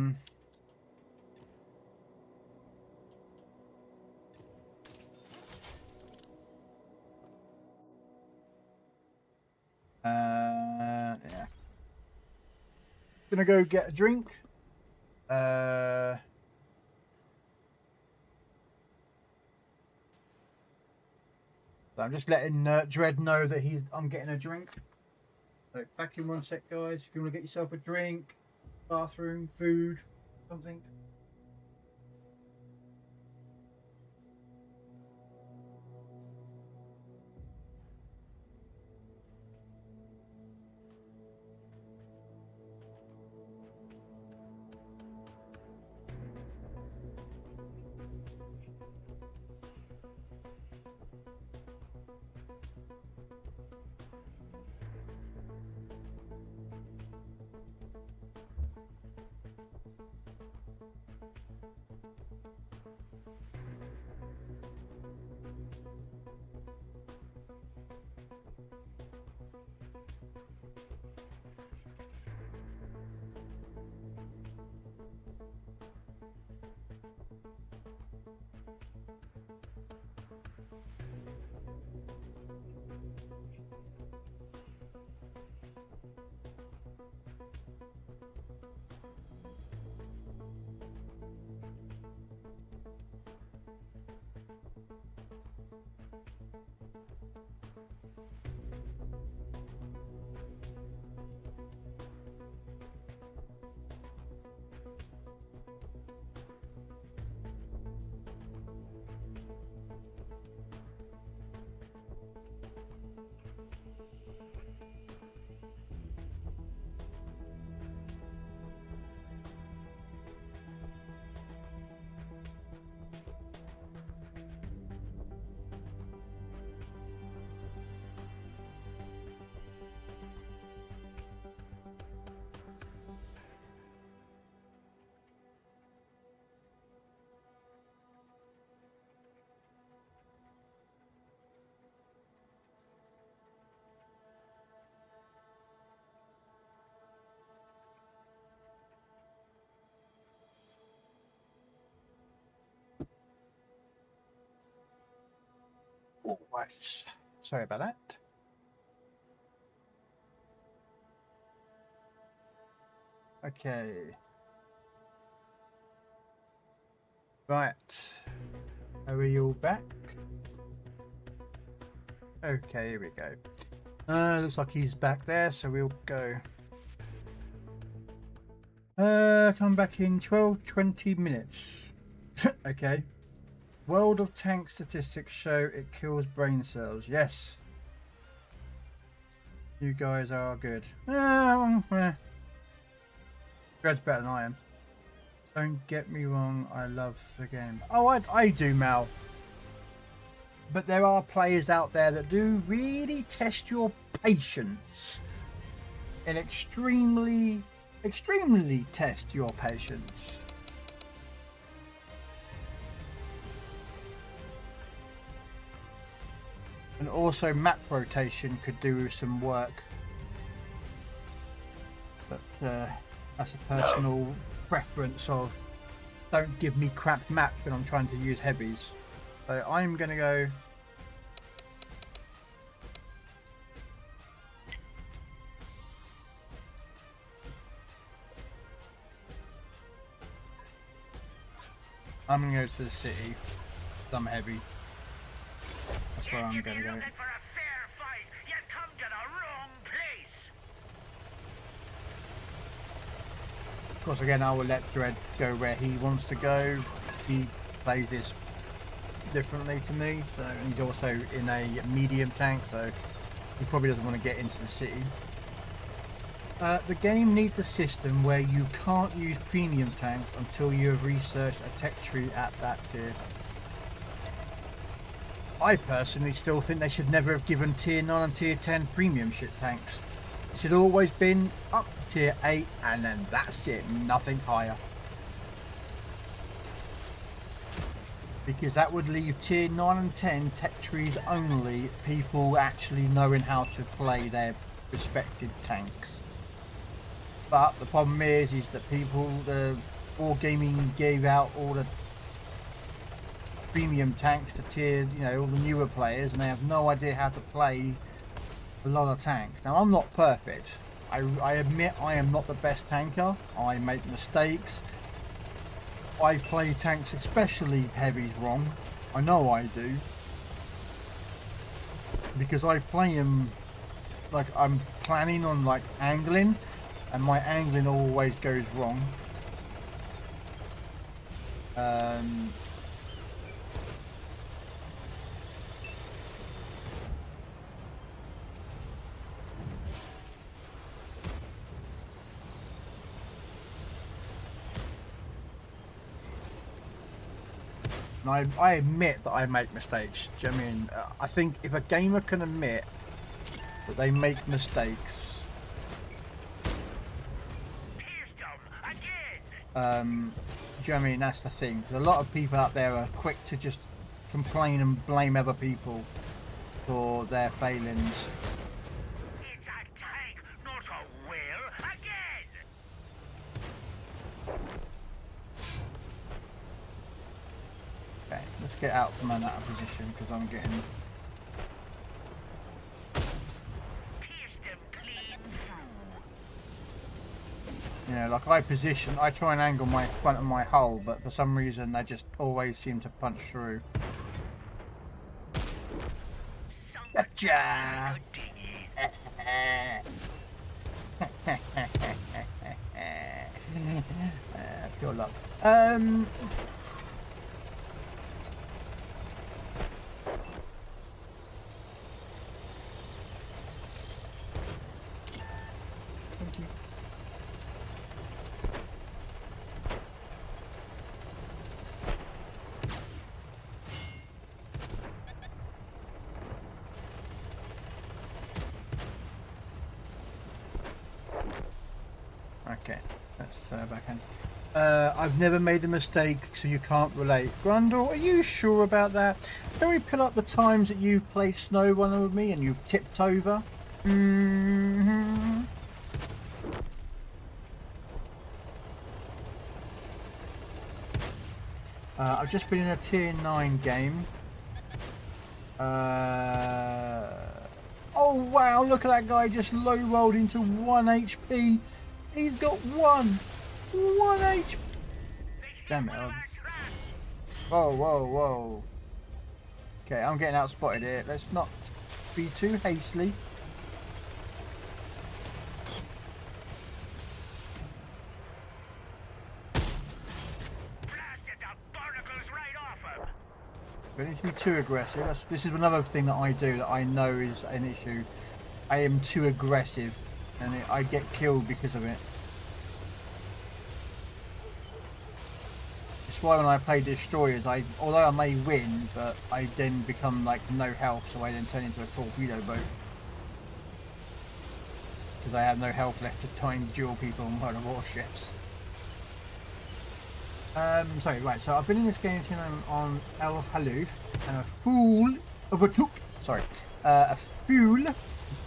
Gonna go get a drink. So I'm just letting Dread know that I'm getting a drink. So back in one sec, guys. If you want to get yourself a drink, bathroom, food, something. All right. Sorry about that. Okay. Right. Are we all back? Okay, here we go. Looks like he's back there, so we'll go. Come back in 12-20 minutes. Okay. World of Tank statistics show it kills brain cells. Yes. You guys are good. Dread's better than I am. Don't get me wrong, I love the game. Oh, I do, Mal. But there are players out there that do really test your patience. And extremely test your patience. And also map rotation could do with some work. But that's a personal preference of don't give me crap maps when I'm trying to use heavies. So I'm going to go... I'm going to go to the city. I'm heavy. That's where I'm going to go. For a fair fight, you come to the wrong place. Of course, again, I will let Dread go where he wants to go. He plays this differently to me, so he's also in a medium tank, so he probably doesn't want to get into the city. The game needs a system where you can't use premium tanks until you have researched a tech tree at that tier. I personally still think they should never have given tier 9 and tier 10 premium ship tanks. It should have always been up to tier 8 and then that's it, nothing higher. Because that would leave tier 9 and 10 tech trees only, people actually knowing how to play their respective tanks. But the problem is that people, the Wargaming gave out all the premium tanks to tier, you know, all the newer players, and they have no idea how to play a lot of tanks. Now, I'm not perfect. I admit I am not the best tanker. I make mistakes. I play tanks, especially heavies, wrong. I know I do. Because I play them like I'm planning on like angling, and my angling always goes wrong. And I admit that I make mistakes. Do you know what I mean? I think if a gamer can admit that they make mistakes, do you know what I mean? That's the thing. Because a lot of people out there are quick to just complain and blame other people for their failings. It's a tank, not a will. Again! Okay, let's get out from that position because I'm getting... Pierce them clean through. You know, like I try and angle my front of my hull, but for some reason they just always seem to punch through. Gotcha! Pure luck. Thank you. Okay, that's backhand. I've never made a mistake, so you can't relate. Grundle, are you sure about that? Can we put up the times that you've played Snow Runner with me and you've tipped over? Mm-hmm. I've just been in a tier 9 game. Oh wow, look at that guy just low rolled into 1 HP. He's got 1 HP. Damn it. Whoa, whoa, whoa. Okay, I'm getting outspotted here. Let's not be too hastily. We don't need to be too aggressive. This is another thing that I do that I know is an issue. I am too aggressive and I get killed because of it. It's why when I play destroyers, although I may win, but I then become like no health, so I then turn into a torpedo boat. Because I have no health left to try and duel people on one of warships. Sorry, right, so I've been in this game on El Haluf, and a fool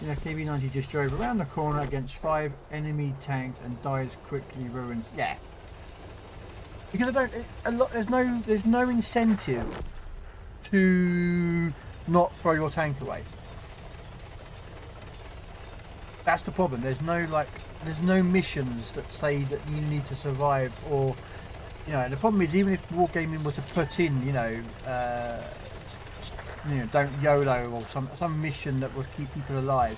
in a KB-90 just drove around the corner against 5 enemy tanks and dies quickly, ruins. Yeah. Because there's no incentive to not throw your tank away. That's the problem. There's no missions that say that you need to survive, or you know, the problem is even if Wargaming was to put in, don't YOLO or some mission that would keep people alive,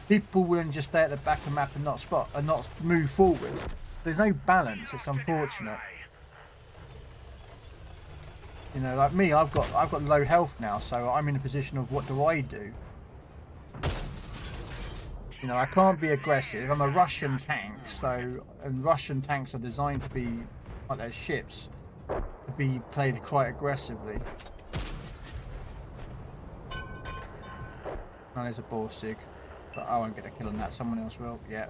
people wouldn't just stay at the back of the map and not move forward. There's no balance. It's unfortunate. You know, like me, I've got low health now, so I'm in a position of what do I do? You know, I can't be aggressive. I'm a Russian tank, and Russian tanks are designed to be like their ships, to be played quite aggressively. Oh, there's a Borsig. But I won't get a kill on that. Someone else will. Yeah.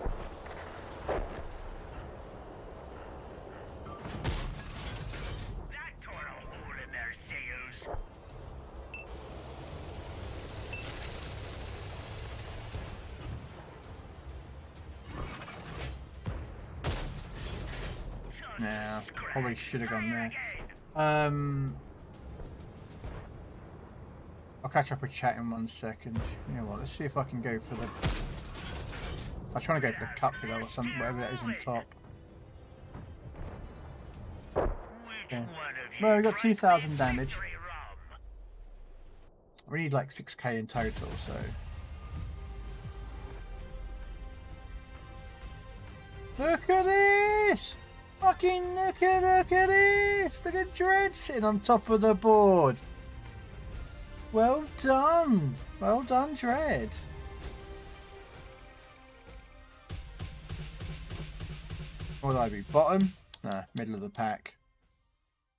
That tore a hole in their sails. Yeah, probably should have gone there. I'll catch up with chat in 1 second. You know what? Let's see if I can go for the. I'm trying to go for the cup though, or something, whatever that is on top. Okay. Well, we got 2,000 damage. We need like 6k in total, so. Look at this! Fucking look at this! Look at Dread sitting on top of the board. Well done! Well done, Dread. What would I be? Bottom? Nah, middle of the pack.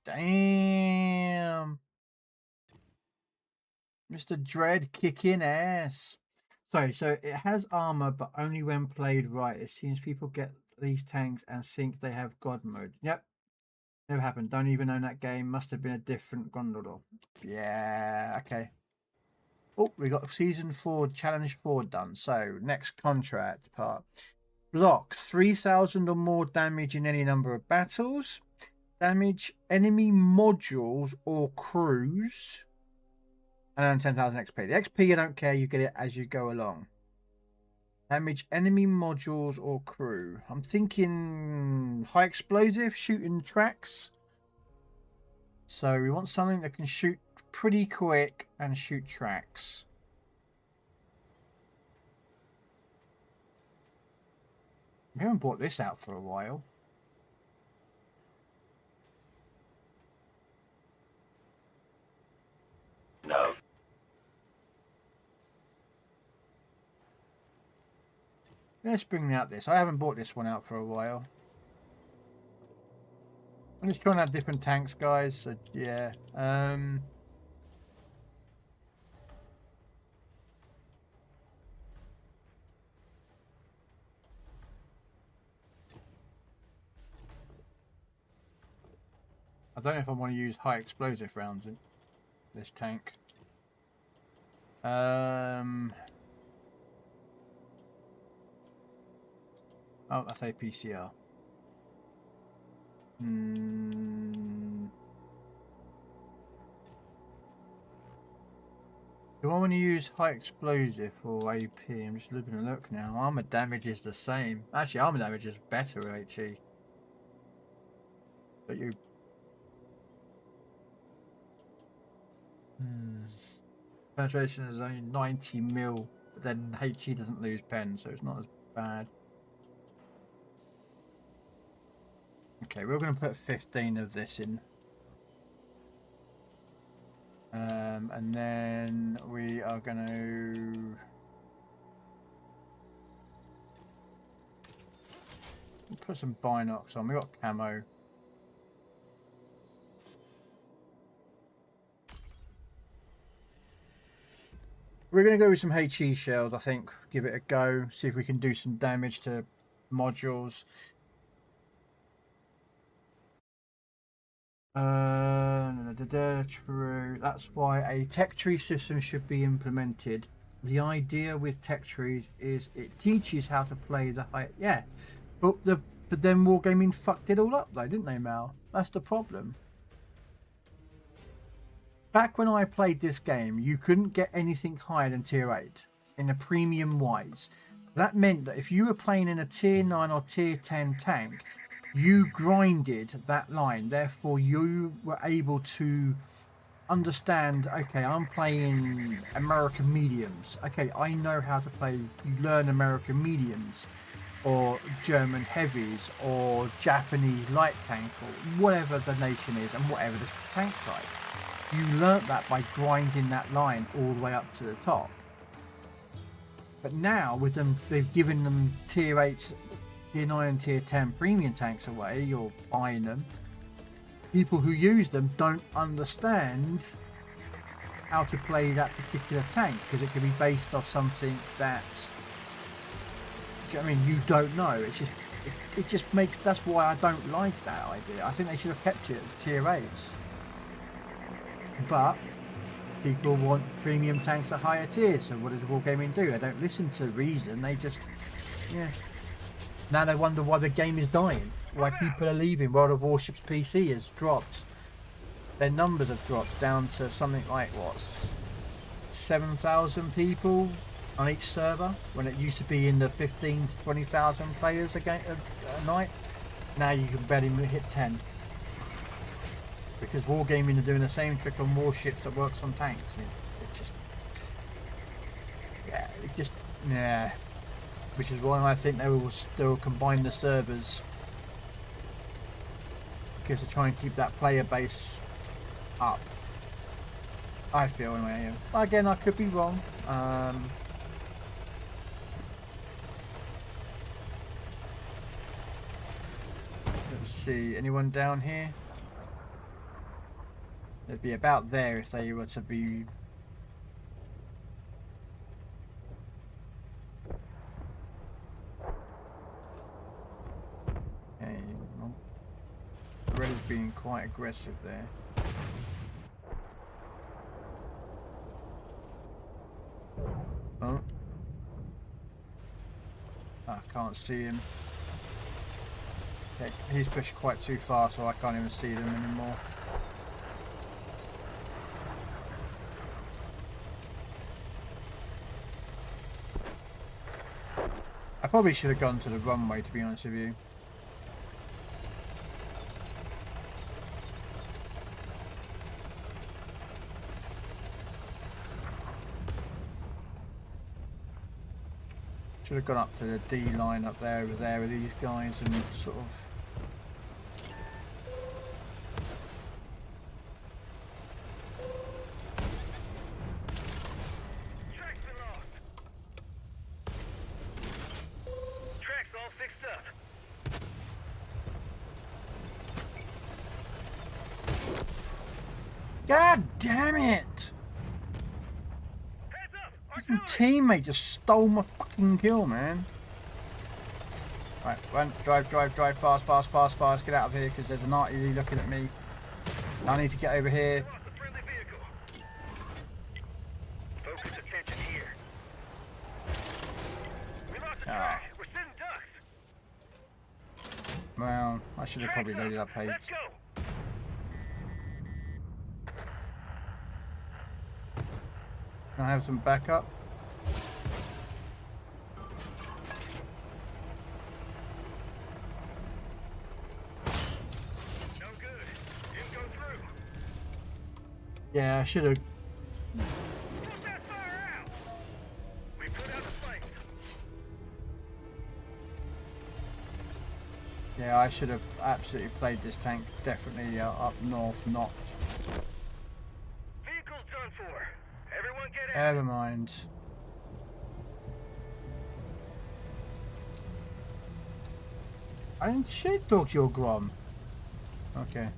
Damn! Mr. Dread kicking ass. Sorry, so it has armor, but only when played right. It seems people get these tanks and think they have God mode. Yep. Never happened. Don't even own that game. Must have been a different gondola. Yeah, okay. Oh, we got season 4, challenge 4 done. So, next contract part. Block 3,000 or more damage in any number of battles. Damage enemy modules or crews. And earn 10,000 XP. The XP, I don't care. You get it as you go along. Damage enemy modules or crew. I'm thinking high explosive, shooting tracks. So we want something that can shoot pretty quick and shoot tracks. We haven't bought this out for a while. No. Let's bring out this. I haven't bought this one out for a while. I'm just trying out different tanks, guys. So yeah. I don't know if I want to use high explosive rounds in this tank. Oh, that's APCR. Do I want to use high explosive or AP? I'm just looking a look now. Armor damage is the same. Actually, armor damage is better with HE. But you... Penetration is only 90 mil, but then HE doesn't lose pen, so it's not as bad. Okay, we're going to put 15 of this in. And then we are going to put some binocs on. We got camo. We're going to go with some HE shells, I think. Give it a go. See if we can do some damage to modules. True. That's why a tech tree system should be implemented. The idea with tech trees is it teaches how to play the high. Yeah, but then Wargaming fucked it all up though, didn't they, Mal? That's the problem. Back when I played this game, you couldn't get anything higher than tier 8 in a premium wise. That meant that if you were playing in a tier 9 or tier 10 tank, you grinded that line. Therefore, you were able to understand, okay, I'm playing American mediums. Okay, I know how to play. You learn American mediums or German heavies or Japanese light tank or whatever the nation is and whatever the tank type. You learnt that by grinding that line all the way up to the top. But now with them, they've given them tier 8, tier 9 and tier 10 premium tanks away. You're buying them. People who use them don't understand how to play that particular tank, because it can be based off something that, do you know what I mean, you don't know. It's just it just makes, that's why I don't like that idea. I think they should have kept it as tier 8s, but people want premium tanks at higher tiers, so what does Wargaming do? They don't listen to reason, they just, yeah. Now they wonder why the game is dying, why people are leaving. World of Warships PC has dropped, their numbers have dropped down to something like, what, 7,000 people on each server, when it used to be in the 15 to 20,000 players a night. Now you can barely hit 10. Because Wargaming are doing the same trick on warships that works on tanks. It just, yeah, yeah. Which is why I think they will combine the servers, because they're trying to keep that player base up. I feel anyway. Again, I could be wrong. Let's see, anyone down here? It'd be about there if they were to be. Okay, well, Red is being quite aggressive there. Oh, I can't see him. Okay, he's pushed quite too far, so I can't even see them anymore. I probably should have gone to the runway, to be honest with you. Should have gone up to the D line up there, over there with these guys and sort of. God damn it! Fucking teammate just stole my fucking kill, man. Right, run, drive, fast, get out of here, because there's an artillery looking at me. I need to get over here. Focus attention here. We lost the Ah. track. We're sitting ducks. Well, I should have probably loaded up Haste. Let's go. Can I have some backup? No good. Didn't go through. Yeah, I should have. Put that fire out. We put out the flames. Yeah, I should have absolutely played this tank definitely up north, not. Vehicle's done for. Everyone get out. Never mind. I didn't shit talk your Grom. Okay.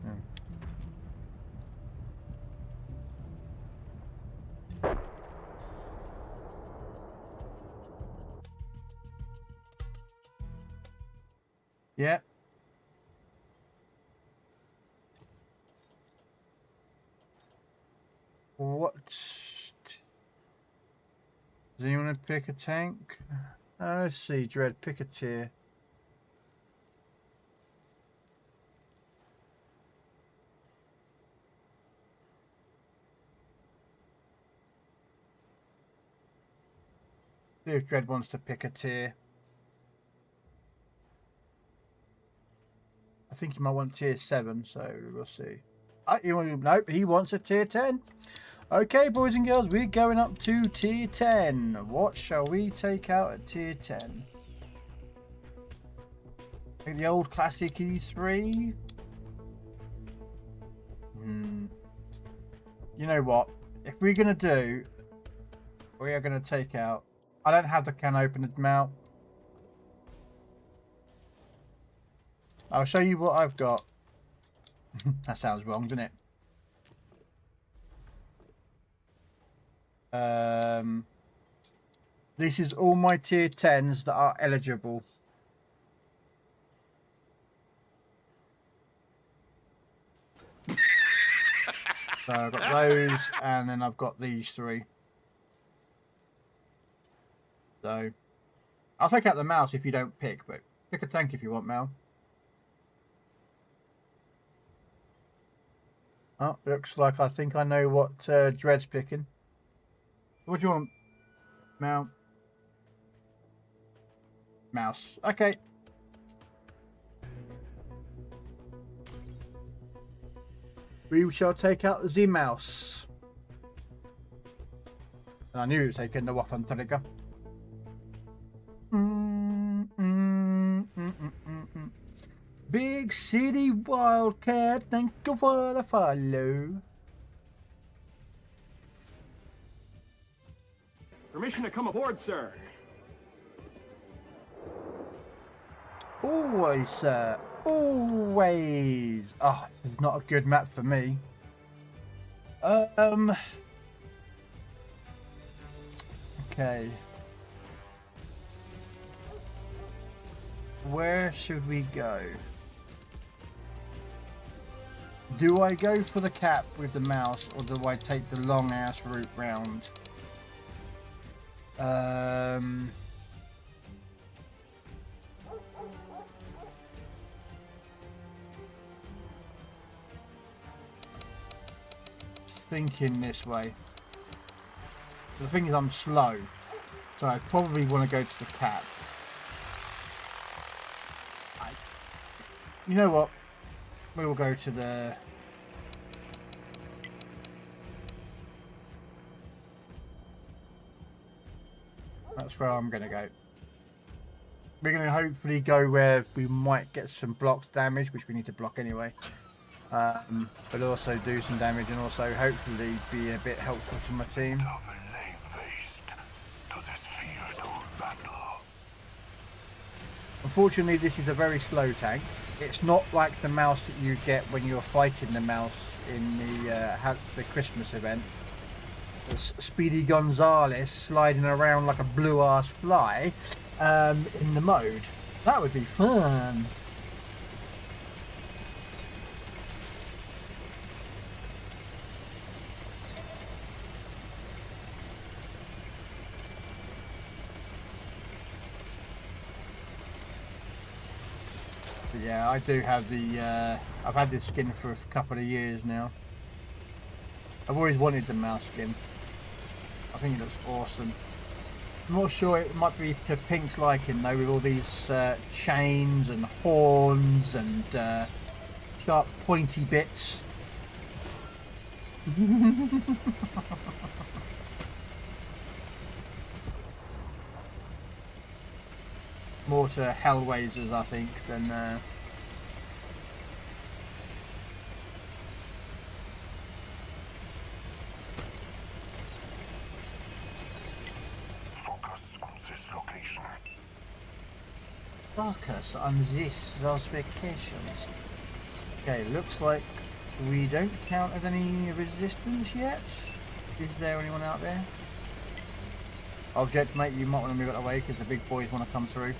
Yeah. What? Does anyone want to pick a tank? Let's see, Dread, pick a tier. See if Dread wants to pick a tier. I think he might want tier 7, so we'll see. Nope, he wants a tier 10. Okay, boys and girls, we're going up to tier 10. What shall we take out at tier 10? I think the old classic E3. You know what? If we're going to do, we are going to take out. I don't have the can opener mount. I'll show you what I've got. That sounds wrong, doesn't it? This is all my tier 10s that are eligible. So I've got those, and then I've got these 3. So I'll take out the mouse if you don't pick, but pick a tank if you want, Mal. Oh, looks like I think I know what Dread's picking. What do you want, Mal? Mouse. Okay. We shall take out the mouse. And I knew it was taking the Waffentrigger. Big City Wildcat, thank you for the follow. Permission to come aboard, sir. Always, sir. Always. Oh, this is not a good map for me. Okay. Where should we go? Do I go for the cap with the mouse, or do I take the long ass route round? Thinking this way. The thing is, I'm slow, so I probably want to go to the cap. You know what? We will go to the... That's where I'm going to go. We're going to hopefully go where we might get some blocks damage, which we need to block anyway. But also do some damage and also hopefully be a bit helpful to my team. Unfortunately, this is a very slow tank. It's not like the mouse that you get when you're fighting the mouse in the Christmas event. It's Speedy Gonzales sliding around like a blue-ass fly in the mode. That would be fun. But yeah, I do have the... I've had this skin for a couple of years now. I've always wanted the mouse skin. I think it looks awesome. I'm not sure, it might be to Pink's liking though, with all these chains and horns and sharp pointy bits. More to Hellraisers, I think, than Focus on this location. focus on these locations. Okay, looks like we don't count as any resistance yet. Is there anyone out there? Object, mate, you might want to move it away because the big boys want to come through.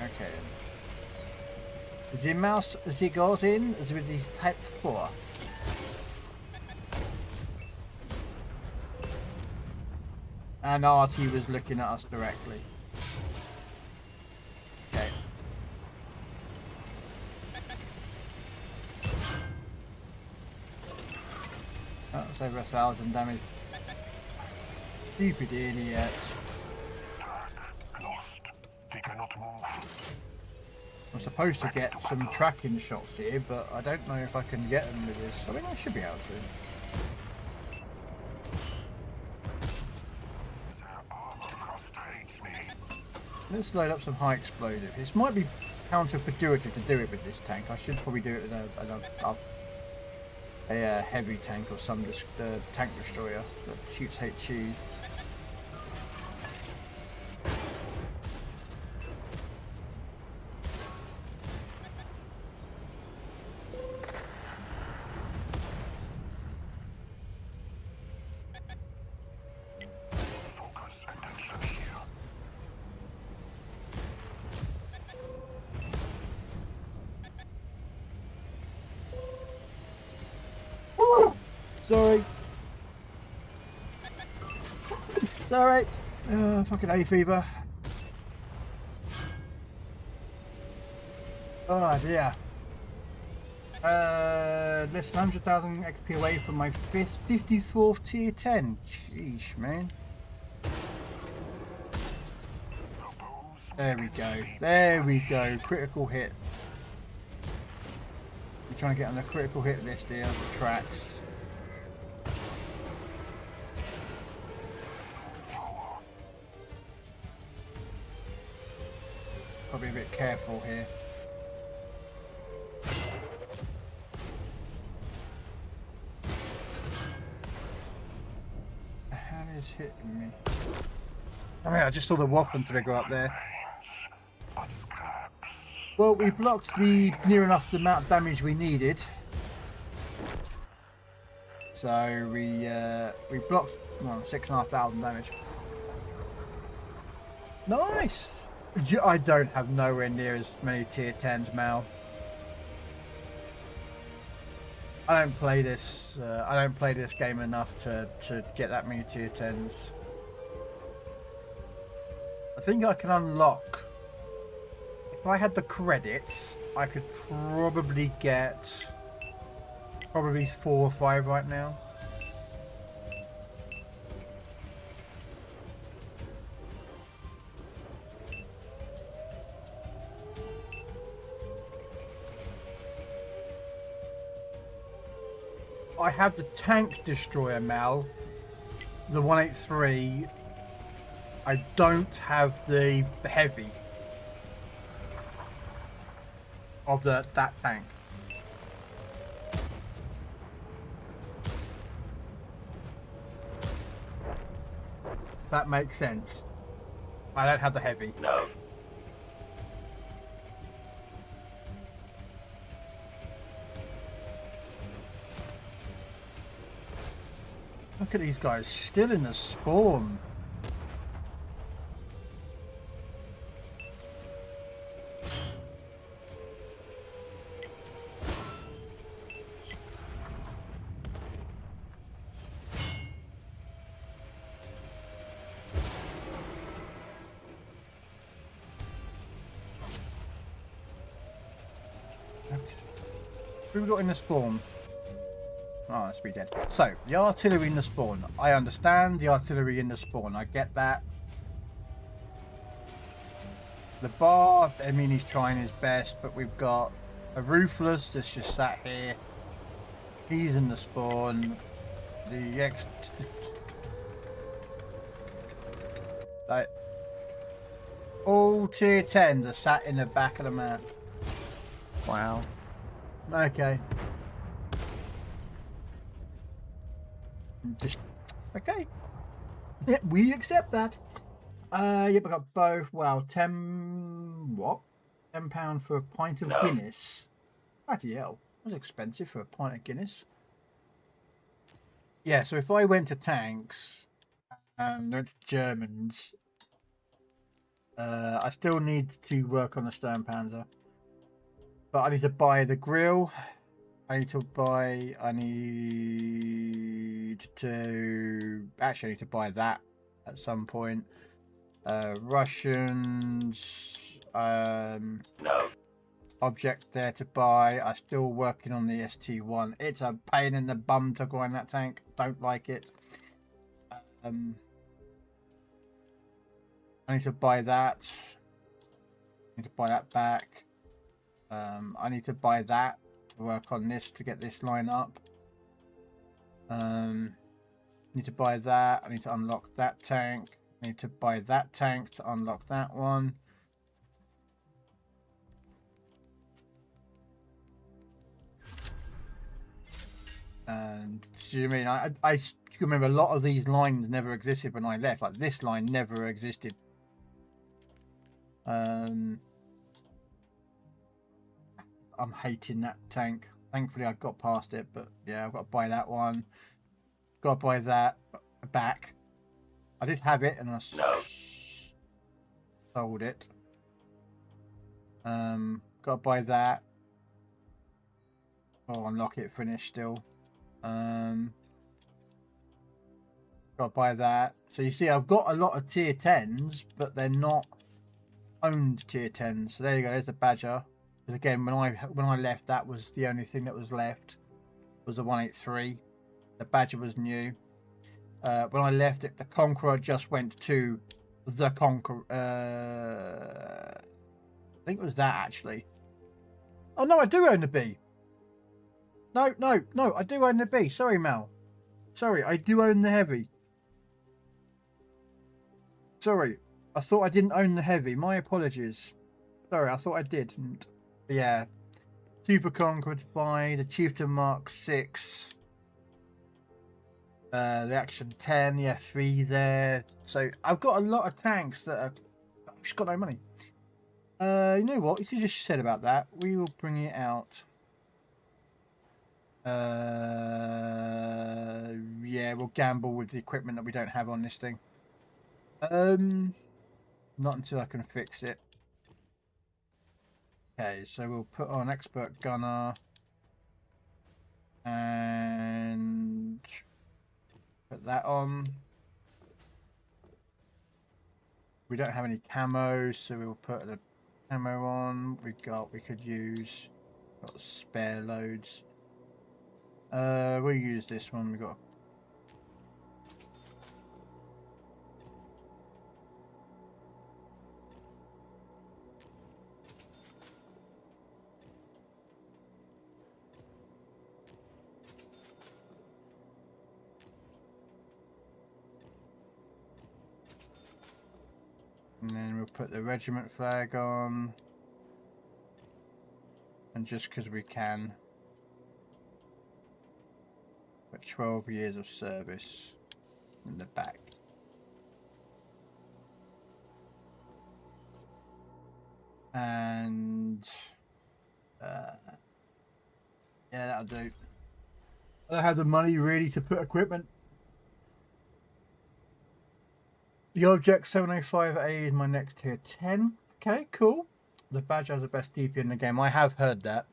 Okay. The mouse, he goes in with his type 4. And RT was looking at us directly. Okay. That's over 1,000 damage. Stupid idiot. Lost. They cannot move. I'm supposed to get some tracking shots here, but I don't know if I can get them with this. I mean, I should be able to. Their armor frustrates me. Let's load up some high explosive. This might be counterproductive to do it with this tank. I should probably do it with a heavy tank or some tank destroyer that shoots HE. Sorry. Sorry. Fucking hay fever. Oh dear. Less than 100,000 XP away from my 54th tier 10. Jeez, man. There we go. There we go. Critical hit. We're trying to get on the critical hit list here of the tracks. Probably a bit careful here. The hell is hitting me? I mean, I just saw the waffle trigger up there. Well, we blocked the near enough the amount of damage we needed. So we blocked 6,500 damage. Nice. I don't have nowhere near as many tier 10s, Mal. I don't play this. I don't play this game enough to get that many tier 10s. I think I can unlock. If I had the credits, I could probably get 4 or 5 right now. I have the tank destroyer, Mal, the 183. I don't have the heavy of that tank. If that makes sense. I don't have the heavy. No. Look at these guys still in the spawn. Who we got in the spawn? Oh, that's be dead. So, the artillery in the spawn. I understand the artillery in the spawn. I get that. The bar, I mean, he's trying his best, but we've got a Ruthless that's just sat here. He's in the spawn. The X... Like, all tier 10s are sat in the back of the map. Wow. Okay. Just okay. Yeah, we accept that. Yep, I got both. Wow, £10 for a pint of Guinness. Bloody hell, that's expensive for a pint of Guinness. Yeah, so if I went to tanks and went to Germans, I still need to work on the Sternpanzer. But I need to buy the grill. I need to buy that at some point. Russians. No. Object there to buy. I'm still working on the ST1. It's a pain in the bum to grind that tank. Don't like it. I need to buy that. I need to buy that back. I need to buy that to work on this to get this line up. Need to buy that. I need to unlock that tank. I need to buy that tank to unlock that one. And do you mean I remember a lot of these lines never existed when I left. Like this line never existed. I'm hating that tank. Thankfully I got past it, but yeah, I've got to buy that one. Got to buy that back. I did have it and I sold it. Got to buy that. Oh, unlock it, finish still. Got to buy that. So you see, I've got a lot of tier 10s, but they're not owned tier 10s. So there you go. There's the Badger. Because again, when I left, that was the only thing that was left. Was the 183. The Badger was new. When I left it, the Conqueror just went to the Conqueror. I think it was that actually. Oh no, I do own the B. No, I do own the B. Sorry, Mel. Sorry, I do own the Heavy. Sorry, I thought I didn't own the Heavy. My apologies. Sorry, I thought I didn't. But yeah, Super Conqueror to buy, the Chieftain Mark 6, the Action 10, the F3 there. So I've got a lot of tanks that are. I've just got no money. You know what? You just said about that. We will bring it out. Yeah, we'll gamble with the equipment that we don't have on this thing. Not until I can fix it. Okay, so we'll put on Expert Gunner and put that on. We don't have any camo, so we'll put the camo on. We could use got spare loads. We'll use this one. We got. And then we'll put the regiment flag on. And just because we can. But 12 years of service in the back. And yeah, that'll do. I don't have the money really to put equipment. The Object 705A is my next tier 10. Okay, cool. The Badger has the best DP in the game. I have heard that.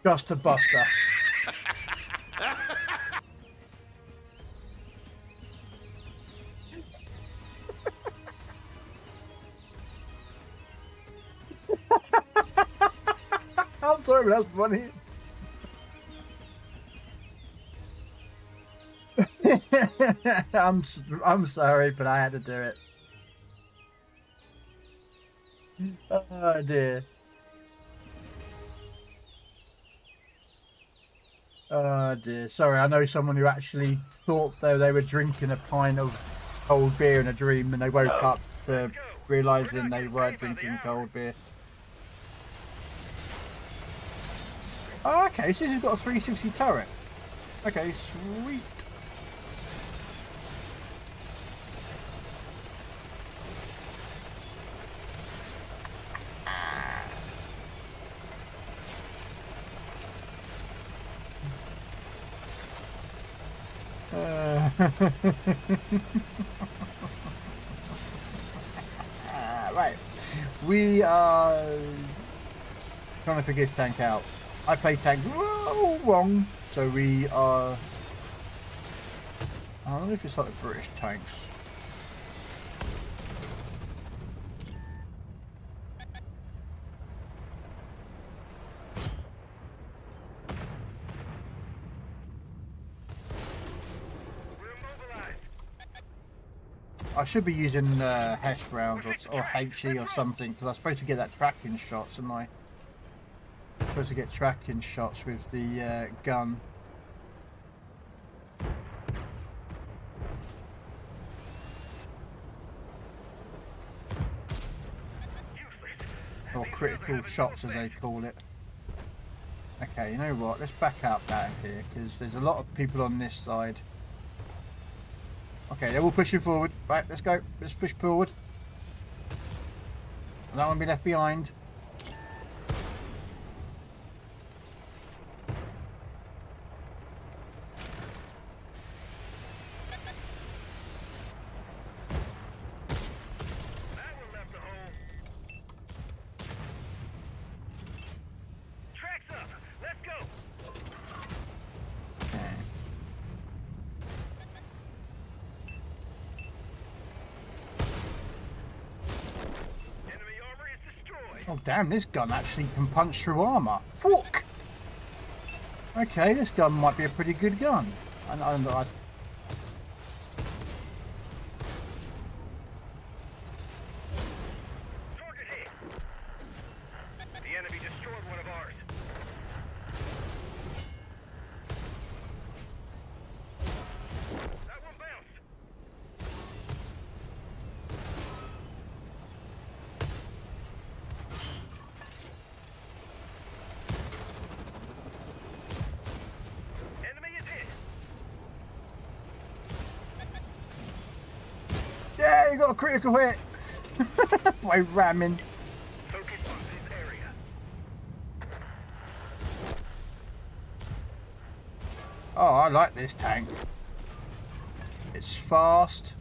Just a buster. I'm sorry, but that's funny. I'm sorry, but I had to do it. Oh dear. Oh dear. Sorry, I know someone who actually thought they were drinking a pint of cold beer in a dream and they woke up to realising they were drinking cold beer. Oh, okay, so he's got a 360 turret. Okay, sweet. Right, we are trying to figure this tank out. I play tanks wrong, so we are. I don't know if it's like the British tanks. I should be using Haste rounds or HE or something because I'm supposed to get that tracking shots, and I'm supposed to get tracking shots with the gun. Or critical shots, as they call it. Okay, you know what? Let's back up out of here, because there's a lot of people on this side. Okay, they're all pushing forward. Right, let's go. Let's push forward. I don't want to be left behind. That one left a hole. Tracks up. Let's go. Okay. Enemy armor is destroyed. Oh damn, this gun actually can punch through armour. Fuck! Okay, this gun might be a pretty good gun. I Target hit. The enemy destroyed one of ours. That one bounced. Enemy is hit. Yeah, you got a critical hit! By ramming. Focus on this area. Oh, I like this tank. It's fast.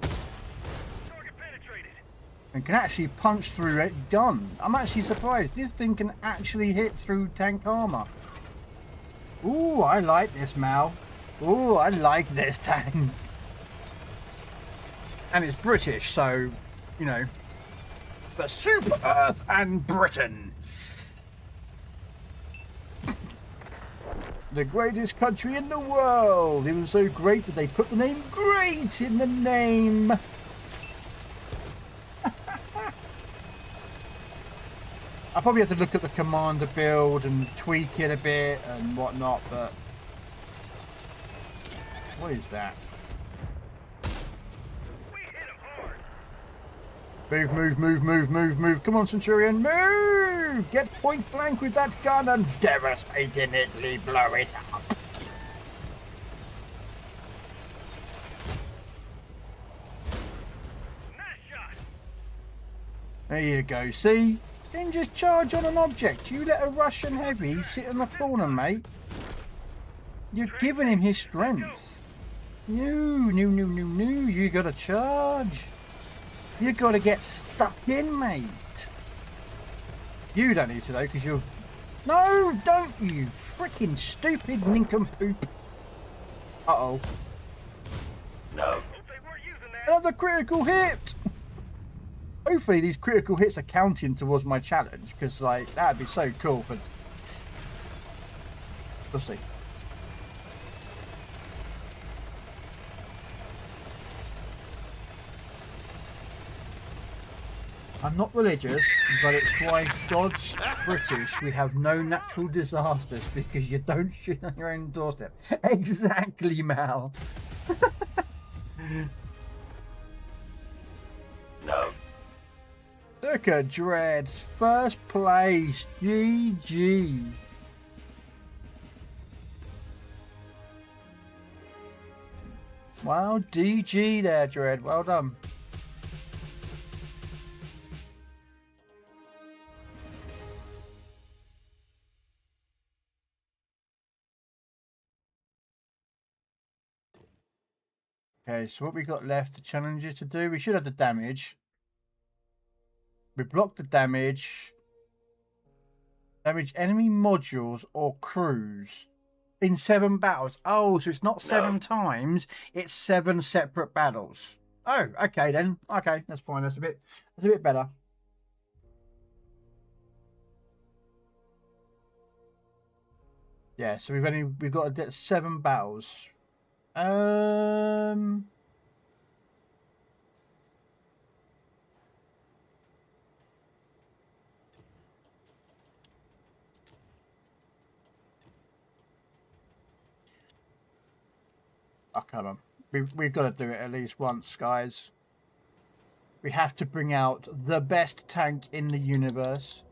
Target penetrated. And can actually punch through a gun. I'm actually surprised. This thing can actually hit through tank armor. Ooh, I like this, Mal. Ooh, I like this tank. And it's British, so, you know. The Super Earth and Britain. The greatest country in the world. It was so great that they put the name Great in the name. I probably have to look at the commander build and tweak it a bit and whatnot, but what is that? We hit him hard. Move, move, move, move, move, move. Come on, Centurion, move! Get point blank with that gun and devastatingly blow it up. Nice shot. There you go, see? Then just charge on an object. You let a Russian heavy sit in the corner, mate. You're giving him his strength. No, you gotta charge. You gotta get stuck in, mate. You don't need to though, because you're... No, don't you freaking stupid nincompoop. Uh-oh. Hope they weren't using that. Another critical hit! Hopefully these critical hits are counting towards my challenge, because like that'd be so cool for... We'll see. I'm not religious, but it's why God's British, we have no natural disasters, because you don't shit on your own doorstep. Exactly, Mal. No. Circa Dreads, first place, GG. Wow, DG there, Dread, well done. Okay, so what we got left, the challenges to do, we should have the damage. We block the damage. Damage enemy modules or crews in 7 battles. Oh, so it's not 7 times, it's 7 separate battles. Oh, okay then. Okay, that's fine. That's a bit better. Yeah, so we've got to get 7 battles. Oh, come on. We've got to do it at least once, guys. We have to bring out the best tank in the universe.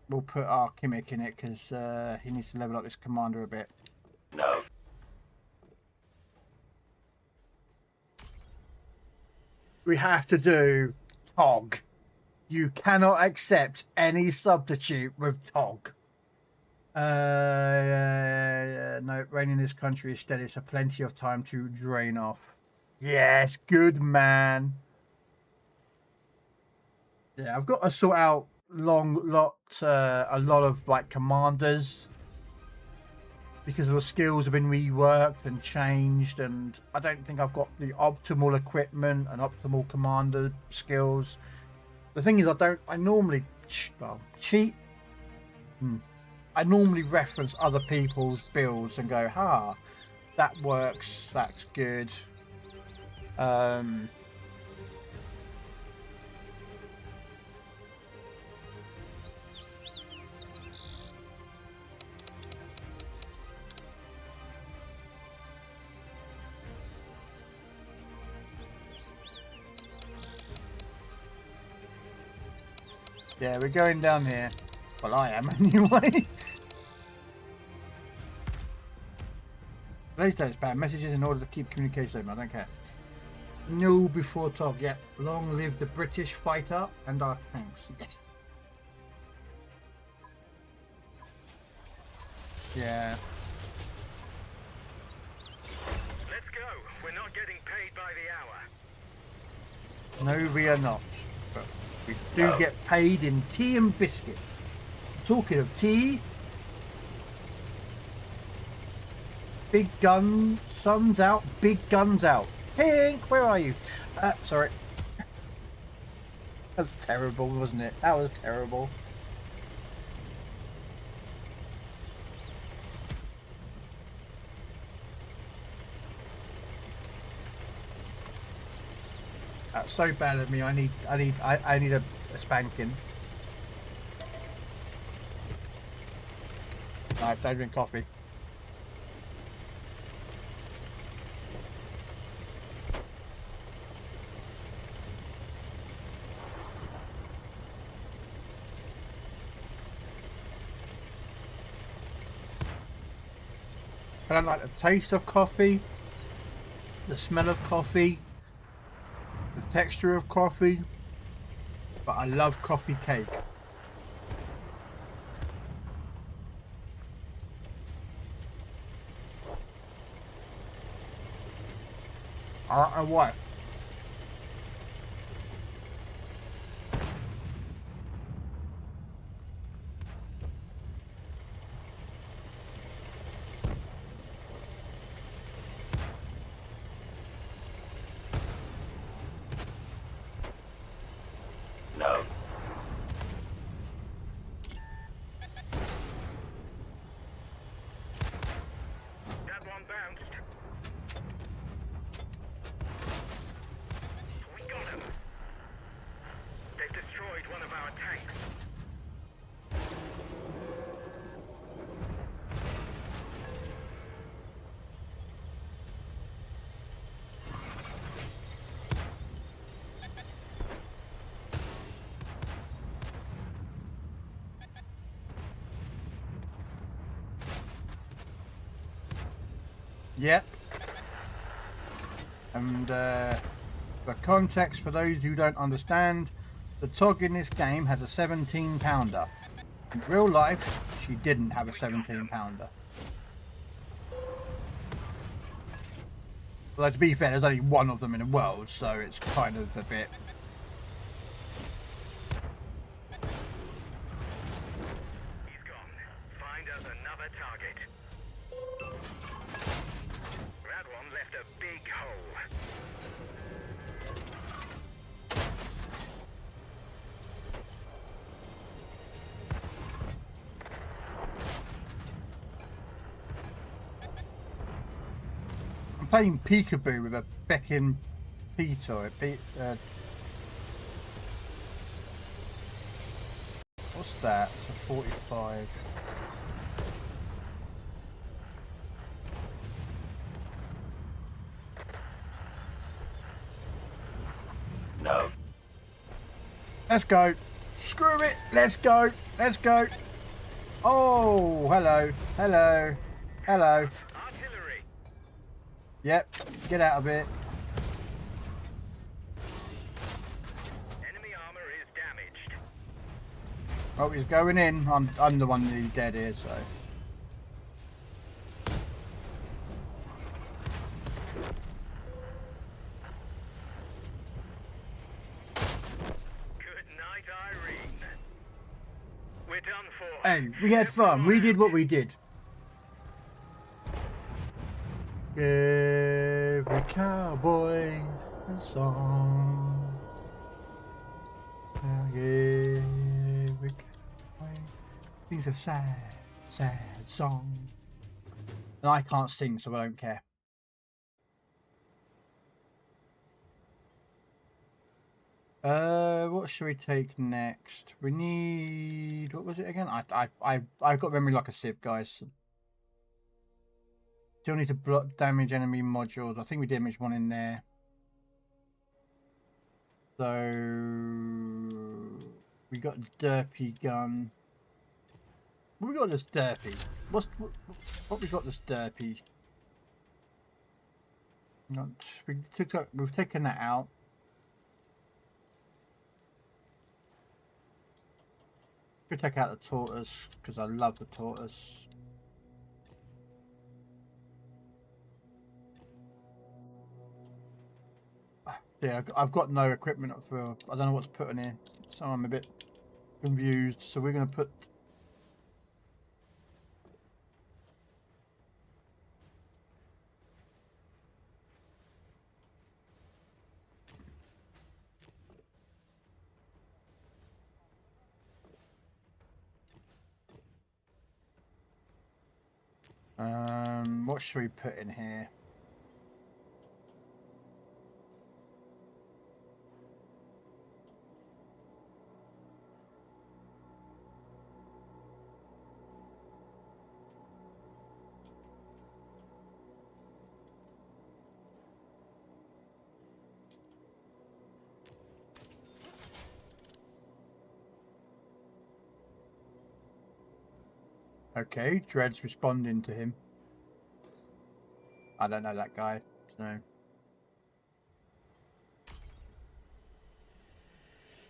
We'll put our Kimmich in it because he needs to level up this commander a bit. No. We have to do Tog. You cannot accept any substitute with Tog. No, rain in this country is steady, so plenty of time to drain off. Yes, good man. Yeah, I've got to sort out a lot of like commanders because the skills have been reworked and changed, and I don't think I've got the optimal equipment and optimal commander skills. The thing is, I normally cheat. I normally reference other people's builds and go, that works, that's good. Yeah, we're going down here. Well, I am anyway. Please don't spam messages in order to keep communication open. I don't care. No before talk. Yet. Long live the British fighter and our tanks. Yes. Yeah. Let's go. We're not getting paid by the hour. No, we are not. But we do get paid in tea and biscuits. Talking of tea, big gun, sun's out, big guns out. Pink, where are you? Sorry. That's terrible, wasn't it? That was terrible. That's so bad of me. I need a spanking. Alright, don't drink coffee. I don't like the taste of coffee, the smell of coffee, the texture of coffee, but I love coffee cake. I don't know why. No. That one bounced. We got him. They've destroyed one of our tanks. Yep. And for context, for those who don't understand, the Tog in this game has a 17 pounder. In real life, she didn't have a 17 pounder. Although to be fair, there's only one of them in the world, so it's kind of a bit... He's gone. Find us another target. That one left a big hole. I'm playing peekaboo with a feckin' P-toy. What's that? It's a 45. No. Let's go. Screw it. Let's go. Let's go. Oh, hello. Hello. Hello. Artillery. Yep. Get out of it. Enemy armor is damaged. Oh, he's going in. I'm the one who's dead here, so. Good night, Irene. We're done for. Hey, we had fun. We did what we did. Every cowboy a song. Every cowboy sings a sad, sad song. And I can't sing, so I don't care. What should we take next? We need, what was it again? I've got memory like a sieve, guys. Still need to block damage enemy modules. I think we damaged one in there. So we got derpy gun. What we got this derpy? What we got this derpy? We've taken that out. We'll take out the tortoise because I love the tortoise. Yeah, I've got no equipment for. I don't know what to put in here, so I'm a bit confused. So we're going to put. What should we put in here? Okay, Dread's responding to him. I don't know that guy, so.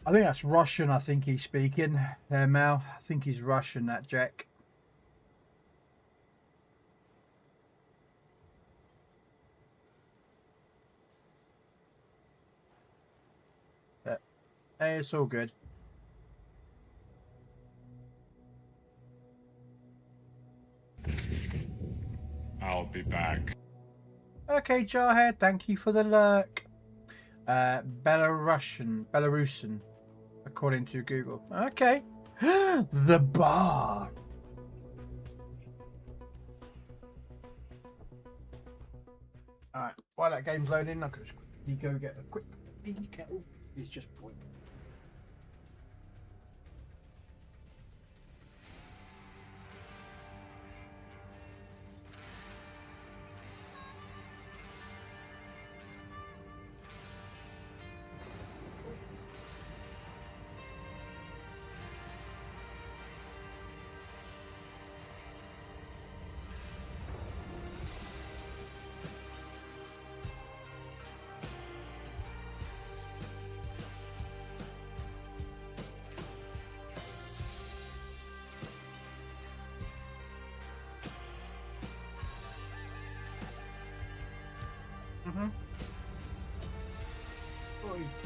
I think that's Russian, I think he's speaking. There, Mal. I think he's Russian, that Jack. But, hey, it's all good. I'll be back. Okay, Jarhead, thank you for the lurk. Belarusian, according to Google. Okay. The bar. Alright, while that game's loading, I could just quickly go get a quick big kettle. It's just point.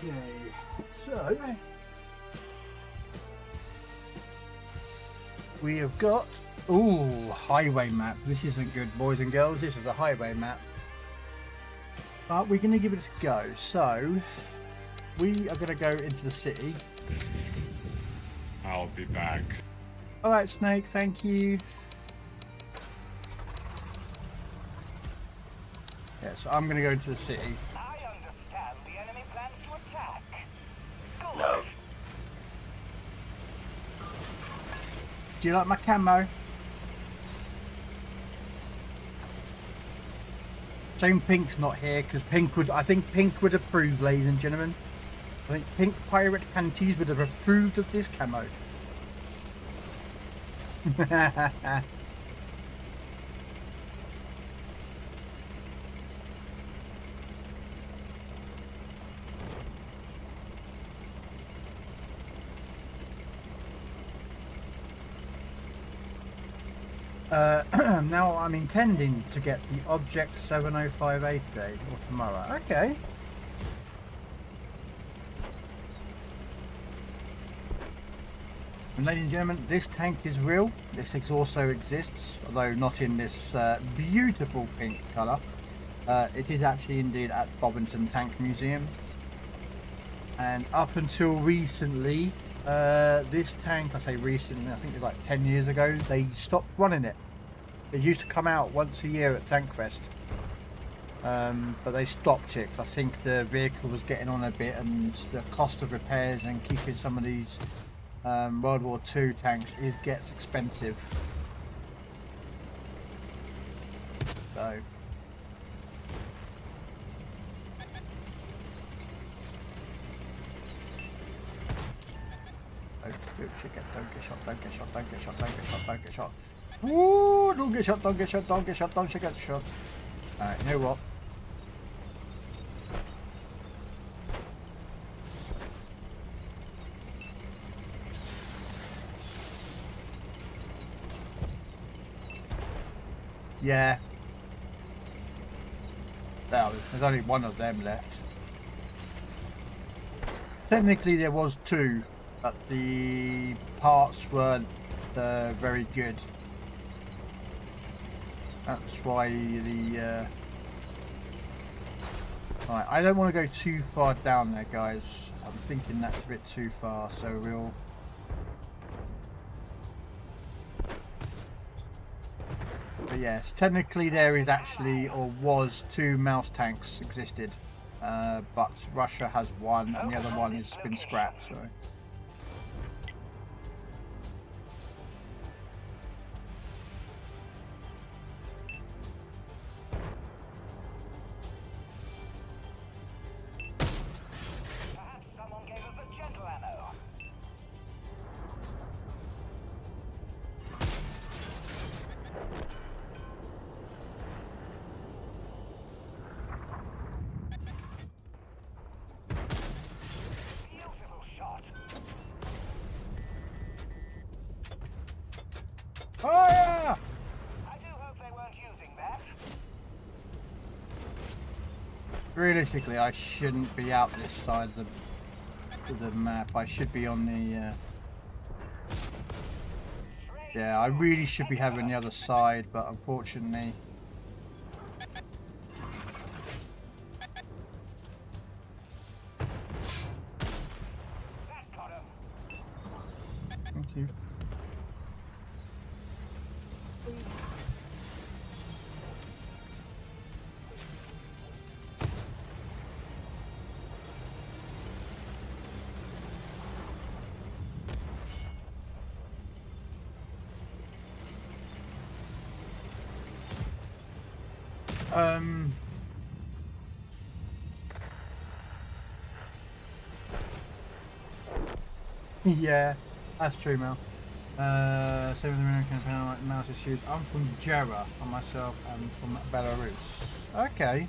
Okay, so we have got highway map. This isn't good, boys and girls. This is a highway map, but we're going to give it a go. So we are going to go into the city. I'll be back. All right, Snake. Thank you. Yeah, so I'm going to go into the city. I understand the enemy plans to attack. Good. No. Do you like my camo? Shame Pink's not here because I think Pink would approve, ladies and gentlemen. I think pink pirate panties would have approved of this camo. Now I'm intending to get the Object 7058 today or tomorrow. Okay. And ladies and gentlemen, this tank is real. This also exists, although not in this beautiful pink colour. It is actually indeed at Bovington Tank Museum. And up until recently, this tank, I say recently, I think it was like 10 years ago, they stopped running it. It used to come out once a year at TankFest, but they stopped it 'cause I think the vehicle was getting on a bit, and the cost of repairs and keeping some of these World War II tanks gets expensive. So don't get shot, don't get shot, don't get shot, don't get shot, don't get shot. Ooh, don't get shot, don't get shot, don't get shot, don't get shot. Alright, you know what? Yeah. Well, there's only one of them left. Technically there was two, but the parts weren't very good. That's why the... Right, I don't want to go too far down there, guys. I'm thinking that's a bit too far, so we'll... But yes, technically there is actually, or was, two mouse tanks existed. But Russia has one, and the other one has been scrapped, so... Fire! I do hope they weren't using that. Realistically, I shouldn't be out this side of the map. I should be on the... Yeah, I really should be having the other side, but unfortunately... Thank you. Yeah, that's true, Mel. Same with the American like mouse issues. I'm from Jera, and myself am from Belarus. Okay.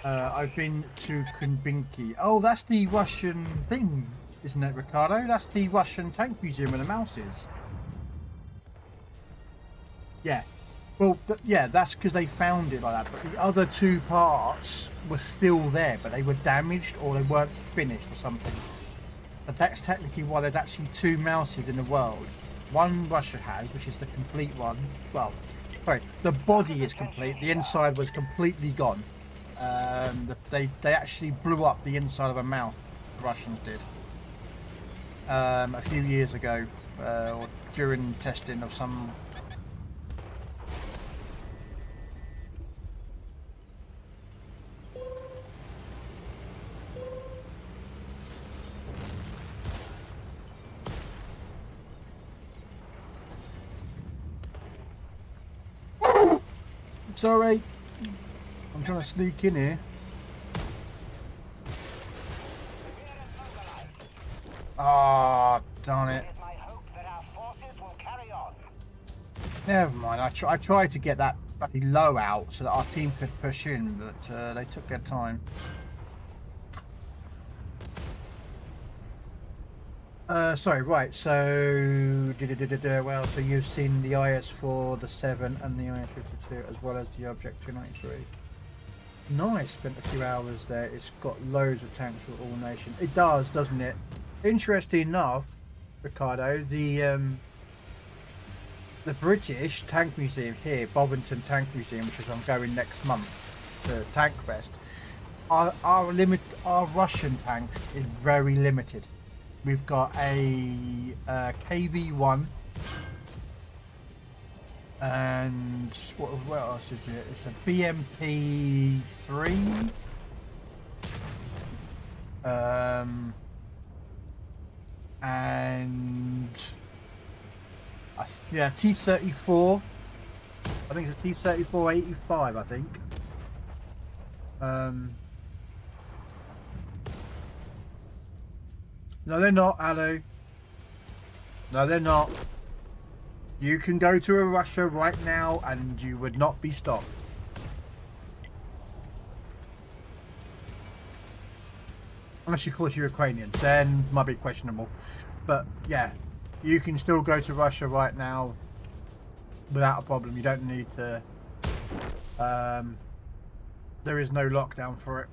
I've been to Kunbinki. Oh, that's the Russian thing, isn't it, Ricardo? That's the Russian tank museum where the mouse is. Yeah. Well, yeah, that's because they found it like that. But the other two parts were still there, but they were damaged or they weren't finished or something. But that's technically why there's actually two mouses in the world. One Russia has, which is the complete one. Well, sorry, the body is complete. The inside was completely gone. They actually blew up the inside of a mouth. The Russians did a few years ago, or during testing of some. Sorry. I'm trying to sneak in here. Ah, oh, darn it. It is my hope that our forces will carry on. Never mind. I tried to get that bloody low out so that our team could push in, but they took their time. Sorry, right, so well, so you've seen the IS-4, the 7 and the IS-52 as well as the Object 293. Nice, spent a few hours there. It's got loads of tanks for all nations. It does, doesn't it? Interesting enough, Ricardo, the British Tank Museum here, Bovington Tank Museum, which is I'm going next month to Tank Fest, our Russian tanks is very limited. We've got a KV-1 and what else is it? It's a BMP-3 and yeah, T-34. I think it's a T-34-85, I think. No, they're not, Alu. No, they're not. You can go to Russia right now and you would not be stopped. Unless you call us Ukrainian, then might be questionable. But yeah, you can still go to Russia right now without a problem. You don't need to... there is no lockdown for it.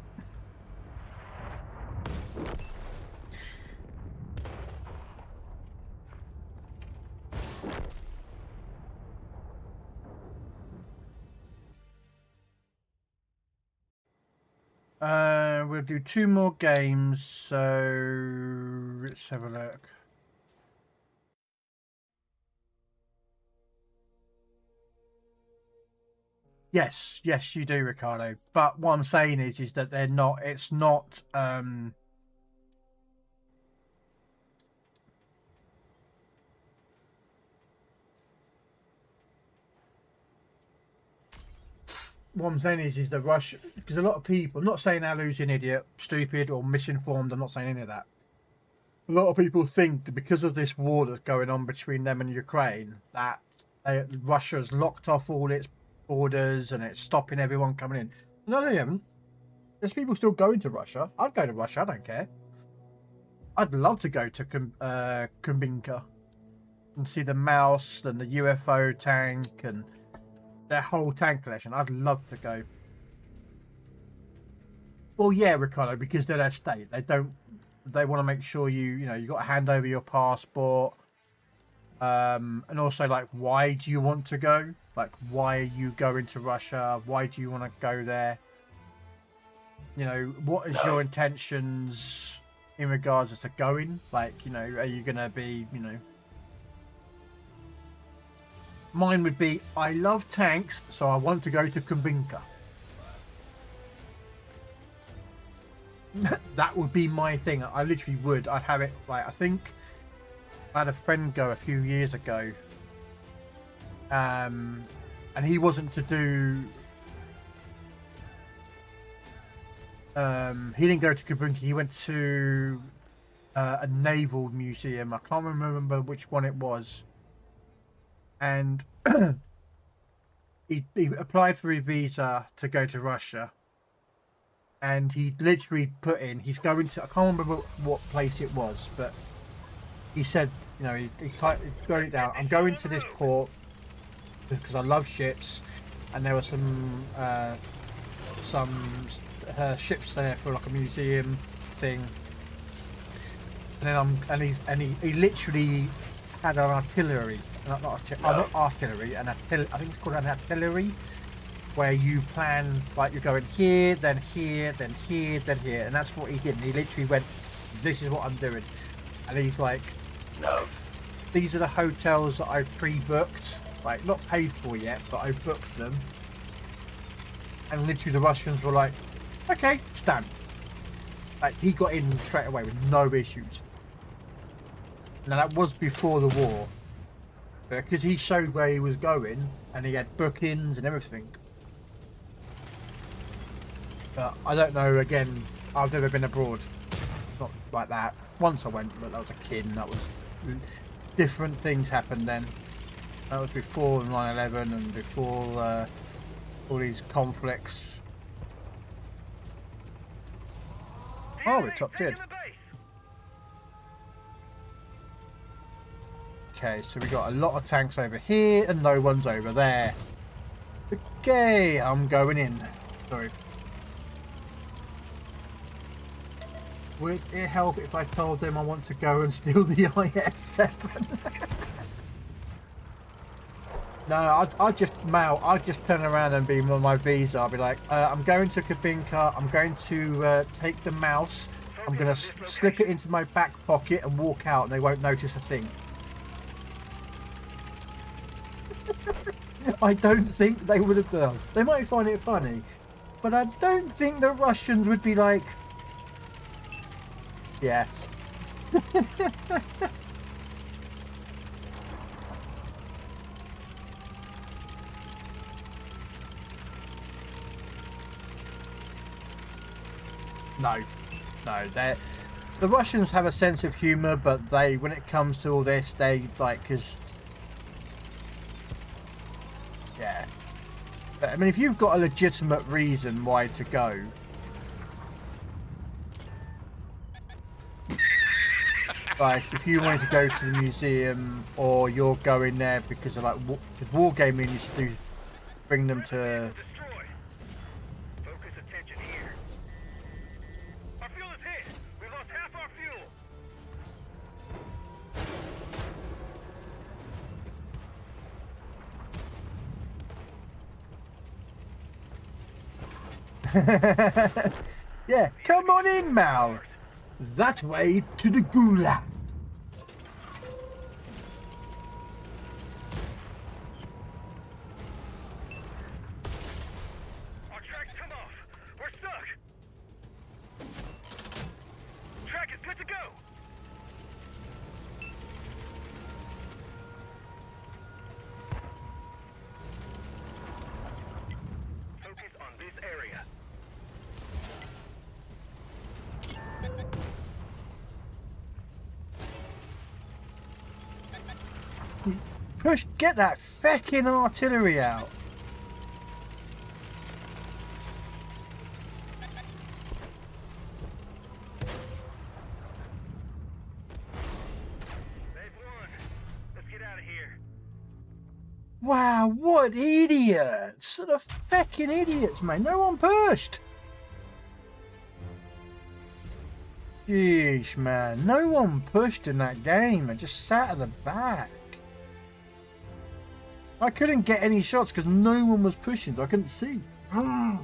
We'll do 2 more games, so let's have a look. Yes, you do, Ricardo. But what I'm saying is that they're not. It's not. What I'm saying is that Russia, because a lot of people, I'm not saying Alu's an idiot, stupid or misinformed, I'm not saying any of that. A lot of people think that because of this war that's going on between them and Ukraine, that Russia's locked off all its borders and it's stopping everyone coming in. No, they haven't. There's people still going to Russia. I'd go to Russia, I don't care. I'd love to go to Kumbinka and see the mouse and the UFO tank and their whole tank collection. I'd love to go. Well, yeah, Ricardo, because they're their state. They want to make sure you got to hand over your passport. And also, like, why do you want to go? Like, why are you going to Russia? Why do you want to go there? You know, what is your intentions in regards to going? Like, are you going to be, Mine would be, I love tanks, so I want to go to Kumbinka. That would be my thing. I literally would. I'd have it, like, I think I had a friend go a few years ago. And he wasn't to do... he didn't go to Kumbinka. He went to a naval museum. I can't remember which one it was. And he applied for his visa to go to Russia, and he literally put in, he's going to, I can't remember what place it was, but he said, he wrote it down, I'm going to this port because I love ships, and there were some ships there for like a museum thing, and then he literally had an artillery. Not artillery, I think it's called an artillery, where you plan, like, you're going here, then here, then here, then here, and that's what he did. And he literally went, this is what I'm doing. And he's like, no, these are the hotels that I've pre-booked, like, not paid for yet, but I've booked them. And literally the Russians were like, okay, stamp. Like, he got in straight away with no issues. Now that was before the war. Because he showed where he was going and he had bookings and everything. But I don't know, again, I've never been abroad. Not like that. Once I went, but that was a kid, and that was... different things happened then. That was before 9/11 and before all these conflicts. Oh, we're top tiered. Okay, so we got a lot of tanks over here and no one's over there. Okay, I'm going in. Sorry. Would it help if I told them I want to go and steal the IS-7? No, I'd just turn around and be on my visa. I'll be like, I'm going to Kabinka, I'm going to take the mouse, I'm going to slip it into my back pocket and walk out and they won't notice a thing. I don't think they would have done. They might find it funny, but I don't think the Russians would be like, yeah. No, the Russians have a sense of humour, but when it comes to all this, they like, cause yeah. But, I mean, if you've got a legitimate reason why to go, like if you wanted to go to the museum, or you're going there because of like, because wargaming used to bring them to. Yeah, come on in, Mal. That way to the gulag. Our track's come off. We're stuck. Track is good to go. Focus on this area. Push, get that feckin' artillery out. They've won. Let's get out of here. Wow, what idiots! Sort of feckin' idiots, mate. No one pushed. Jeez, man. No one pushed in that game. I just sat at the back. I couldn't get any shots because no one was pushing, so I couldn't see. I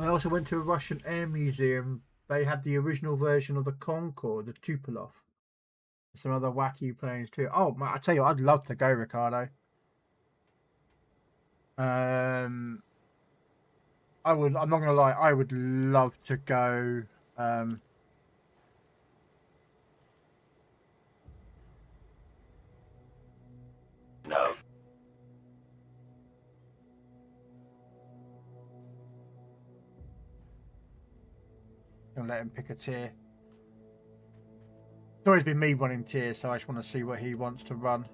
also went to a Russian air museum. They had the original version of the Concorde, the Tupolev. Some other wacky planes too. Oh, man, I tell you, I'd love to go, Ricardo. I would. I'm not gonna lie. I would love to go. No. Gonna let him pick a tier. It's always been me running tiers, so I just want to see what he wants to run.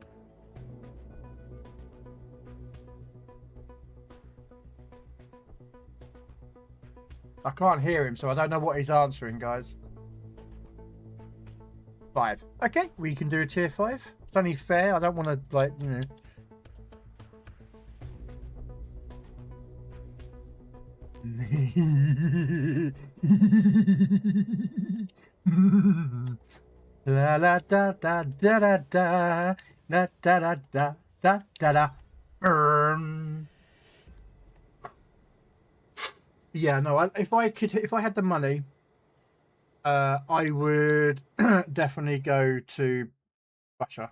I can't hear him, so I don't know what he's answering, guys. 5. Okay, we can do a tier 5. It's only fair. I don't want to, like, you know. La la da da da da da da da da da da da da. Yeah, no. If I had the money, I would definitely go to Russia.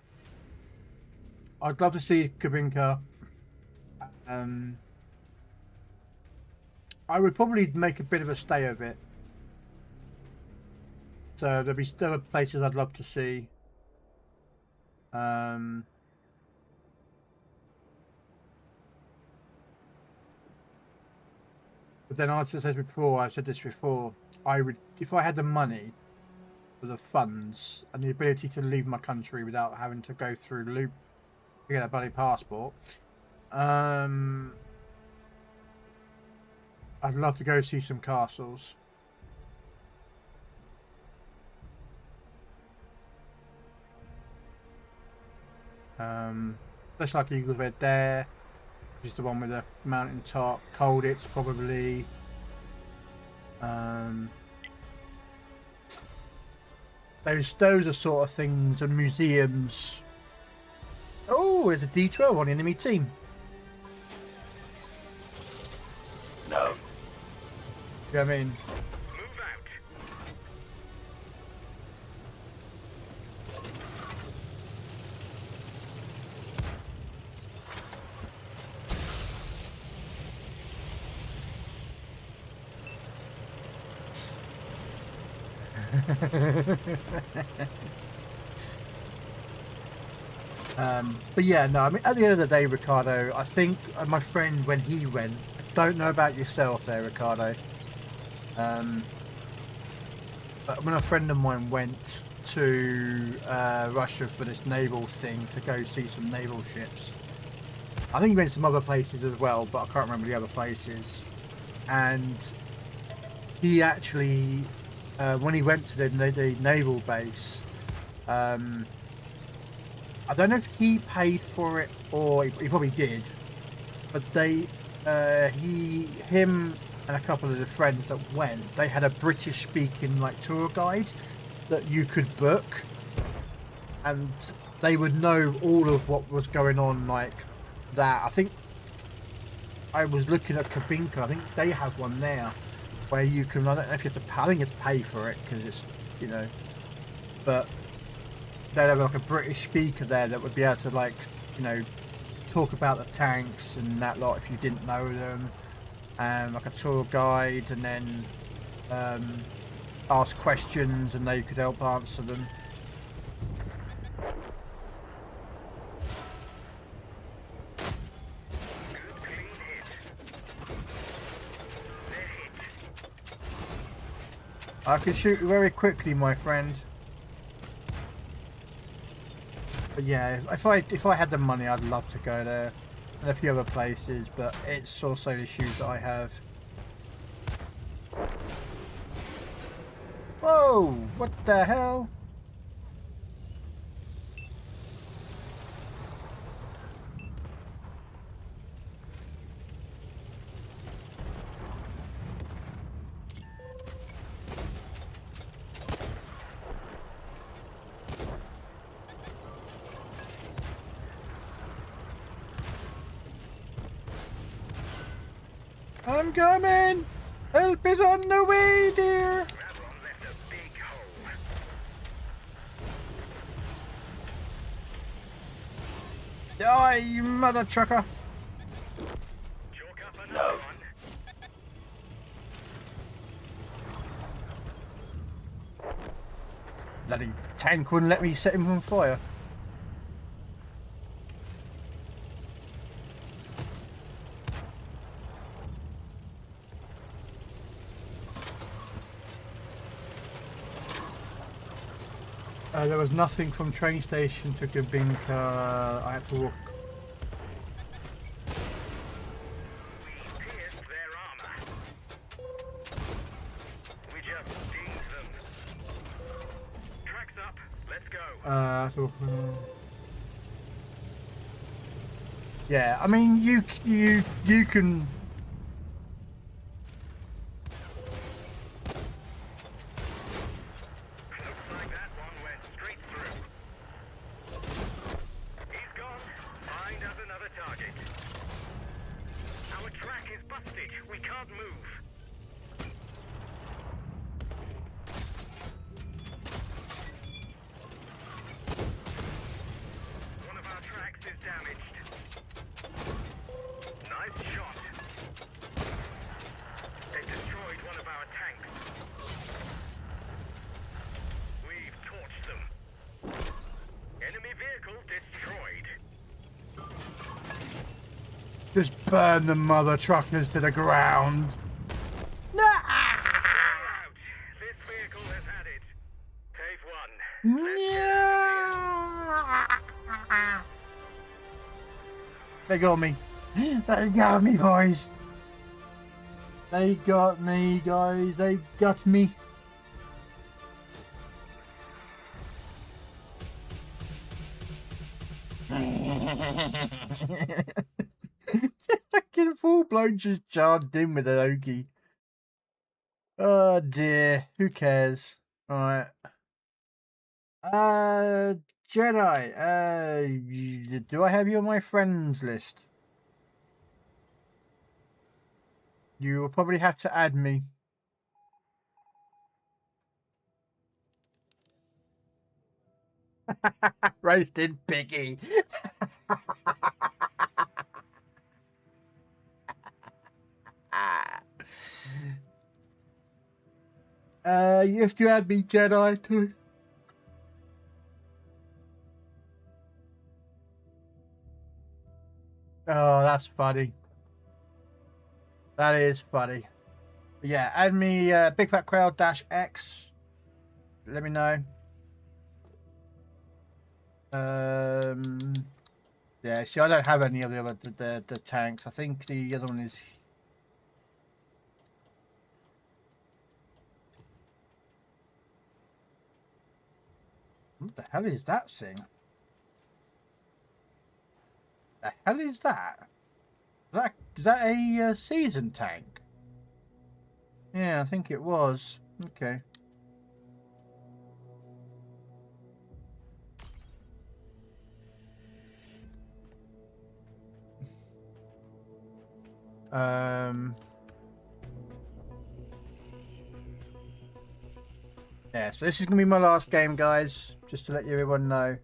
I'd love to see Kubinka. I would probably make a bit of a stay of it. So there'll be still places I'd love to see. But then I said before, I've said this before, I would, if I had the money for the funds and the ability to leave my country without having to go through loop to get a bloody passport, I'd love to go see some castles. Just like Eagle's Red Dare, which is the one with the mountain top. Colditz probably. Those are sort of things, and museums. Oh, there's a D12 on the enemy team. No. You know what I mean? Move out. But yeah, no, I mean, at the end of the day, Ricardo, I think my friend, when he went, I don't know about yourself there, Ricardo, but when a friend of mine went to Russia for this naval thing to go see some naval ships, I think he went to some other places as well, but I can't remember the other places, and he actually, when he went to the naval base, I don't know if he paid for it or he probably did, but him and a couple of the friends that went, they had a British speaking like tour guide that you could book, and they would know all of what was going on like that. I think I was looking at Kabinka, I think they have one there where you can, I don't know if you have to pay, I think you have to pay for it because it's, you know, but they'd have like a British speaker there that would be able to, like, you know, talk about the tanks and that lot if you didn't know them, and like a tour guide, and then ask questions and they could help answer them. I can shoot very quickly, my friend. But yeah, if I had the money, I'd love to go there and a few other places, but it's also the issues that I have. Whoa! What the hell? I'm coming! Help is on the way, dear! Die, you mother trucker! No. Bloody tank wouldn't let me set him on fire. There was nothing from train station to Gabinka. I had to walk. We pierced their armor. We just dinged them. Tracks up. Let's go. Yeah, I mean, you can. Just burn the mother truckers to the ground. They got me. They got me, boys. They got me, guys. They got me. Fucking full blown just charged in with an Ogie. Oh dear. Who cares? Alright. Jedi. Do I have you on my friends list? You will probably have to add me. Roasted piggy. You have to add me, Jedi, too. Oh, that's funny. That is funny. Yeah, add me Big Fat Krell -X. Let me know. Yeah, see, I don't have any of the other the tanks. I think the other one is. What the hell is that thing? The hell is that? Is that a season tank? Yeah, I think it was. Okay. Yeah, so this is gonna be my last game, guys. Just to let everyone know.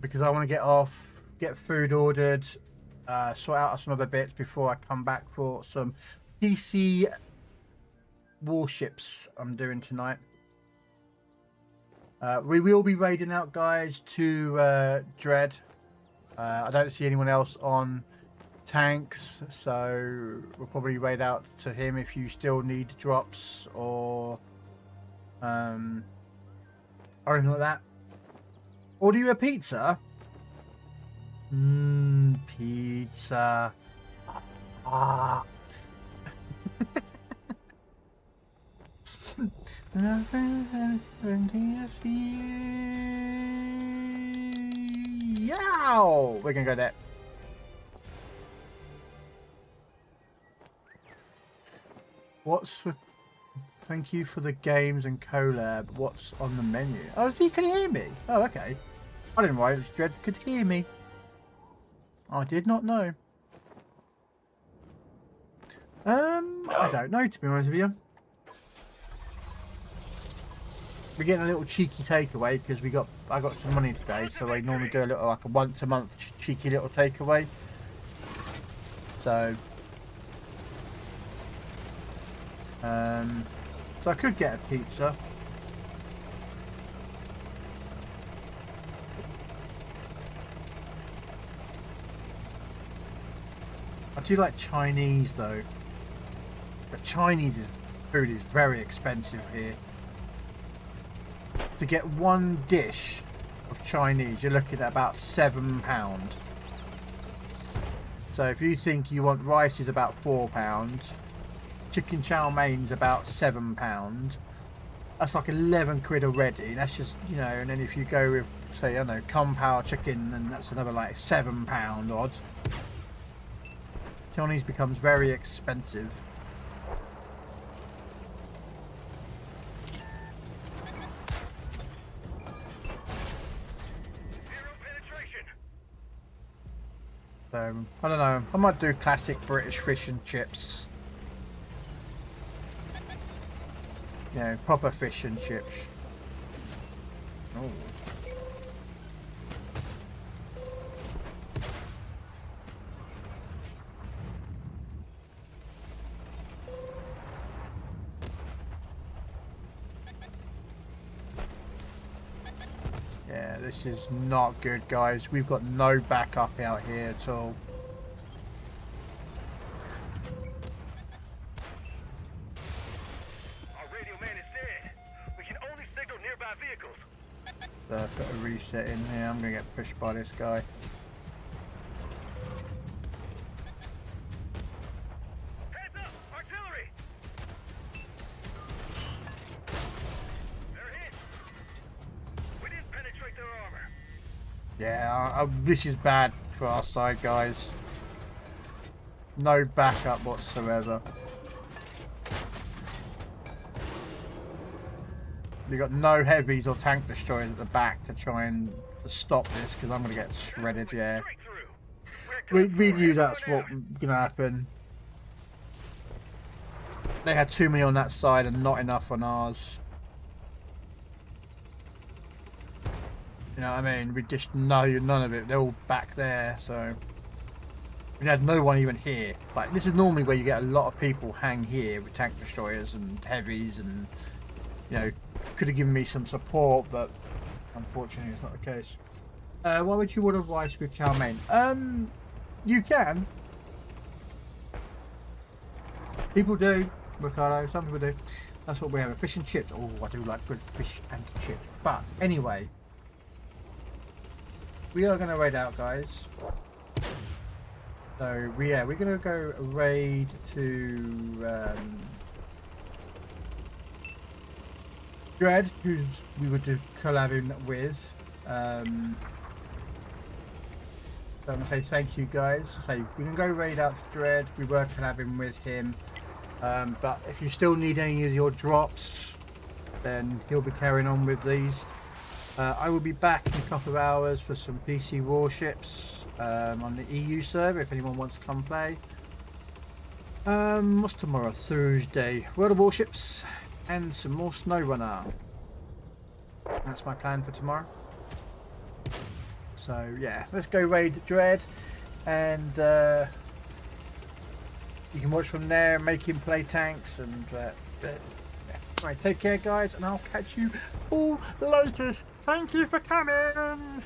Because I want to get off, get food ordered, sort out some other bits before I come back for some PC warships I'm doing tonight. We will be raiding out, guys, to Dread. I don't see anyone else on tanks, so we'll probably raid out to him if you still need drops or anything like that. Order you a pizza? Pizza. Ah. Yow! We're gonna go there. What's with... Thank you for the games and collab. What's on the menu? Oh, so you can hear me? Oh, okay. I didn't realize Dread could hear me. I did not know. I don't know, to be honest with you. We're getting a little cheeky takeaway because I got some money today, so I normally do a little like a once a month cheeky little takeaway. So I could get a pizza. I do like Chinese though, but Chinese food is very expensive here. To get one dish of Chinese, you're looking at about £7. So if you think you want rice is about £4, chicken chow mein's about £7. That's like 11 quid already. That's just, you know, and then if you go with, say, I don't know, kung pao chicken, then that's another like £7 odd. Chinese becomes very expensive. So, I don't know. I might do classic British fish and chips. You know, proper fish and chips. Oh. Yeah, this is not good, guys. We've got no backup out here at all. Our radio man is dead. We can only signal nearby vehicles. put a reset in here. I'm gonna get pushed by this guy. Heads up! Artillery! They're hit. We didn't penetrate their armor. Yeah, this is bad for our side, guys. No backup whatsoever. We've got no heavies or tank destroyers at the back to try and stop this, because I'm going to get shredded, yeah. Straight through. We knew that's what was going to happen. They had too many on that side and not enough on ours. You know what I mean? We just know none of it. They're all back there, so... We had no one even here. Like, this is normally where you get a lot of people hang here with tank destroyers and heavies and... You know, could have given me some support, but unfortunately it's not the case. Why would you want to advise with chow mein? You can. People do, Ricardo. Some people do. That's what we have. Fish and chips. Oh, I do like good fish and chips. But anyway, we are going to raid out, guys. So we're going to go raid to. Dread, who's we would do collabing with. So I'm gonna say thank you guys. So we can go raid out to Dread. We were collabing with him, but if you still need any of your drops, then he'll be carrying on with these. I will be back in a couple of hours for some PC warships on the EU server. If anyone wants to come play. What's tomorrow? Thursday. World of Warships. And some more SnowRunner. That's my plan for tomorrow. So yeah, let's go raid Dread, and you can watch from there, make him play tanks, and right, take care, guys, and I'll catch you all later. Thank you for coming.